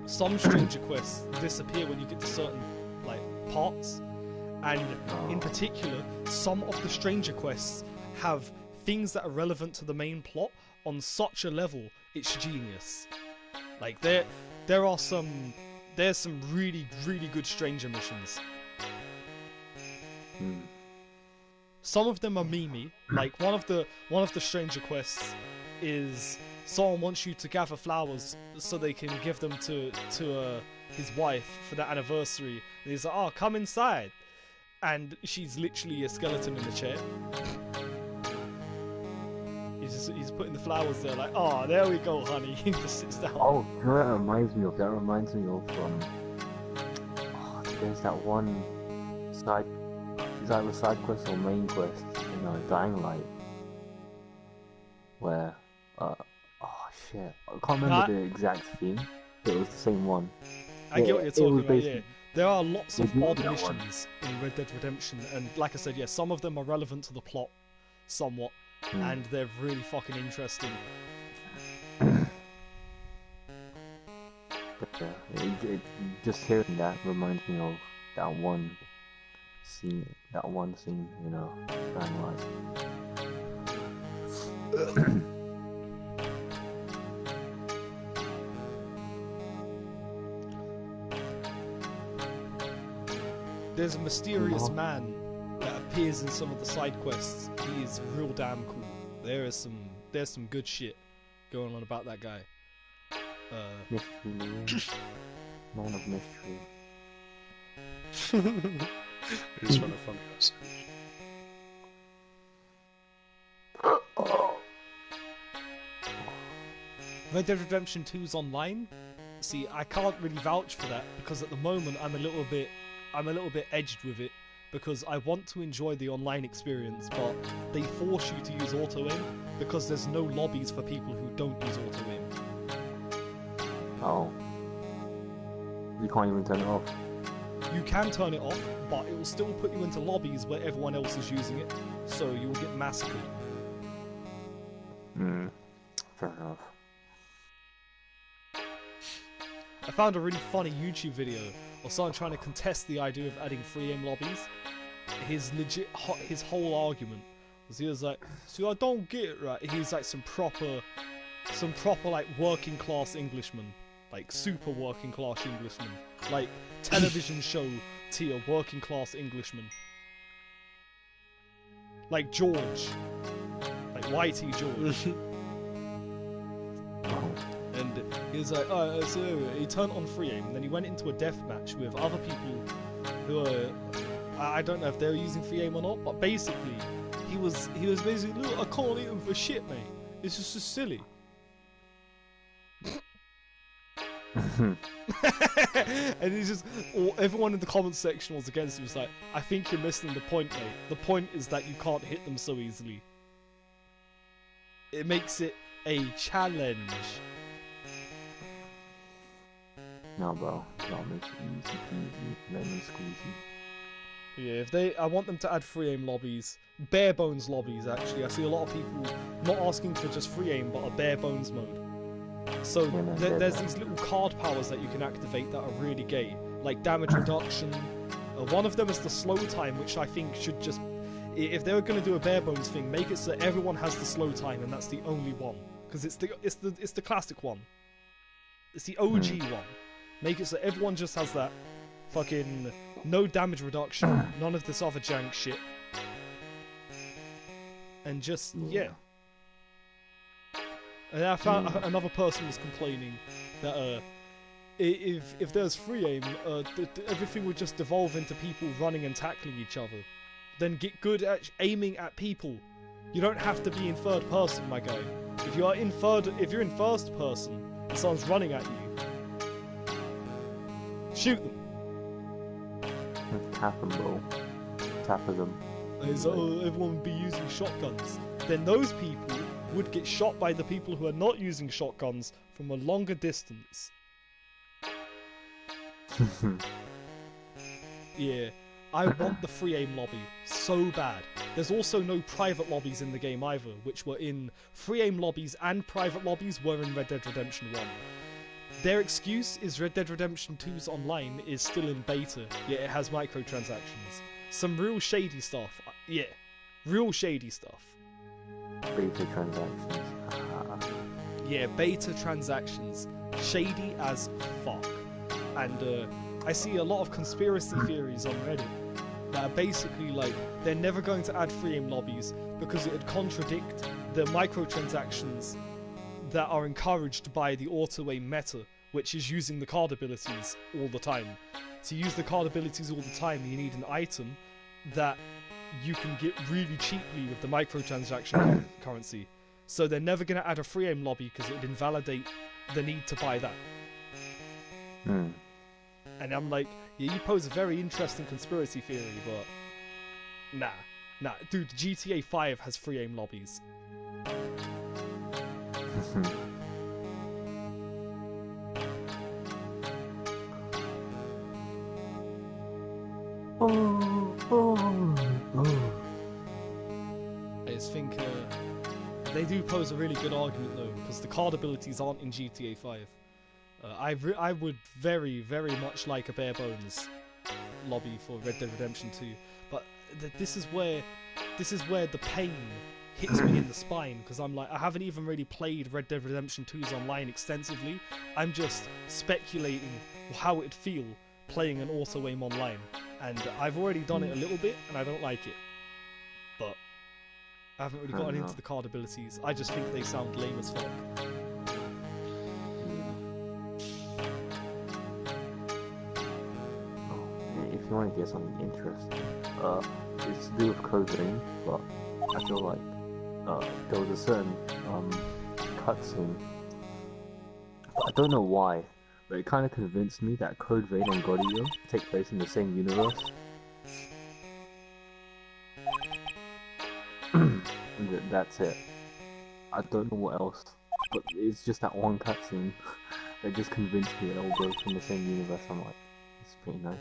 some Stranger Quests disappear when you get to certain like parts, and in particular, some of the Stranger Quests have things that are relevant to the main plot on such a level, it's genius. Like there's some really good Stranger missions. Some of them are memey. Like one of the Stranger Quests is someone wants you to gather flowers so they can give them to his wife for their anniversary. And he's like, "Oh, come inside," and she's literally a skeleton in the chair. He's putting the flowers there, like, "Oh, there we go, honey." He just sits down. Oh, you know what that reminds me of? That reminds me of there's that one side. Is that the side quest or main quest in Dying Light? Where oh shit, I can't remember the exact theme. But it was the same one. I get what you're talking about. Yeah, there are lots of odd that missions in Red Dead Redemption, and like I said, yeah, some of them are relevant to the plot, somewhat. And they're really fucking interesting. Just hearing that reminds me of that one scene, you know, Dying Light. There's a mysterious man that appears in some of the side quests. He is real damn cool. There's some good shit going on about that guy. Mystery man of mystery. It is kind of funny. Red Dead Redemption 2's online. See, I can't really vouch for that because at the moment I'm a little bit edged with it. Because I want to enjoy the online experience, but they force you to use auto-aim because there's no lobbies for people who don't use auto-aim. Oh. You can't even turn it off. You can turn it off, but it will still put you into lobbies where everyone else is using it, so you will get massacred. Fair enough. I found a really funny YouTube video of someone trying to contest the idea of adding free aim lobbies. His whole argument was, he was like, "See, I don't get it, right?" He's like some proper like working class Englishman, like super working class Englishman, like television show tier working class Englishman. Like George. Like Whitey George. And he was like, oh, so he turned on free aim, and then he went into a death match with other people who are, I don't know if they were using free aim or not, but basically, he was basically, look, I can't eat him for shit, mate. It's just so silly. And he's just, everyone in the comments section was against him. Was like, I think you're missing the point, mate. The point is that you can't hit them so easily. It makes it a challenge. No, bro. That makes it easy peasy, lemon squeezy. Yeah, if they, I want them to add free aim lobbies, bare bones lobbies. Actually, I see a lot of people not asking for just free aim, but a bare bones mode. So there's these little card powers that you can activate that are really gay, like damage reduction. One of them is the slow time, which I think should just, if they were going to do a bare bones thing, make it so everyone has the slow time, and that's the only one, because it's the classic one. It's the OG one. Make it so everyone just has that. Fucking no damage reduction, none of this other jank shit. And just, yeah. And I found another person was complaining that if there's free aim, everything would just devolve into people running and tackling each other. Then get good at aiming at people. You don't have to be in third person, my guy. If you're in first person and someone's running at you, shoot them. Tap them, bro. Tap them. So everyone would be using shotguns. Then those people would get shot by the people who are not using shotguns from a longer distance. Yeah, I want the free aim lobby so bad. There's also no private lobbies in the game either, which were in free aim lobbies and private lobbies were in Red Dead Redemption 1. Their excuse is Red Dead Redemption 2's online is still in beta, yet it has microtransactions. Some real shady stuff. Yeah, real shady stuff. Beta transactions. Yeah, beta transactions. Shady as fuck. And I see a lot of conspiracy theories on Reddit that are basically like, they're never going to add free aim lobbies because it would contradict the microtransactions that are encouraged by the auto-aim meta, which is using the card abilities all the time. To use the card abilities all the time, you need an item that you can get really cheaply with the microtransaction currency. So they're never going to add a free aim lobby because it would invalidate the need to buy that. And I'm like, yeah, you pose a very interesting conspiracy theory, but nah. Dude, GTA 5 has free aim lobbies. I just think they do pose a really good argument though, because the card abilities aren't in GTA 5. I would very, very much like a bare bones lobby for Red Dead Redemption 2, but this is where the pain hits me in the spine, because I'm like, I haven't even really played Red Dead Redemption 2's online extensively. I'm just speculating how it'd feel playing an auto-aim online, and I've already done it a little bit, and I don't like it. But I haven't really gotten into the card abilities. I just think they sound lame as fuck. If you want to get something interesting, it's to do with coding, but I feel like there was a certain cutscene, but I don't know why, but it kind of convinced me that Code Vein and Goddio take place in the same universe. And that's it. I don't know what else, but it's just that one cutscene that just convinced me that all goes from the same universe. I'm like, it's pretty nice.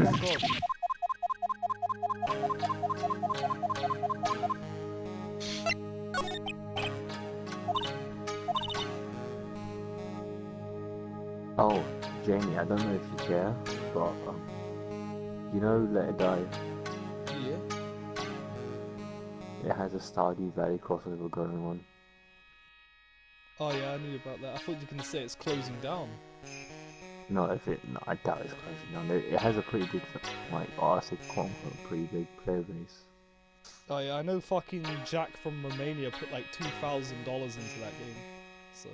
Oh god. Oh, Jamie, I don't know if you care, but you know Let It Die? Yeah. It has a Stardew Valley crossover going on. Oh yeah, I knew about that. I thought you were gonna say it's closing down. No, no, I doubt it's closing down. It has a pretty big, like, I say quote unquote, pretty big player base. Oh yeah, I know fucking Jack from Romania put like $2,000 into that game. So.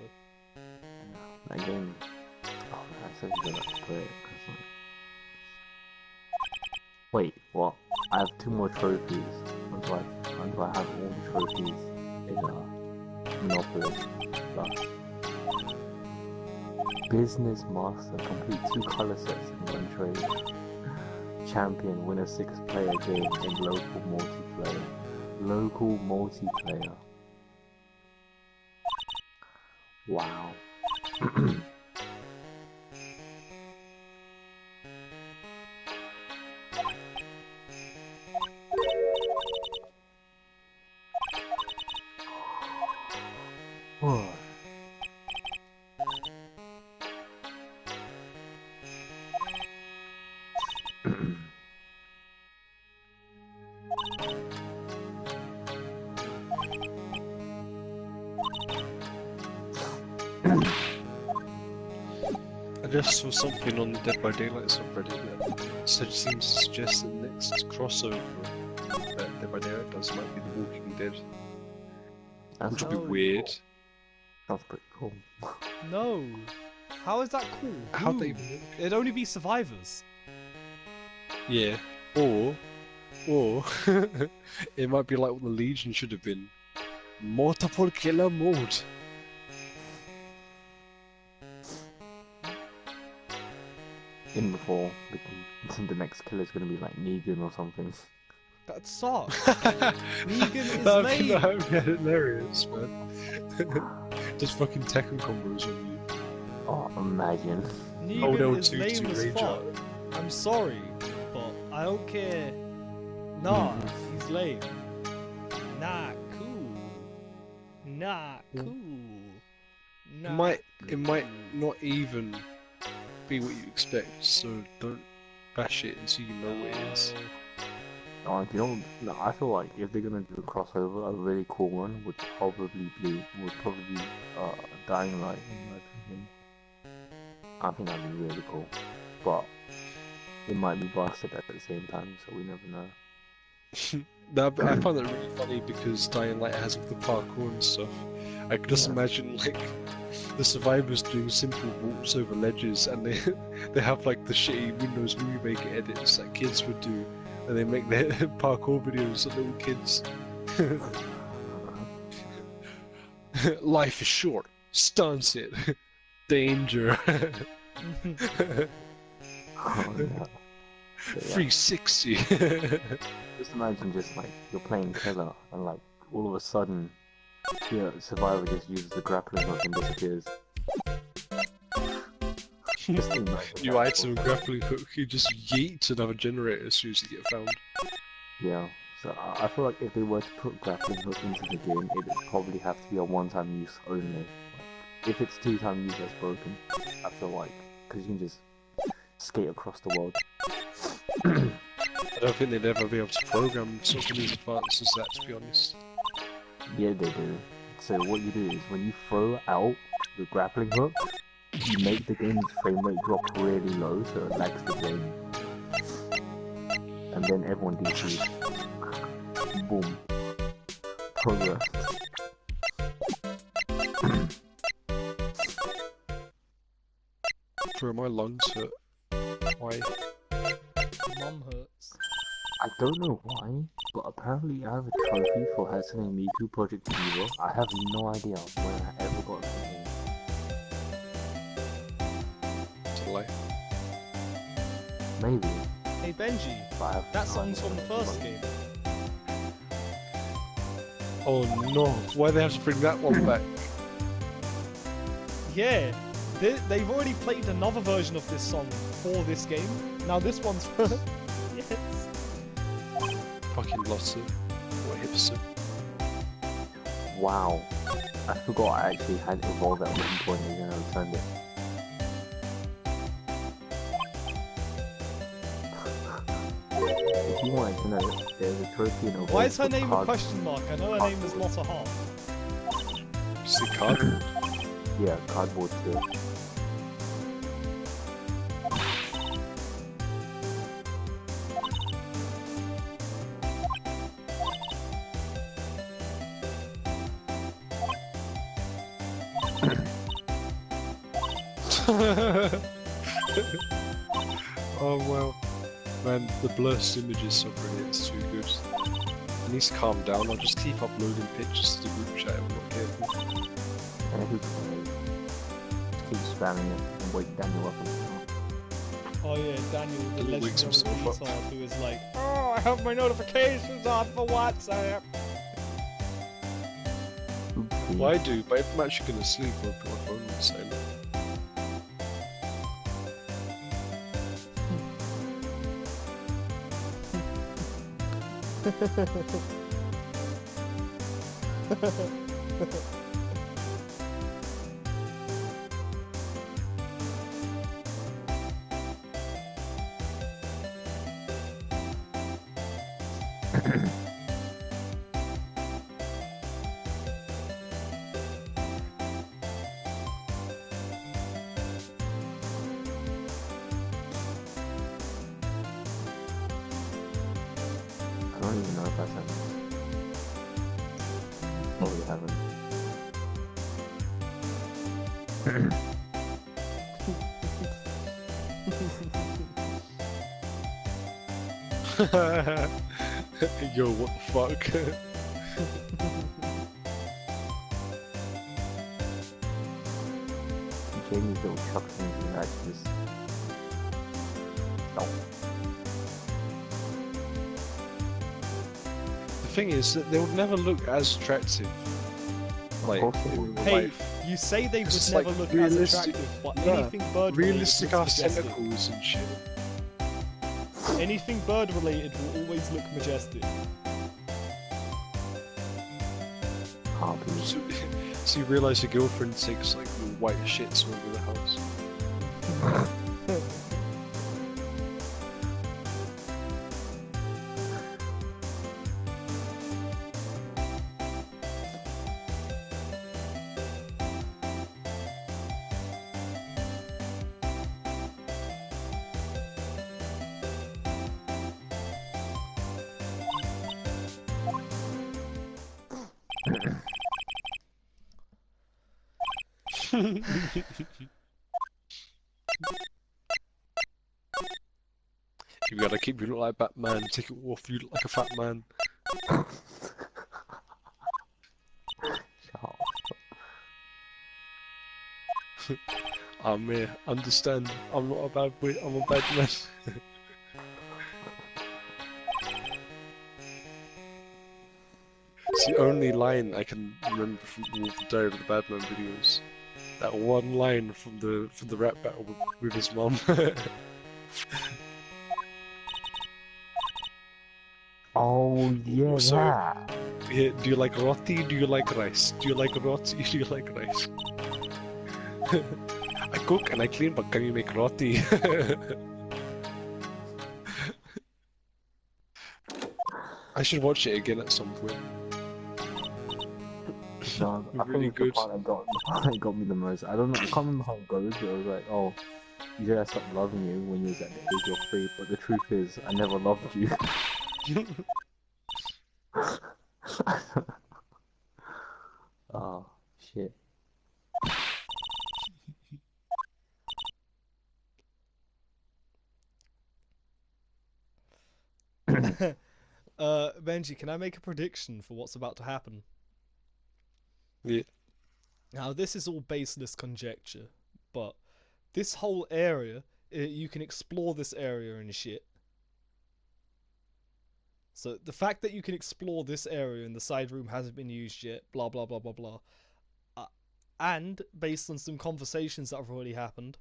That game, oh man, I said you don't have to play it, 'cause, like... Wait, what? I have 2 more trophies. Until I have all the trophies in Monopoly. Plus, Business Master, complete 2 color sets in 1 trade. Champion, win a 6-player game in local multiplayer. Local multiplayer. Wow. Oh. I just saw something on the Dead by Daylight subreddit that seems to suggest that the next crossover that Dead by Daylight does might be The Walking Dead. Which would be weird. That's pretty cool. No. How is that cool? How'd Ooh, they even... It'd only be survivors. Yeah. Or it might be like what the Legion should have been. Multiple killer mode. In before, the next killer's gonna be like Negan or something. That sucks. Negan is That lame. would be hilarious, man. Just fucking Tekken combos on you. Oh, imagine. Negan L2 is lame as Rage fuck. Out. I'm sorry, but I don't care. Nah, he's lame. Not cool. Not cool. Not It might not even be what you expect, so don't bash it until you know what it is. Oh, you know, no, I feel like if they're gonna do a crossover, a really cool one would probably be Dying Light, in my opinion. I think that'd be really cool, but it might be busted at the same time, so we never know. I find that really funny because Dying Light has all the parkour and stuff. I can just imagine like the survivors doing simple walks over ledges, and they have like the shitty Windows Movie Maker edits that kids would do, and they make their parkour videos of little kids. Life is short. Stunts it. Danger. Oh, yeah. 360. Just imagine just like you're playing killer and like all of a sudden survivor just uses the grappling hook and disappears. New item grappling hook, you just yeet another generator as soon as you get found. Yeah, so I feel like if they were to put grappling hook into the game, it would probably have to be a one-time use only. Like, if it's 2-time use, that's broken. I feel like, because you can just skate across the world. I don't think they'd ever be able to program something as advanced as that, to be honest. Yeah, they do. So what you do is when you throw out the grappling hook, you make the game's frame rate drop really low so it lags the game. And then everyone DCs. Boom. Progress. Bro, my lungs hurt. Why? Mum hurts. I don't know why, but apparently I have a trophy for Hatsune Miku Project Zero. I have no idea when I ever got that game. To lie. Maybe. Hey Benji, But I have that no song's idea from the when I first got game. Oh no, why they have to bring that one back? Yeah, they've already played another version of this song for this game. Now this one's for... Yes. Fucking lost it. What hipster? it. Wow. I forgot I actually had Evolve at one point and then I returned it. If you wanted to know, there's a trophy in Evolve. Why is her for name a card- question mark? I know her name is Lotta Hart. See cardboard? Yeah, cardboard too. Oh well. Man, the blurst image is so brilliant, it's too good. I need to calm down, I'll just keep uploading pictures to the group chat if I'm not careful. And who cares? Just keep spamming it and wake Daniel up and stuff. Oh yeah, Daniel, the He wakes legendary himself up. retard who is like, oh, I have my notifications on for WhatsApp. Oopsie. Well, I do, but if I'm actually gonna sleep, I'll put my phone on silent. I don't even know if I said this. Probably haven't. Yo, what the fuck? Jamie's little chuck things and actually just... Oh. The thing is that they would never look as attractive. Like, course they in would. real Hey, life. you say they would It's never like look as realistic- attractive, but yeah, anything bird Realistic related ass looks majestic. tentacles and shit. Anything bird related will always look majestic. Harpy. So you realise your girlfriend takes like the white shits over the house. You gotta keep you look like Batman, take it off you look like a fat man. Shut up. Understand, I'm not a bad boy, I'm a bad man. It's the only line I can remember from all the Diary of the Badman videos. That one line from the rap battle with his mum. Oh, yeah, So- that. Yeah, do you like roti? Do you like rice? Do you like roti? Do you like rice? I cook and I clean, but can you make roti? I should watch it again at some point. No, I Really think the good. part that got me the most. I don't know. I can't remember how it goes. But it was like, oh, you said I stopped loving you when you was at the age of 3, but the truth is, I never loved you. Oh shit. Benji, can I make a prediction for what's about to happen? Yeah. Now, this is all baseless conjecture, but this whole area, you can explore this area and shit. So the fact that you can explore this area and the side room hasn't been used yet, blah blah blah blah blah, and based on some conversations that have already happened,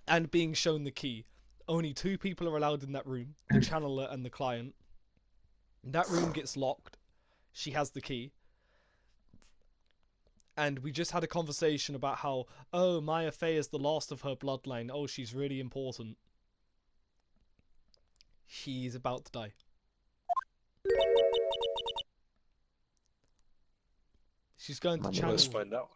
and being shown the key, only 2 people are allowed in that room, the channeler and the client. That room gets locked. She has the key. And we just had a conversation about how, oh, Maya Fey is the last of her bloodline. Oh, she's really important. She's about to die. She's going to channel. Let's find out.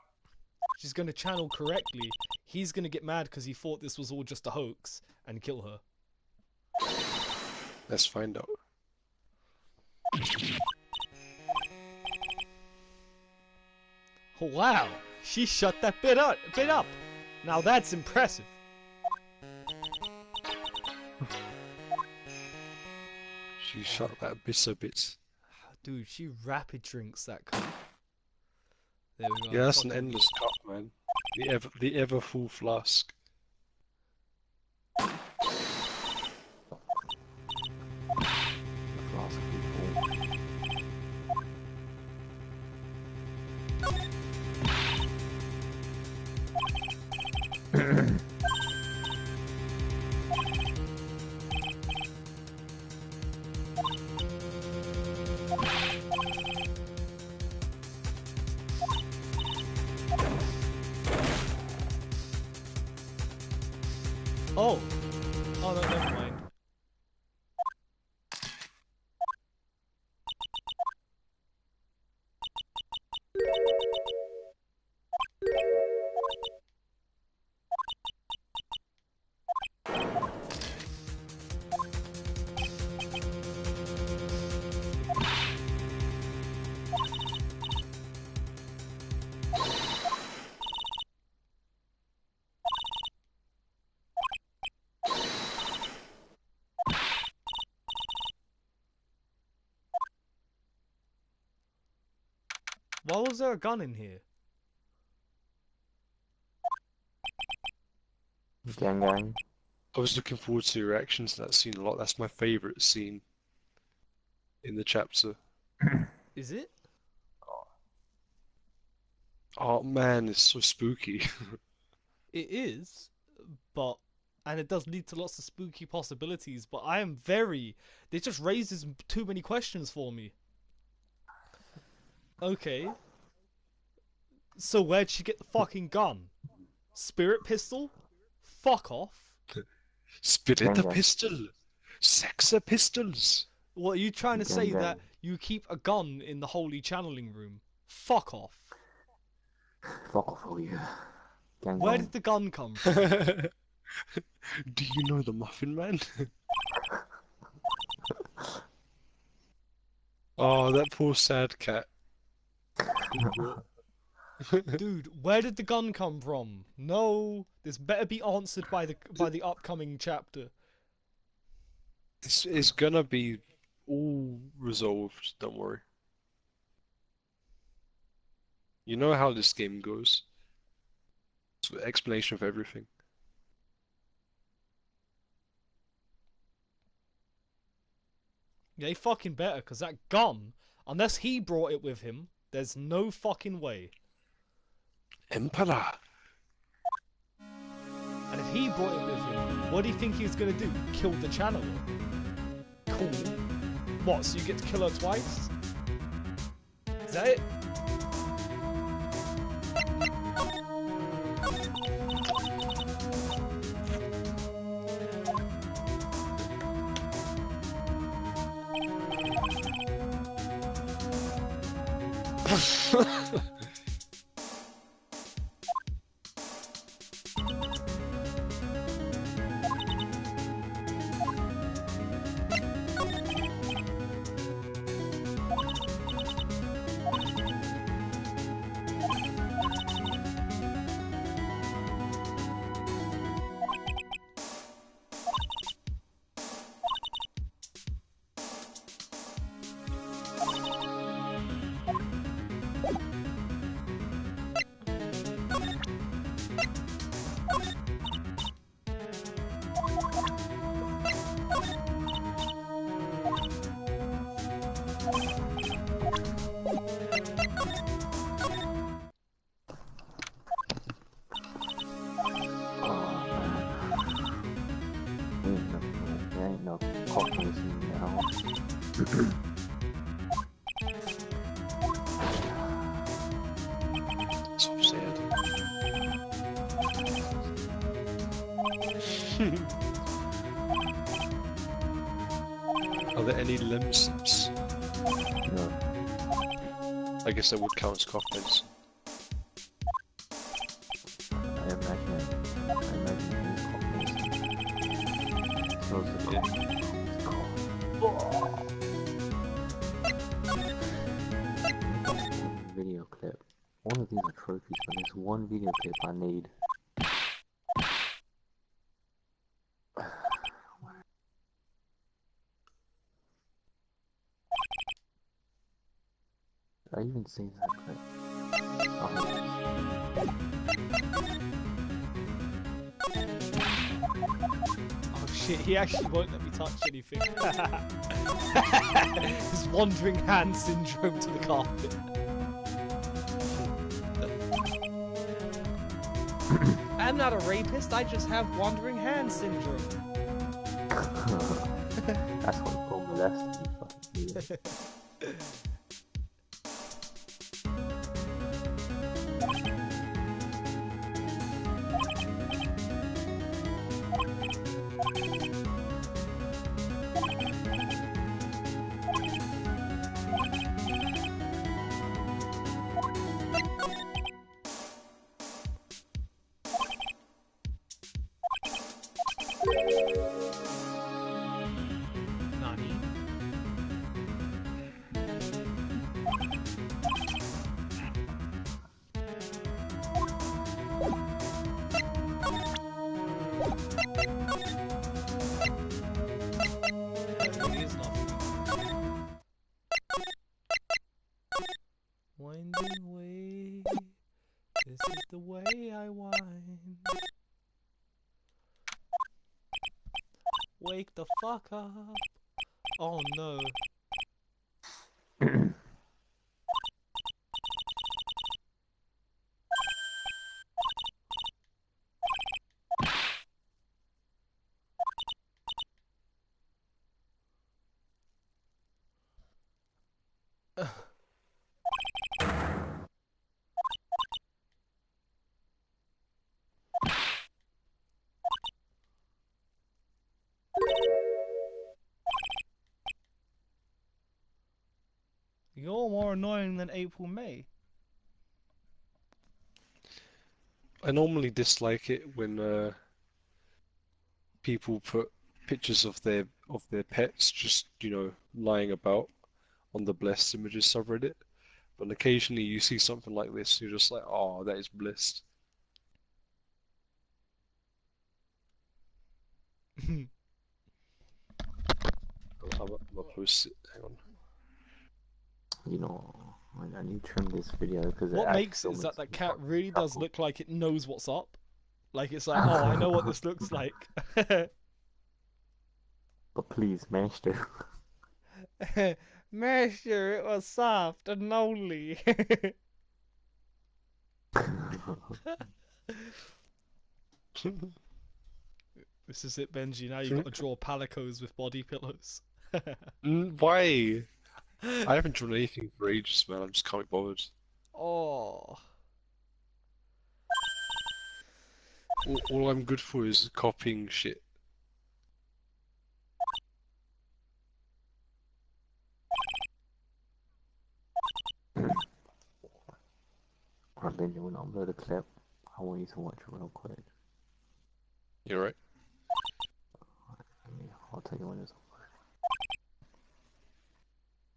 She's going to channel correctly. He's going to get mad because he thought this was all just a hoax and kill her. Let's find out. Oh, wow, she shut that bit up. Now that's impressive. She shot that bit. Dude, she rapid drinks that cup. There we go. Yeah, that's an endless cup, man. The ever full flask. Oh no, never mind. Why was there a gun in here? Gang. I was looking forward to your reactions to that scene a lot. That's my favourite scene in the chapter. Is it? Oh man, it's so spooky. It is, but... And it does lead to lots of spooky possibilities, but I am It just raises too many questions for me. Okay. So where'd she get the fucking gun? Spirit pistol? Fuck off. Spirit a pistol. Sexa pistols. What, are you trying to say that you keep a gun in the holy channeling room? Fuck off. Fuck off, all you. Where did the gun come from? Do you know the Muffin Man? Oh, that poor sad cat. Dude, where did the gun come from? No, this better be answered by the upcoming chapter. It's gonna be all resolved, don't worry. You know how this game goes. It's an explanation of everything. Yeah, he fucking better, because that gun, unless he brought it with him, there's no fucking way. Emperor! And if he brought it with him, what do you think he's gonna do? Kill the channeler? Cool. What, so you get to kill her twice? Is that it? There ain't no cockroaches in the house. So sad. Are there any limb sips? No. I guess that would count as cough medicine. I imagine these cockroaches. Those are Yeah. Video clip. All of these are trophies, but there's one video clip I need. Did I even see that clip? Oh, Oh shit, he actually won't let me touch anything. His wandering hand syndrome to the carpet. I'm not a rapist, I just have wandering hand syndrome. that's what you call molesting, you fucking idiot. Nani? That really is nothing. Winding way, this is the way I wind. Wake the fuck up. Oh no. You're more annoying than April May. I normally dislike it when people put pictures of their pets just, lying about on the blessed images subreddit. But occasionally you see something like this, you're just like, oh, that is blessed. I'll post it. Hang on. You know, I need to trim this video because What makes it is that cat really does look like it knows what's up. Like it's like, oh, I know what this looks like. But please, Master. Master, it was soft and lonely. This is it, Benji. Now you've got to draw palicos with body pillows. Why? I haven't drawn anything for ages, man. I just can't be bothered. Oh. All I'm good for is copying shit. Benji, when I upload a clip, I want you to watch it real quick. You're right. I'll tell you when it's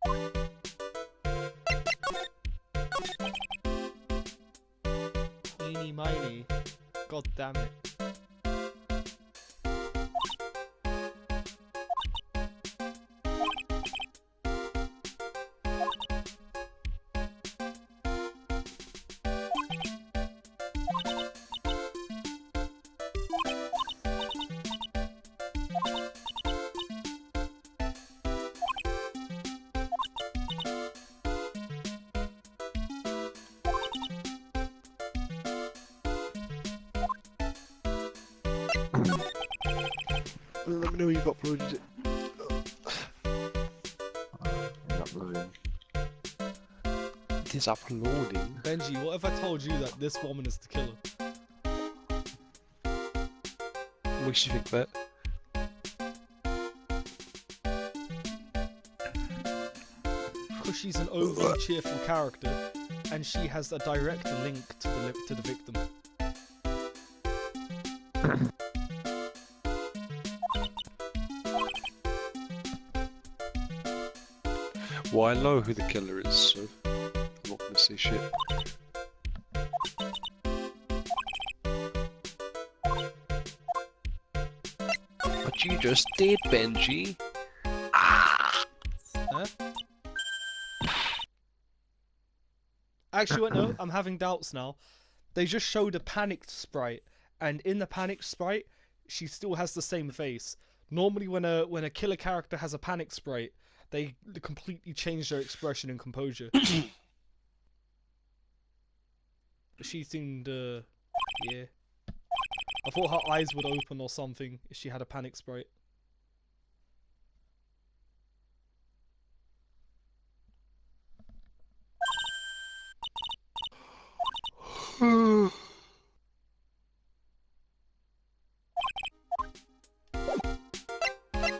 uploaded. Eeny miny. God damn it. Let me know you've uploaded it. It's uploading. It is uploading. Benji, what if I told you that this woman is the killer? What makes you think that? Because she's an overly cheerful character, and she has a direct link to the victim. Well, I know who the killer is, so I'm not gonna say shit. But you just did, Benji. Huh? Actually, wait, no, I'm having doubts now. They just showed a panicked sprite, and in the panicked sprite, she still has the same face. Normally, when a killer character has a panicked sprite, they completely change their expression and composure. She seemed, yeah. I thought her eyes would open or something if she had a panic sprite.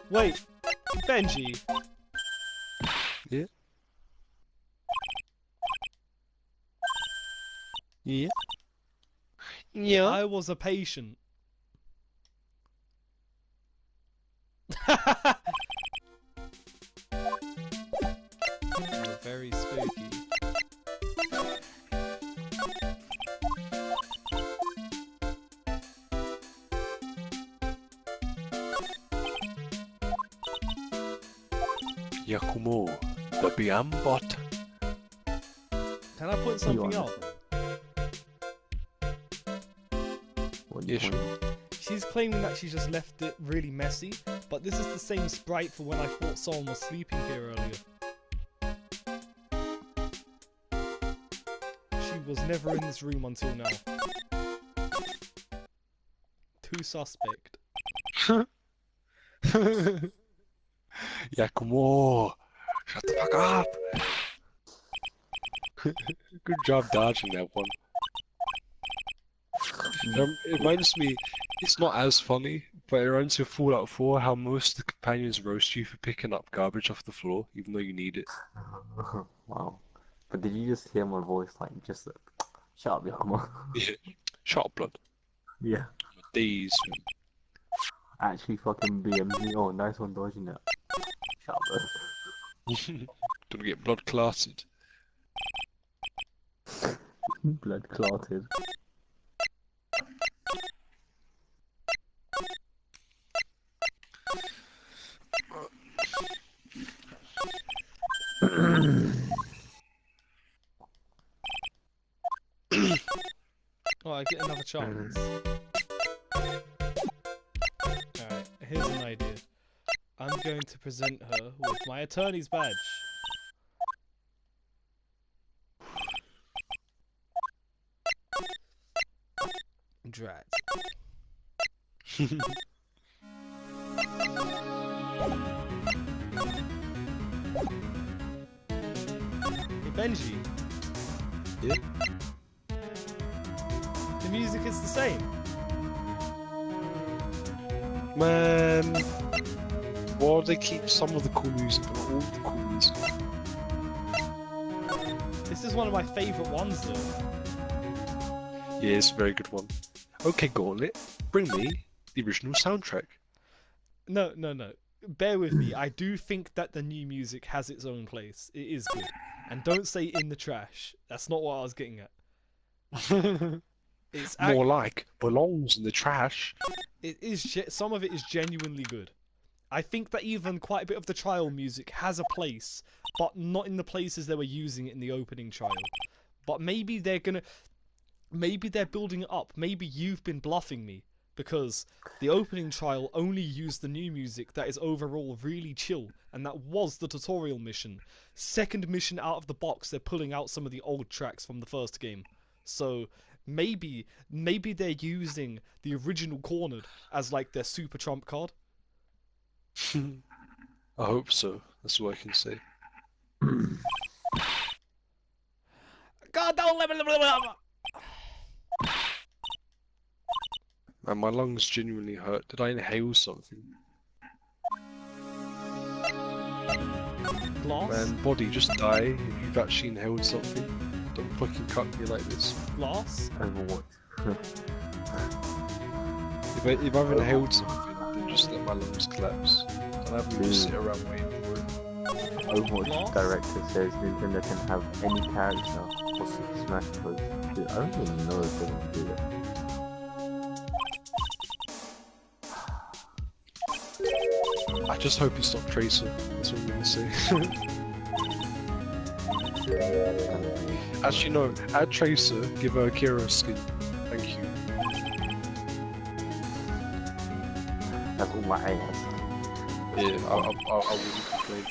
Wait, Benji. Yeah? Yeah? Yeah? I was a patient. You're very spooky. Yakumo, the Biambot. Can I point something out? Yeah, sure. She's claiming that she just left it really messy, but this is the same sprite for when I thought someone was sleeping here earlier. She was never in this room until now. Too suspect. Yakumo, shut the fuck up. Good job dodging that one. It reminds me, it's not as funny, but it reminds me of Fallout 4, how most of the companions roast you for picking up garbage off the floor, even though you need it. Wow. But did you just hear my voice, like, just shut up, Yakuma? Yeah. Shut up, blood. Yeah. Days. Actually fucking BMs me. Oh, nice one dodging that. Shut up, bro. Gonna get blood clotted. Blood clotted. Oh, I get another chance. Alright, here's an idea. I'm going to present her with my attorney's badge. Drat. Hey, Benji. Yeah? The music is the same. Man, why do they keep some of the cool music but not all of the cool music? This is one of my favourite ones though. Yeah, it's a very good one. Okay, Gauntlet, bring me the original soundtrack. No. Bear with me. I do think that the new music has its own place. It is good. And don't say in the trash. That's not what I was getting at. It's More like belongs in the trash. it is some of it is genuinely good. I think that even quite a bit of the trial music has a place, but not in the places they were using it in the opening trial. But maybe they're building it up. Maybe you've been bluffing me, because the opening trial only used the new music that is overall really chill, and that was the tutorial mission. Second mission out of the box, they're pulling out some of the old tracks from the first game. So maybe they're using the original Cornered as like their super trump card. I hope so. That's what I can say. God, don't let me. Man, my lungs genuinely hurt. Did I inhale something? Glass? Man, body, just die if you've actually inhaled something. Don't fucking cut me like this. Glass? Overwatch. If I've inhaled something, then just let my lungs collapse. Don't have me just sit around waiting for it. Overwatch director says Nintendo can have any character for Super Smash Bros. Dude, I don't even know if they're gonna do that. I just hope it's not Tracer. That's what I'm gonna say. Actually, no. Add Tracer. Give her a Kira skin. Thank you. That's all I ask. Yeah, I wouldn't complain.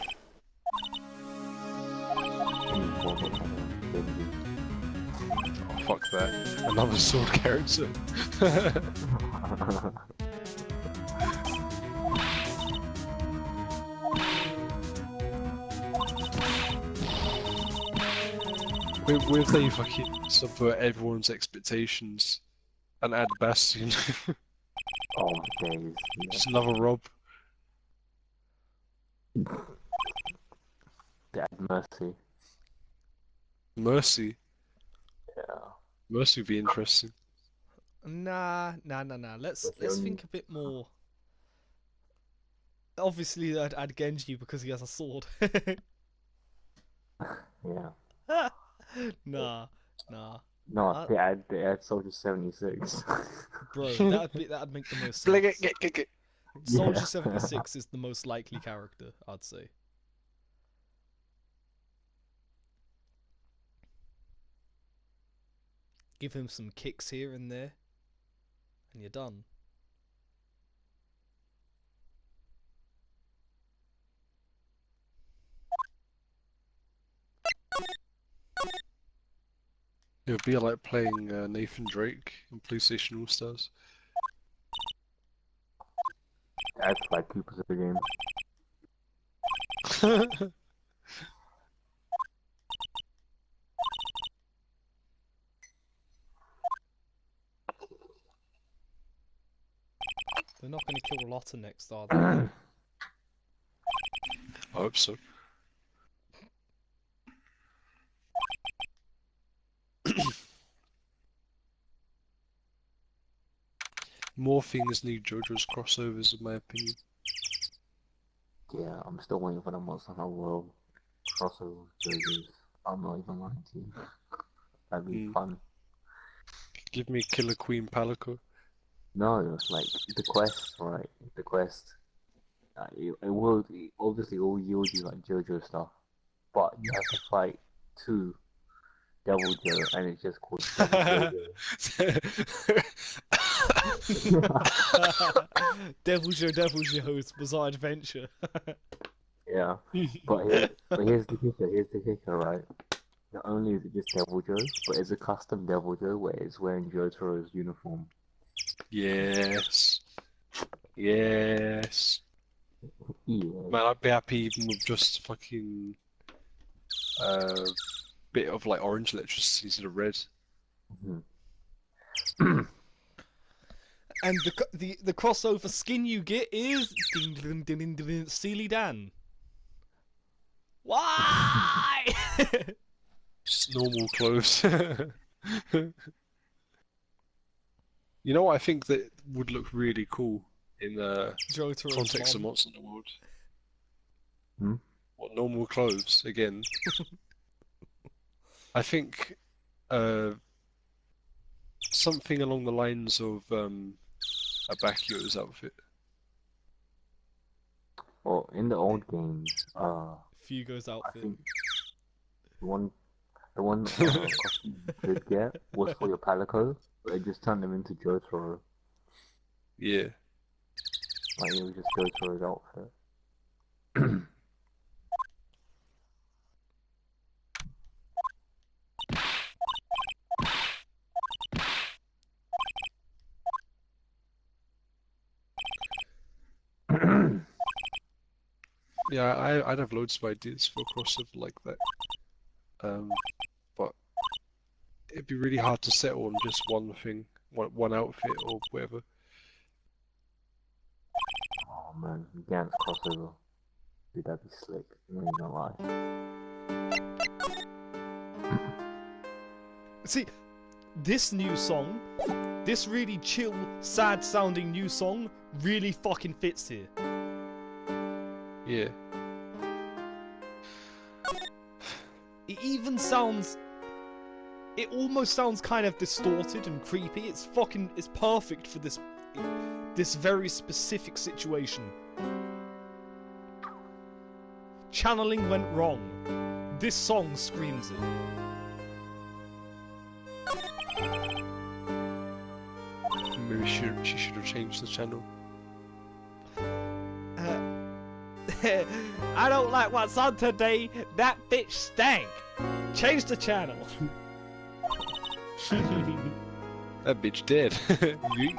Any form of Oh, fuck that. Another sword character. What if they fucking subvert everyone's expectations and add Bastion? Oh my days. Yeah. Just another Rob. They add Mercy. Mercy. Yeah. Mercy would be interesting. Nah. Let's Okay, think a bit more. Obviously, I'd add Genji because he has a sword. Yeah. Nah. No, they add Soldier 76. Bro, that'd make the most Bling sense. it, get. Soldier Yeah. 76 is the most likely character, I'd say. Give him some kicks here and there, and you're done. It would be like playing Nathan Drake in PlayStation All Stars. Add Flag Keepers of the game. They're not going to kill Lotta next, are they? I hope so. More things need JoJo's crossovers, in my opinion. Yeah, I'm still waiting for the Monster Hunter World crossover JoJo's. I'm not even lying to you. That'd be fun. Give me Killer Queen Palico. No, it's like the quest, right? The quest. It obviously all yield you like JoJo stuff, but you have to fight 2 Devil Joe, and it's just called Devil Jojo. Devil Joe, it's Bizarre Adventure. Yeah, but here's the kicker, right? Not only is it just Devil Joe, but it's a custom Devil Joe where it's wearing Jotaro's uniform. Yes. Yeah. Man, I'd be happy even with just fucking bit of like orange electricity instead of red. Mm-hmm. And the crossover skin you get is Steely Dan. Why? Just normal clothes. You know what I think that would look really cool in the Jotaro's context of mom. Monster Hunter World? Hmm? What, normal clothes again? I think something along the lines of Abakio's outfit. Well, in the old games, Fugo's I outfit. think the one costume you could get was for your Palico, but it just turned him into Jotaro. Yeah. Like it was just Jotaro's outfit. Yeah, I'd have loads of ideas for a crossover like that. But it'd be really hard to settle on just one thing, one outfit or whatever. Oh man, Gantz crossover. Dude, that'd be slick. I'm not even gonna lie. See, this new song, this really chill, sad sounding new song, really fucking fits here. Yeah. It even sounds... It almost sounds kind of distorted and creepy. It's perfect for this very specific situation. Channeling went wrong. This song screams it. Maybe she should have changed the channel. I don't like what's on today. That bitch stank. Change the channel. That bitch dead. Yeet.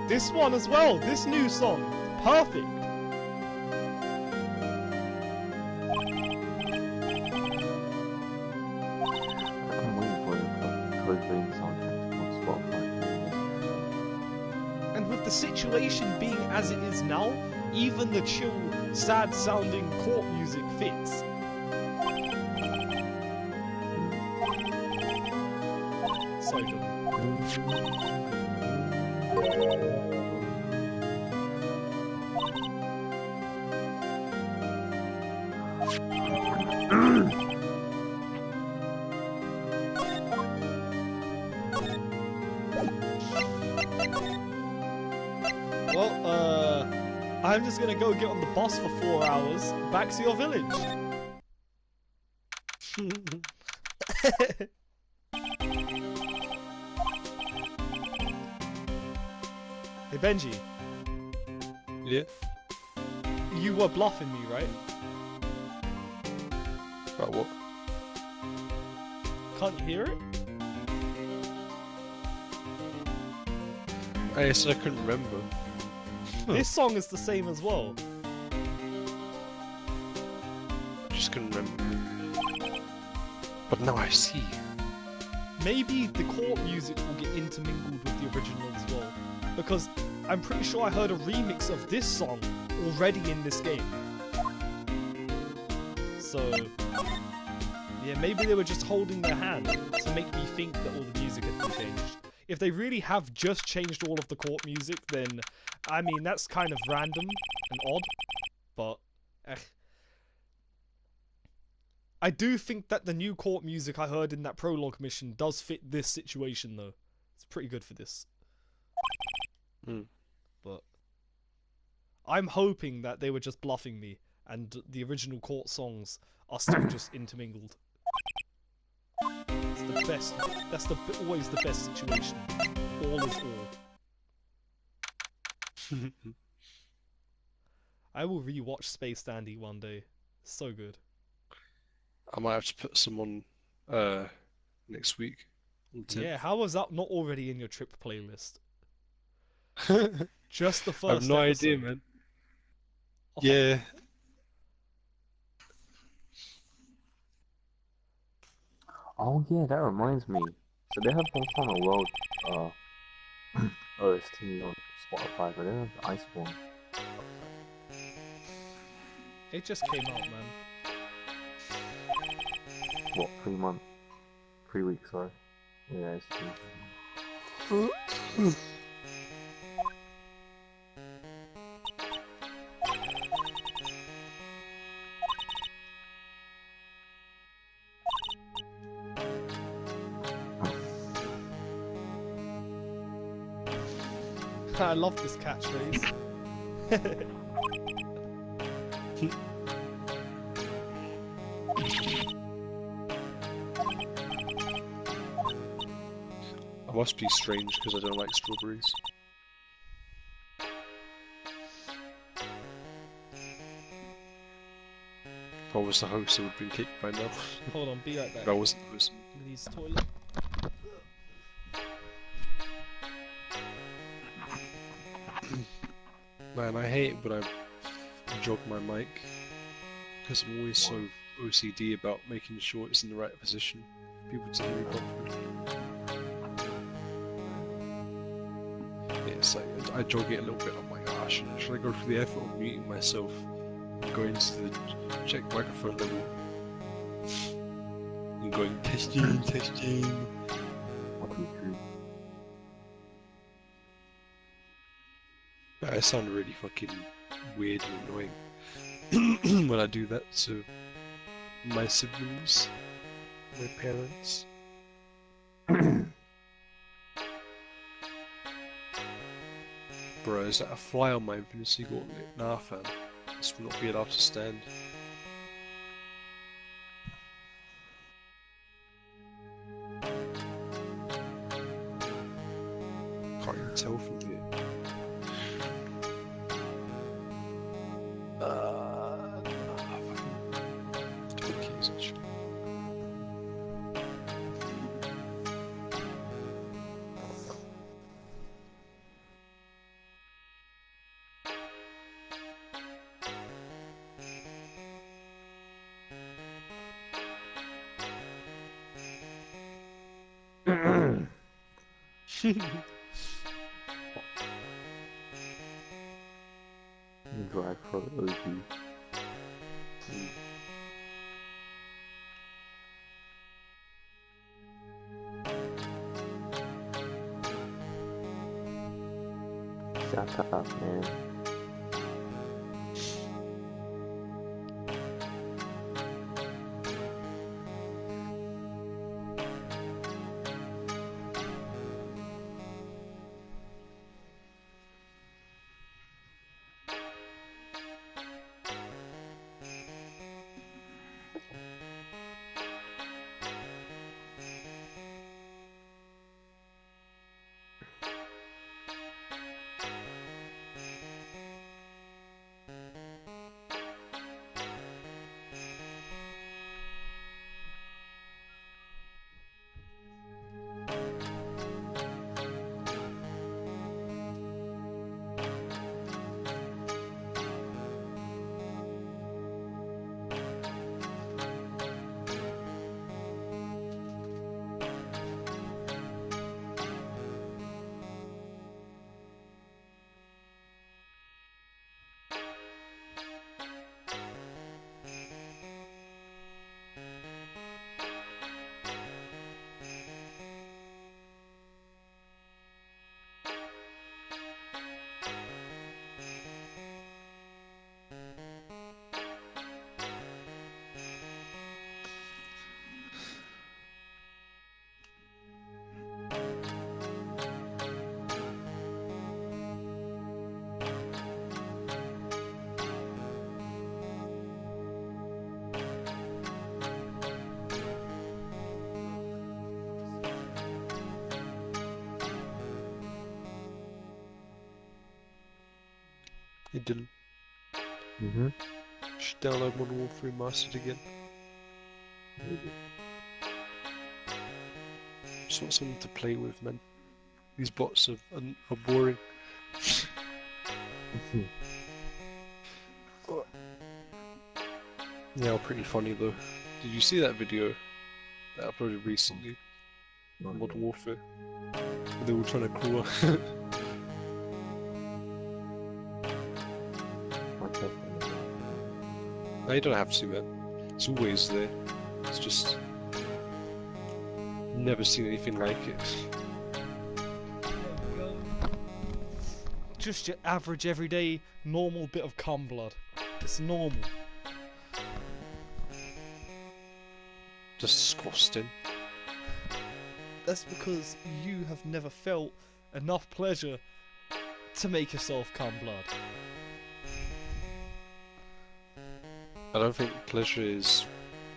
This one as well, this new song, perfect. I'm waiting for the Toy Train soundtrack on Spotify. And with the situation being as it is now, even the chill, sad-sounding court music fits. Sorry, Dylan. Well, I'm just gonna go get on the bus for 4 hours, back to your village. Hey Benji, Yeah. you were bluffing me, right? About what? Can't you hear it? I said I couldn't remember. This song is the same as well. Just couldn't remember. But now I see. Maybe the court music will get intermingled with the original as well. Because I'm pretty sure I heard a remix of this song already in this game. So, yeah, maybe they were just holding their hand to make me think that all the music had been changed. If they really have just changed all of the court music, then, I mean, that's kind of random and odd, but, I do think that the new court music I heard in that prologue mission does fit this situation, though. It's pretty good for this. But I'm hoping that they were just bluffing me, and the original court songs are still just intermingled. It's the best. That's always the best situation. All is all. I will rewatch Space Dandy one day. It's so good. I might have to put some on next week. Yeah, how was that not already in your trip playlist? Just the first I have no episode. idea, man. Oh. Yeah. Oh yeah, that reminds me. So they have one kind of world OST on Spotify, but they don't have Iceborne. It just came out, man. What, 3 months? 3 weeks, sorry. Yeah, it's true. I love this catchphrase. I must be strange because I don't like strawberries. If I was the host, I would have been kicked by now. Hold on, be right back. But I wasn't the host. Use the toilet. Man, I hate when I jog my mic because I'm always so OCD about making sure it's in the right position for people to hear me properly. Yeah, it's like I jog it a little bit. I'm like, oh, should I go through the effort of muting myself and going into the check microphone level and going testing, testing. 1, 2, 3. I sound really fucking weird and annoying when I do that to my siblings, my parents. Bro, is that a fly on my Infinity Gauntlet? Nah, fam. This will not be allowed to stand. Can't even tell from here. Turkeys, actually. Drive for OG. Shut up, man. Hey Dylan, Mm-hmm. should download Modern Warfare Remastered again. Just want something to play with, man. These bots are boring. They are pretty funny though. Did you see that video that I uploaded recently on Modern Warfare? They were trying to crawl. No, you don't have to, man. It's always there. It's just never seen anything like it. Just your average, everyday, normal bit of cum blood. It's normal. Disgusting. That's because you have never felt enough pleasure to make yourself cum blood. I don't think pleasure is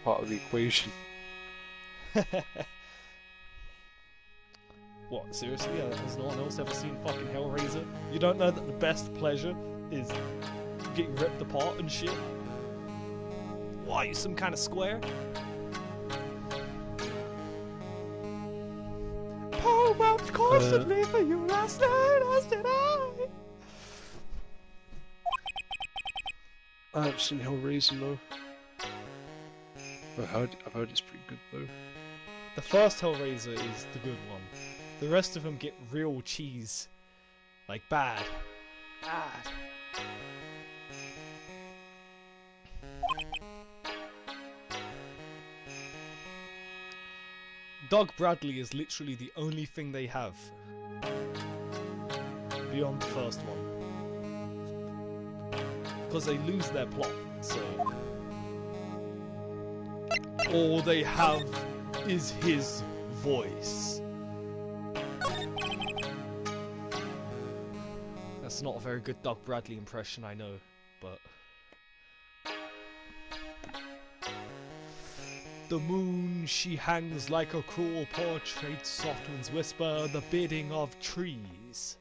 part of the equation. What, seriously? Has no one else ever seen fucking Hellraiser? You don't know that the best pleasure is getting ripped apart and shit? Why, you some kind of square? Paul wept constantly for you last night, as did I! I haven't seen Hellraiser though. I've heard it's pretty good though. The first Hellraiser is the good one. The rest of them get real cheese. Like, bad. Bad. Doug Bradley is literally the only thing they have beyond the first one. Because they lose their plot, so... all they have is his voice. That's not a very good Doug Bradley impression, I know, but... The moon, she hangs like a cruel portrait, soft winds whisper the bidding of trees.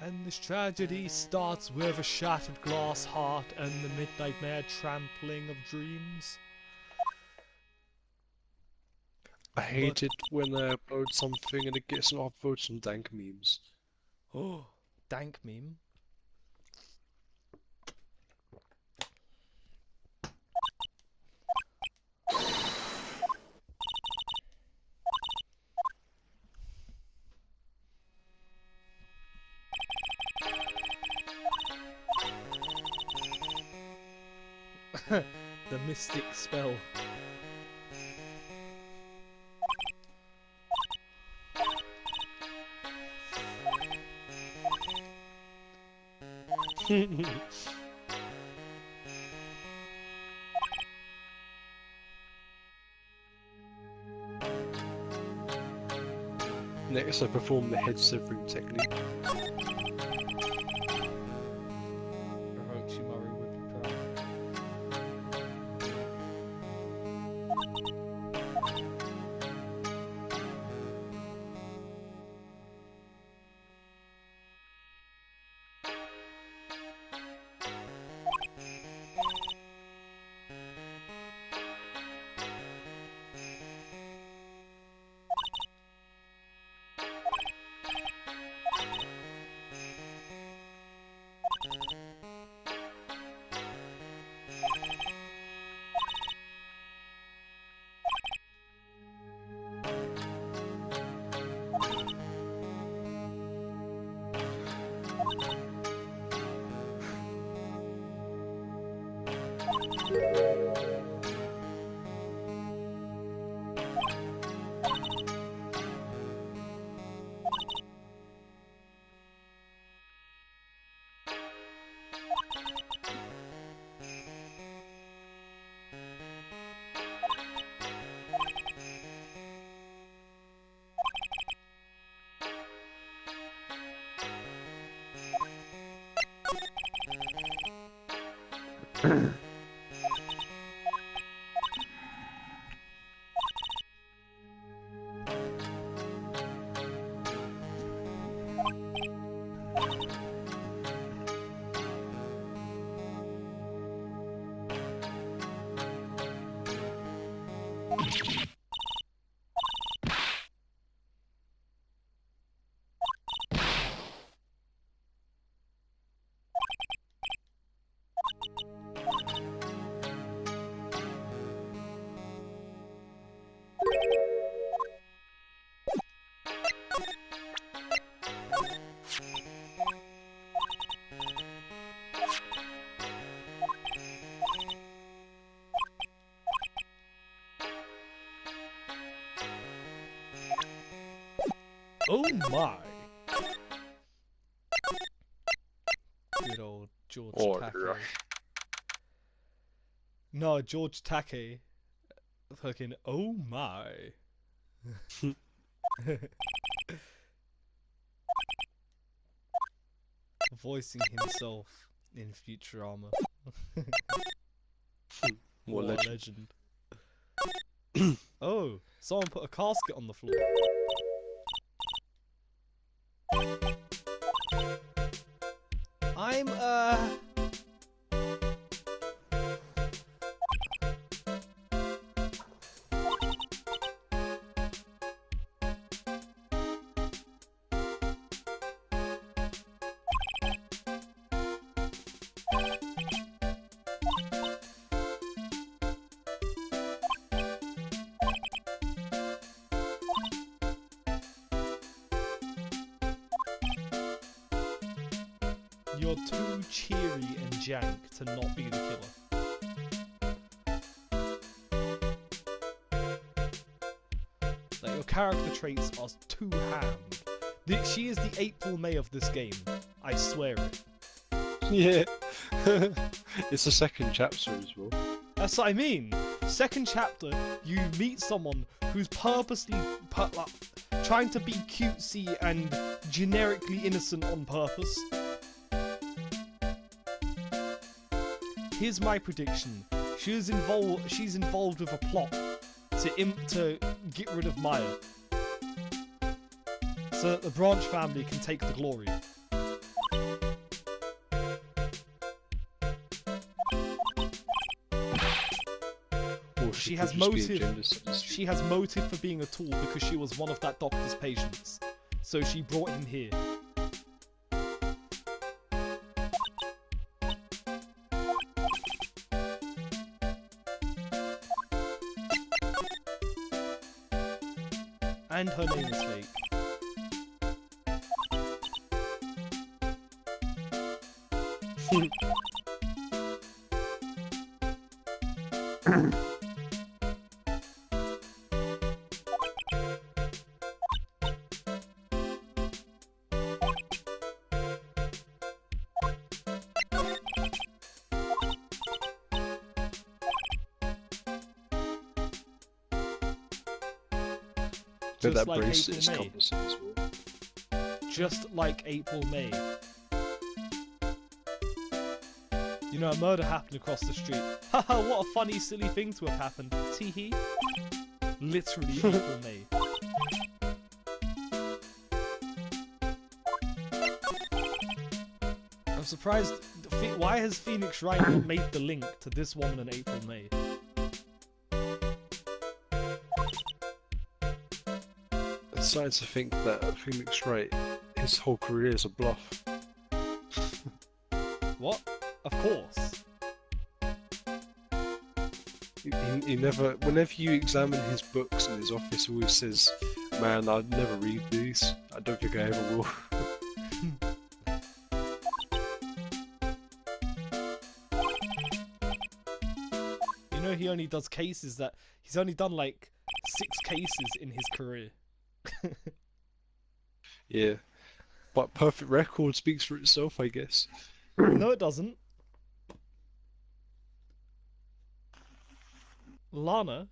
And this tragedy starts with a shattered glass heart and the midnight mare trampling of dreams. I hate it when I upload something and it gets an upvote on dank memes. Oh, dank meme. The mystic spell. Next I perform the head severing technique. Oh my! Good old George Takei. No, George Takei. Fucking oh my. Voicing himself in Futurama. What a What a legend. legend. Oh, someone put a casket on the floor. I'm You're too cheery and jank to not be the killer. Like, your character traits are too hammed. She is the April May of this game. I swear it. Yeah. It's the second chapter as well. That's what I mean. Second chapter, you meet someone who's purposely trying to be cutesy and generically innocent on purpose. Here's my prediction. She's involved with a plot to get rid of Maya, so that the Branch family can take the glory. She has motive. She has motive for being a tool because she was one of that doctor's patients. So she brought him here. And her name is fake. But that like bracelet is April May. cognizant as well. Just like April May. You know, a murder happened across the street. Haha, what a funny, silly thing to have happened. Teehee. Literally April May. I'm surprised. Why has Phoenix Wright not made the link to this woman in April May? It's starting to think that Phoenix Wright, his whole career is a bluff. What? Of course. He never, whenever you examine his books in his office, he always says, "Man, I'd never read these. I don't think I ever will." You know, he only does cases that he's only done like 6 cases in his career. Yeah, but Perfect Record speaks for itself, I guess. No, it doesn't. Lana?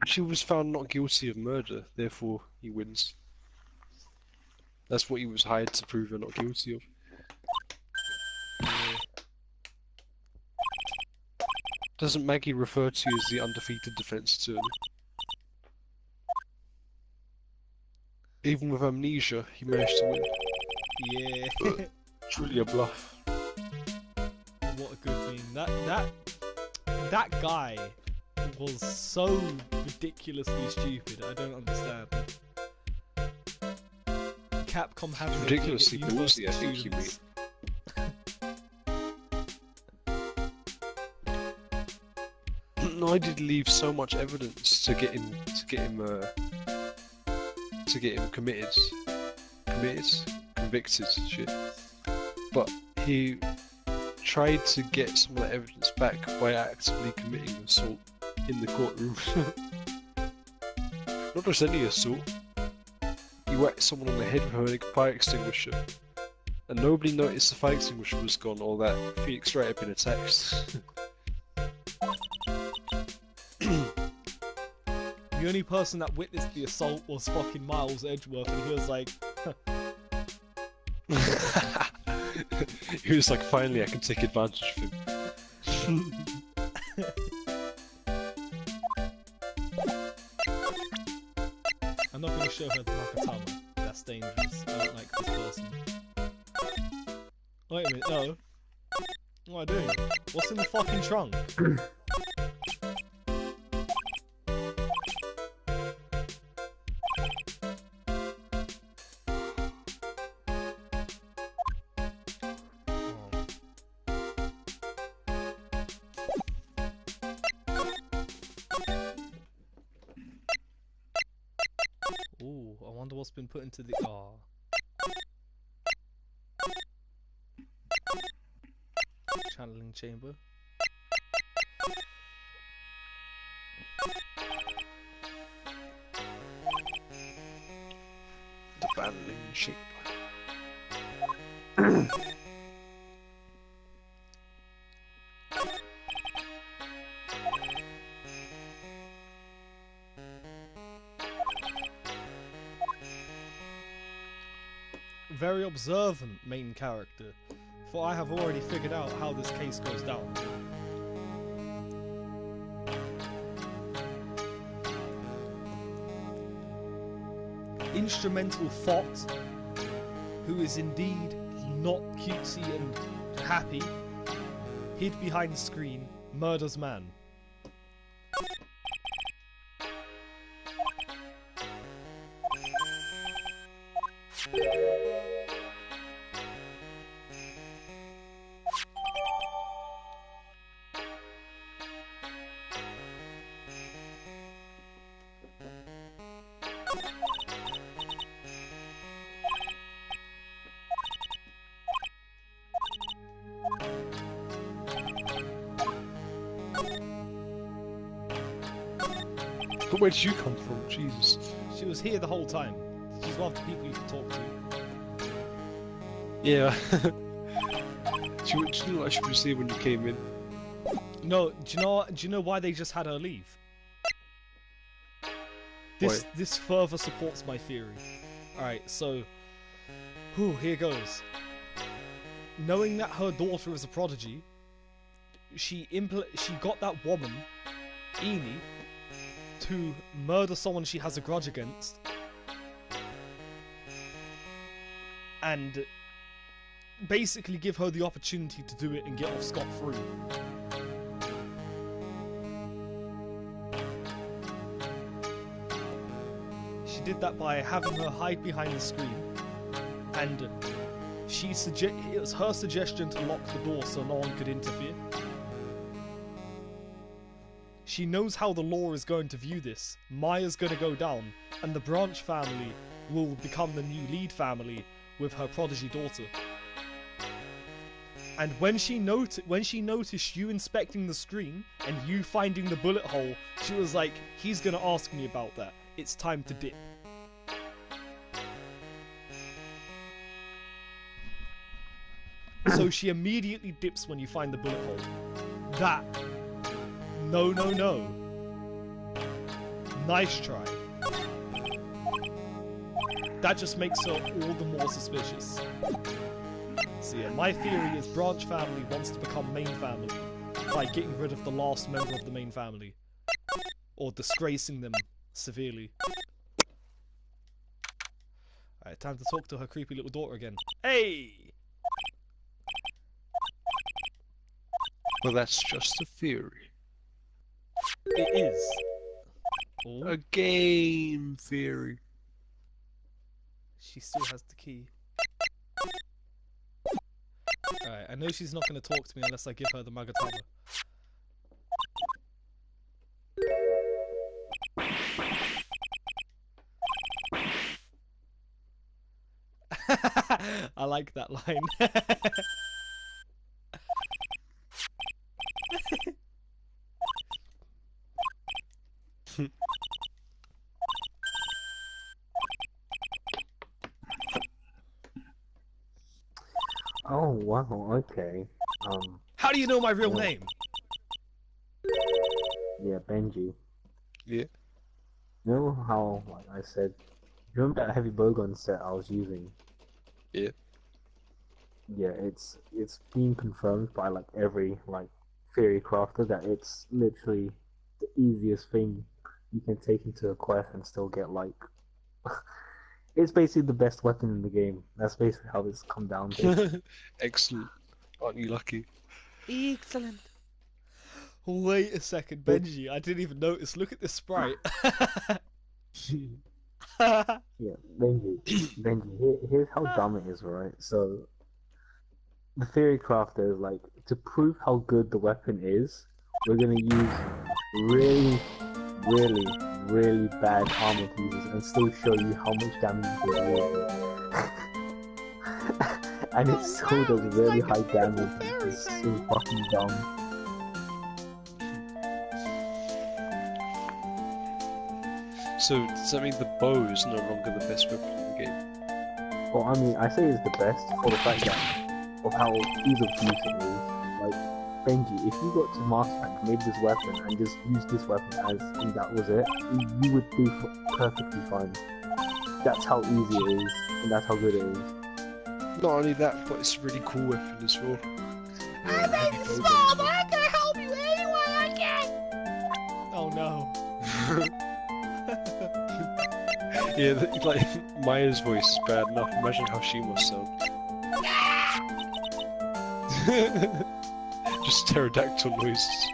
She was found not guilty of murder, therefore he wins. That's what he was hired to prove her not guilty of. Doesn't Maggie refer to you as the undefeated defense attorney? Even with amnesia, he managed to win. Yeah. Truly a bluff. What a good meme. That that guy was so ridiculously stupid. I don't understand. Capcom having Ridiculously ballsy, I think you mean. No, I did leave so much evidence to get him convicted, shit. But he tried to get some of the evidence back by actively committing assault in the courtroom. Not just any assault. He whacked someone on the head with a fire extinguisher, and nobody noticed the fire extinguisher was gone or that Phoenix Wright had been attacked. The only person that witnessed the assault was fucking Miles Edgeworth, and he was like, He was like, finally I can take advantage of him. I'm not gonna show her the Nakatama. That's dangerous. I don't like this person. Wait a minute, no. What am I doing? What's in the fucking trunk? Ooh, I wonder what's been put into the... channeling chamber. The battling chamber. Very observant main character, for I have already figured out how this case goes down. Instrumental Fott, who is indeed not cutesy and happy, hid behind the screen, murders man. But where did you come from? Jesus. She was here the whole time. She's one of the people you can talk to. Yeah. She didn't look like she was here when you came in. No, do you know why they just had her leave? This further supports my theory. Alright, so here goes. Knowing that her daughter is a prodigy, she got that woman, Eni, to murder someone she has a grudge against, and basically give her the opportunity to do it and get off scot-free. She did that by having her hide behind the screen, and it was her suggestion to lock the door so no one could interfere. She knows how the law is going to view this. Maya's going to go down, and the Branch family will become the new lead family with her prodigy daughter. And when she noticed you inspecting the screen and you finding the bullet hole, she was like, he's going to ask me about that. It's time to dip. So she immediately dips when you find the bullet hole. That. No. Nice try. That just makes her all the more suspicious. So yeah, my theory is Branch family wants to become main family by getting rid of the last member of the main family. Or disgracing them severely. Alright, time to talk to her creepy little daughter again. Hey! Well, that's just a theory. It is. Ooh, A game theory. she still has the key. Alright, I know she's not going to talk to me unless I give her the Magatama. I like that line. Oh wow, okay. How do you know my real Yeah. name? Yeah, Benji. Yeah. You know how, like I said, you remember that heavy bowgun set I was using? Yeah. Yeah, it's been confirmed by like every like theory crafter that it's literally the easiest thing you can take into a quest and still get like. It's basically the best weapon in the game. That's basically how it's come down to. Excellent. Aren't you lucky? Excellent. Wait a second, Benji. I didn't even notice. Look at this sprite. Yeah, Benji. Here's how dumb it is, right? So the theory crafter is like, to prove how good the weapon is, we're gonna use really, really, really bad armor pieces and still show you how much damage you can do with it. And it still does it's really like a high beautiful damage. fairy It's so tale. fucking dumb. So does that mean the bow is no longer the best weapon in the game? Well, I mean, I say it's the best for the fact that of how ease of use it is. Like, Benji, if you got to Master Rank, made this weapon, and just used this weapon as and that was it, you would do perfectly fine. That's how easy it is, and that's how good it is. Not only that, but it's a really cool weapon as well. I made you small, but I can help you any way I can. Oh no. Yeah, like Maya's voice is bad enough. Imagine how she must sound. Just pterodactyl noises.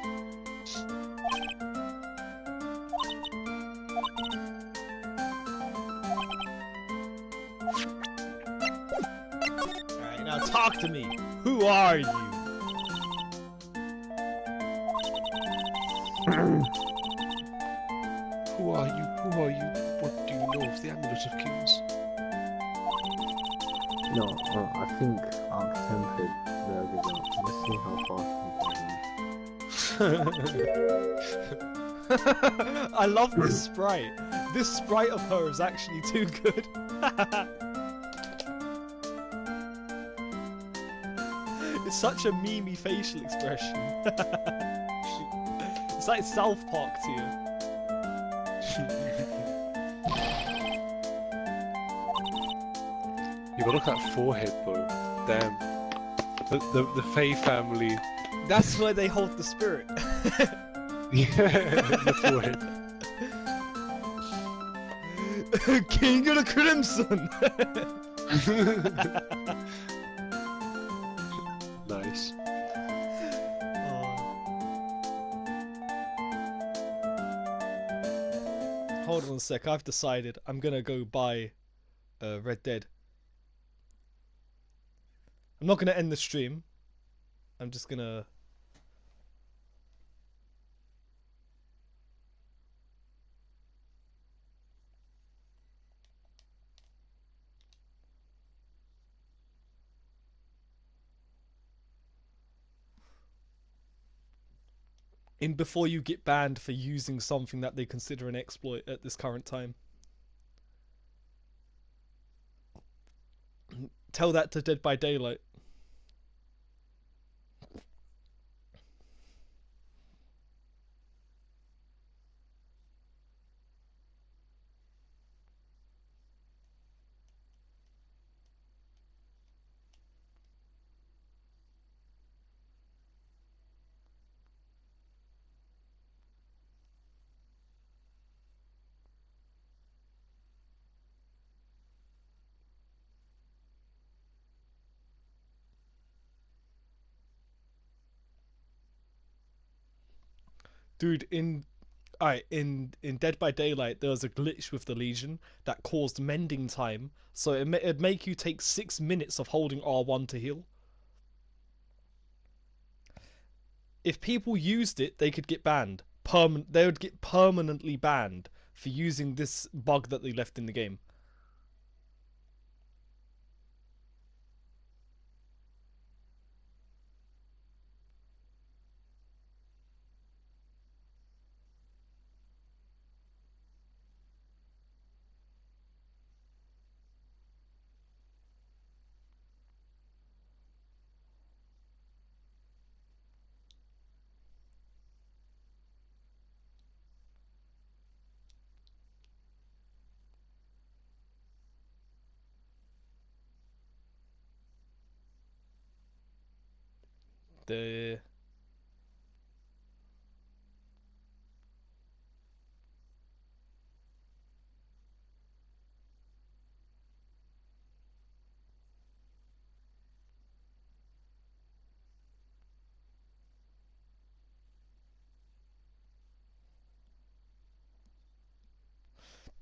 Alright, now talk to me. Who are you? Who are you? Who are you? What do you know of the Amulet of Kings? No, I think Arc Tempered will give up. Let's see how fast we can. I love this sprite. This sprite of her is actually too good. It's such a memey facial expression. It's like South Park to you. You gotta look at that forehead, bro. Damn. The Fae family. That's where they hold the spirit. Yeah, the forehead. King of the Crimson. Nice. Hold on a sec. I've decided I'm gonna go buy Red Dead. I'm not gonna end the stream. I'm just gonna. In before you get banned for using something that they consider an exploit at this current time. Tell that to Dead by Daylight. Dude, in Alright, in Dead by Daylight, there was a glitch with the Legion that caused mending time, so it'd make you take 6 minutes of holding R1 to heal. If people used it, they could get banned. They would get permanently banned for using this bug that they left in the game. The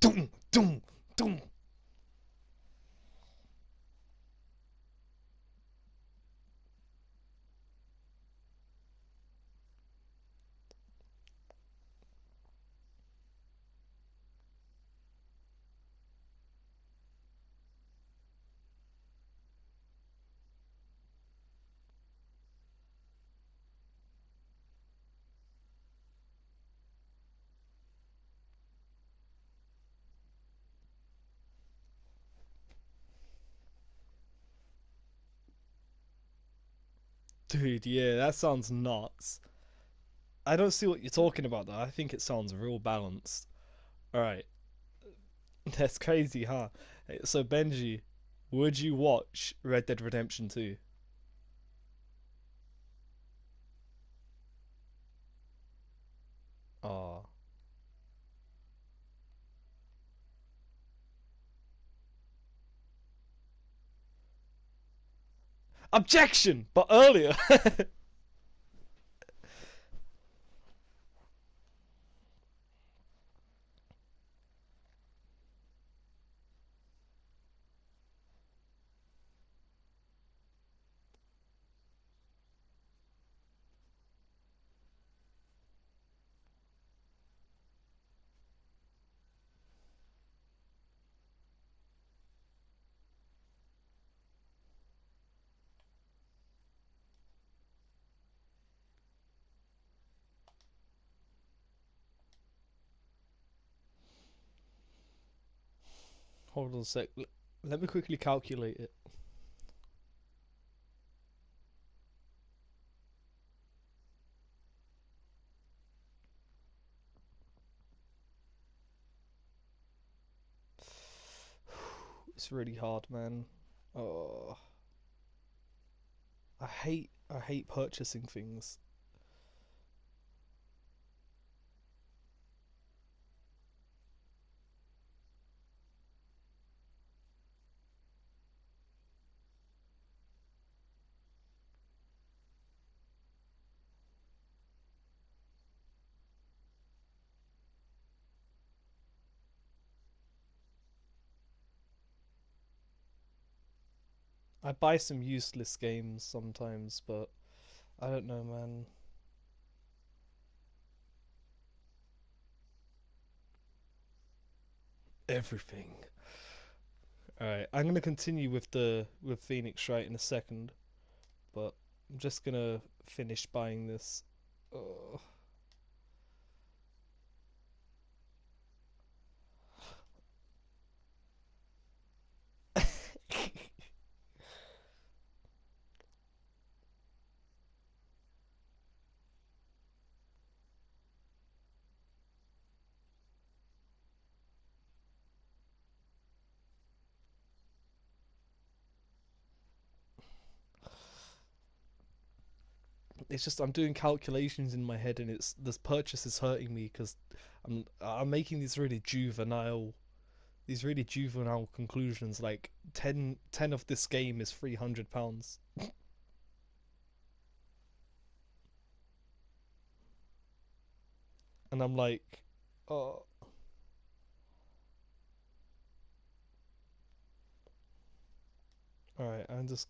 Doom, doom, doom. Dude, yeah, that sounds nuts. I don't see what you're talking about though. I think it sounds real balanced. Alright. That's crazy, huh? So Benji, would you watch Red Dead Redemption 2? Oh. Objection! But earlier. Hold on a sec. Let me quickly calculate it. It's really hard, man. Oh, I hate purchasing things. I buy some useless games sometimes, but I don't know, man. Everything. Alright, I'm gonna continue with Phoenix Wright in a second, but I'm just gonna finish buying this. Oh. It's just I'm doing calculations in my head, and it's this purchase is hurting me because I'm making these really juvenile conclusions. Like 10 of this game is £300. and I'm like, oh. Alright, I'm just...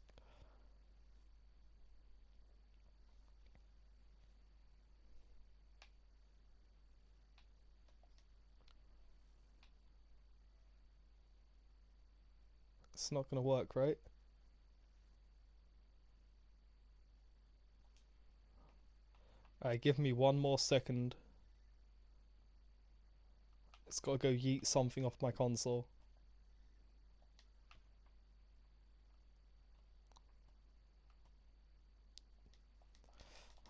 It's not gonna work, right? Alright, give me one more second. It's gotta go yeet something off my console.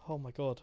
Oh my god.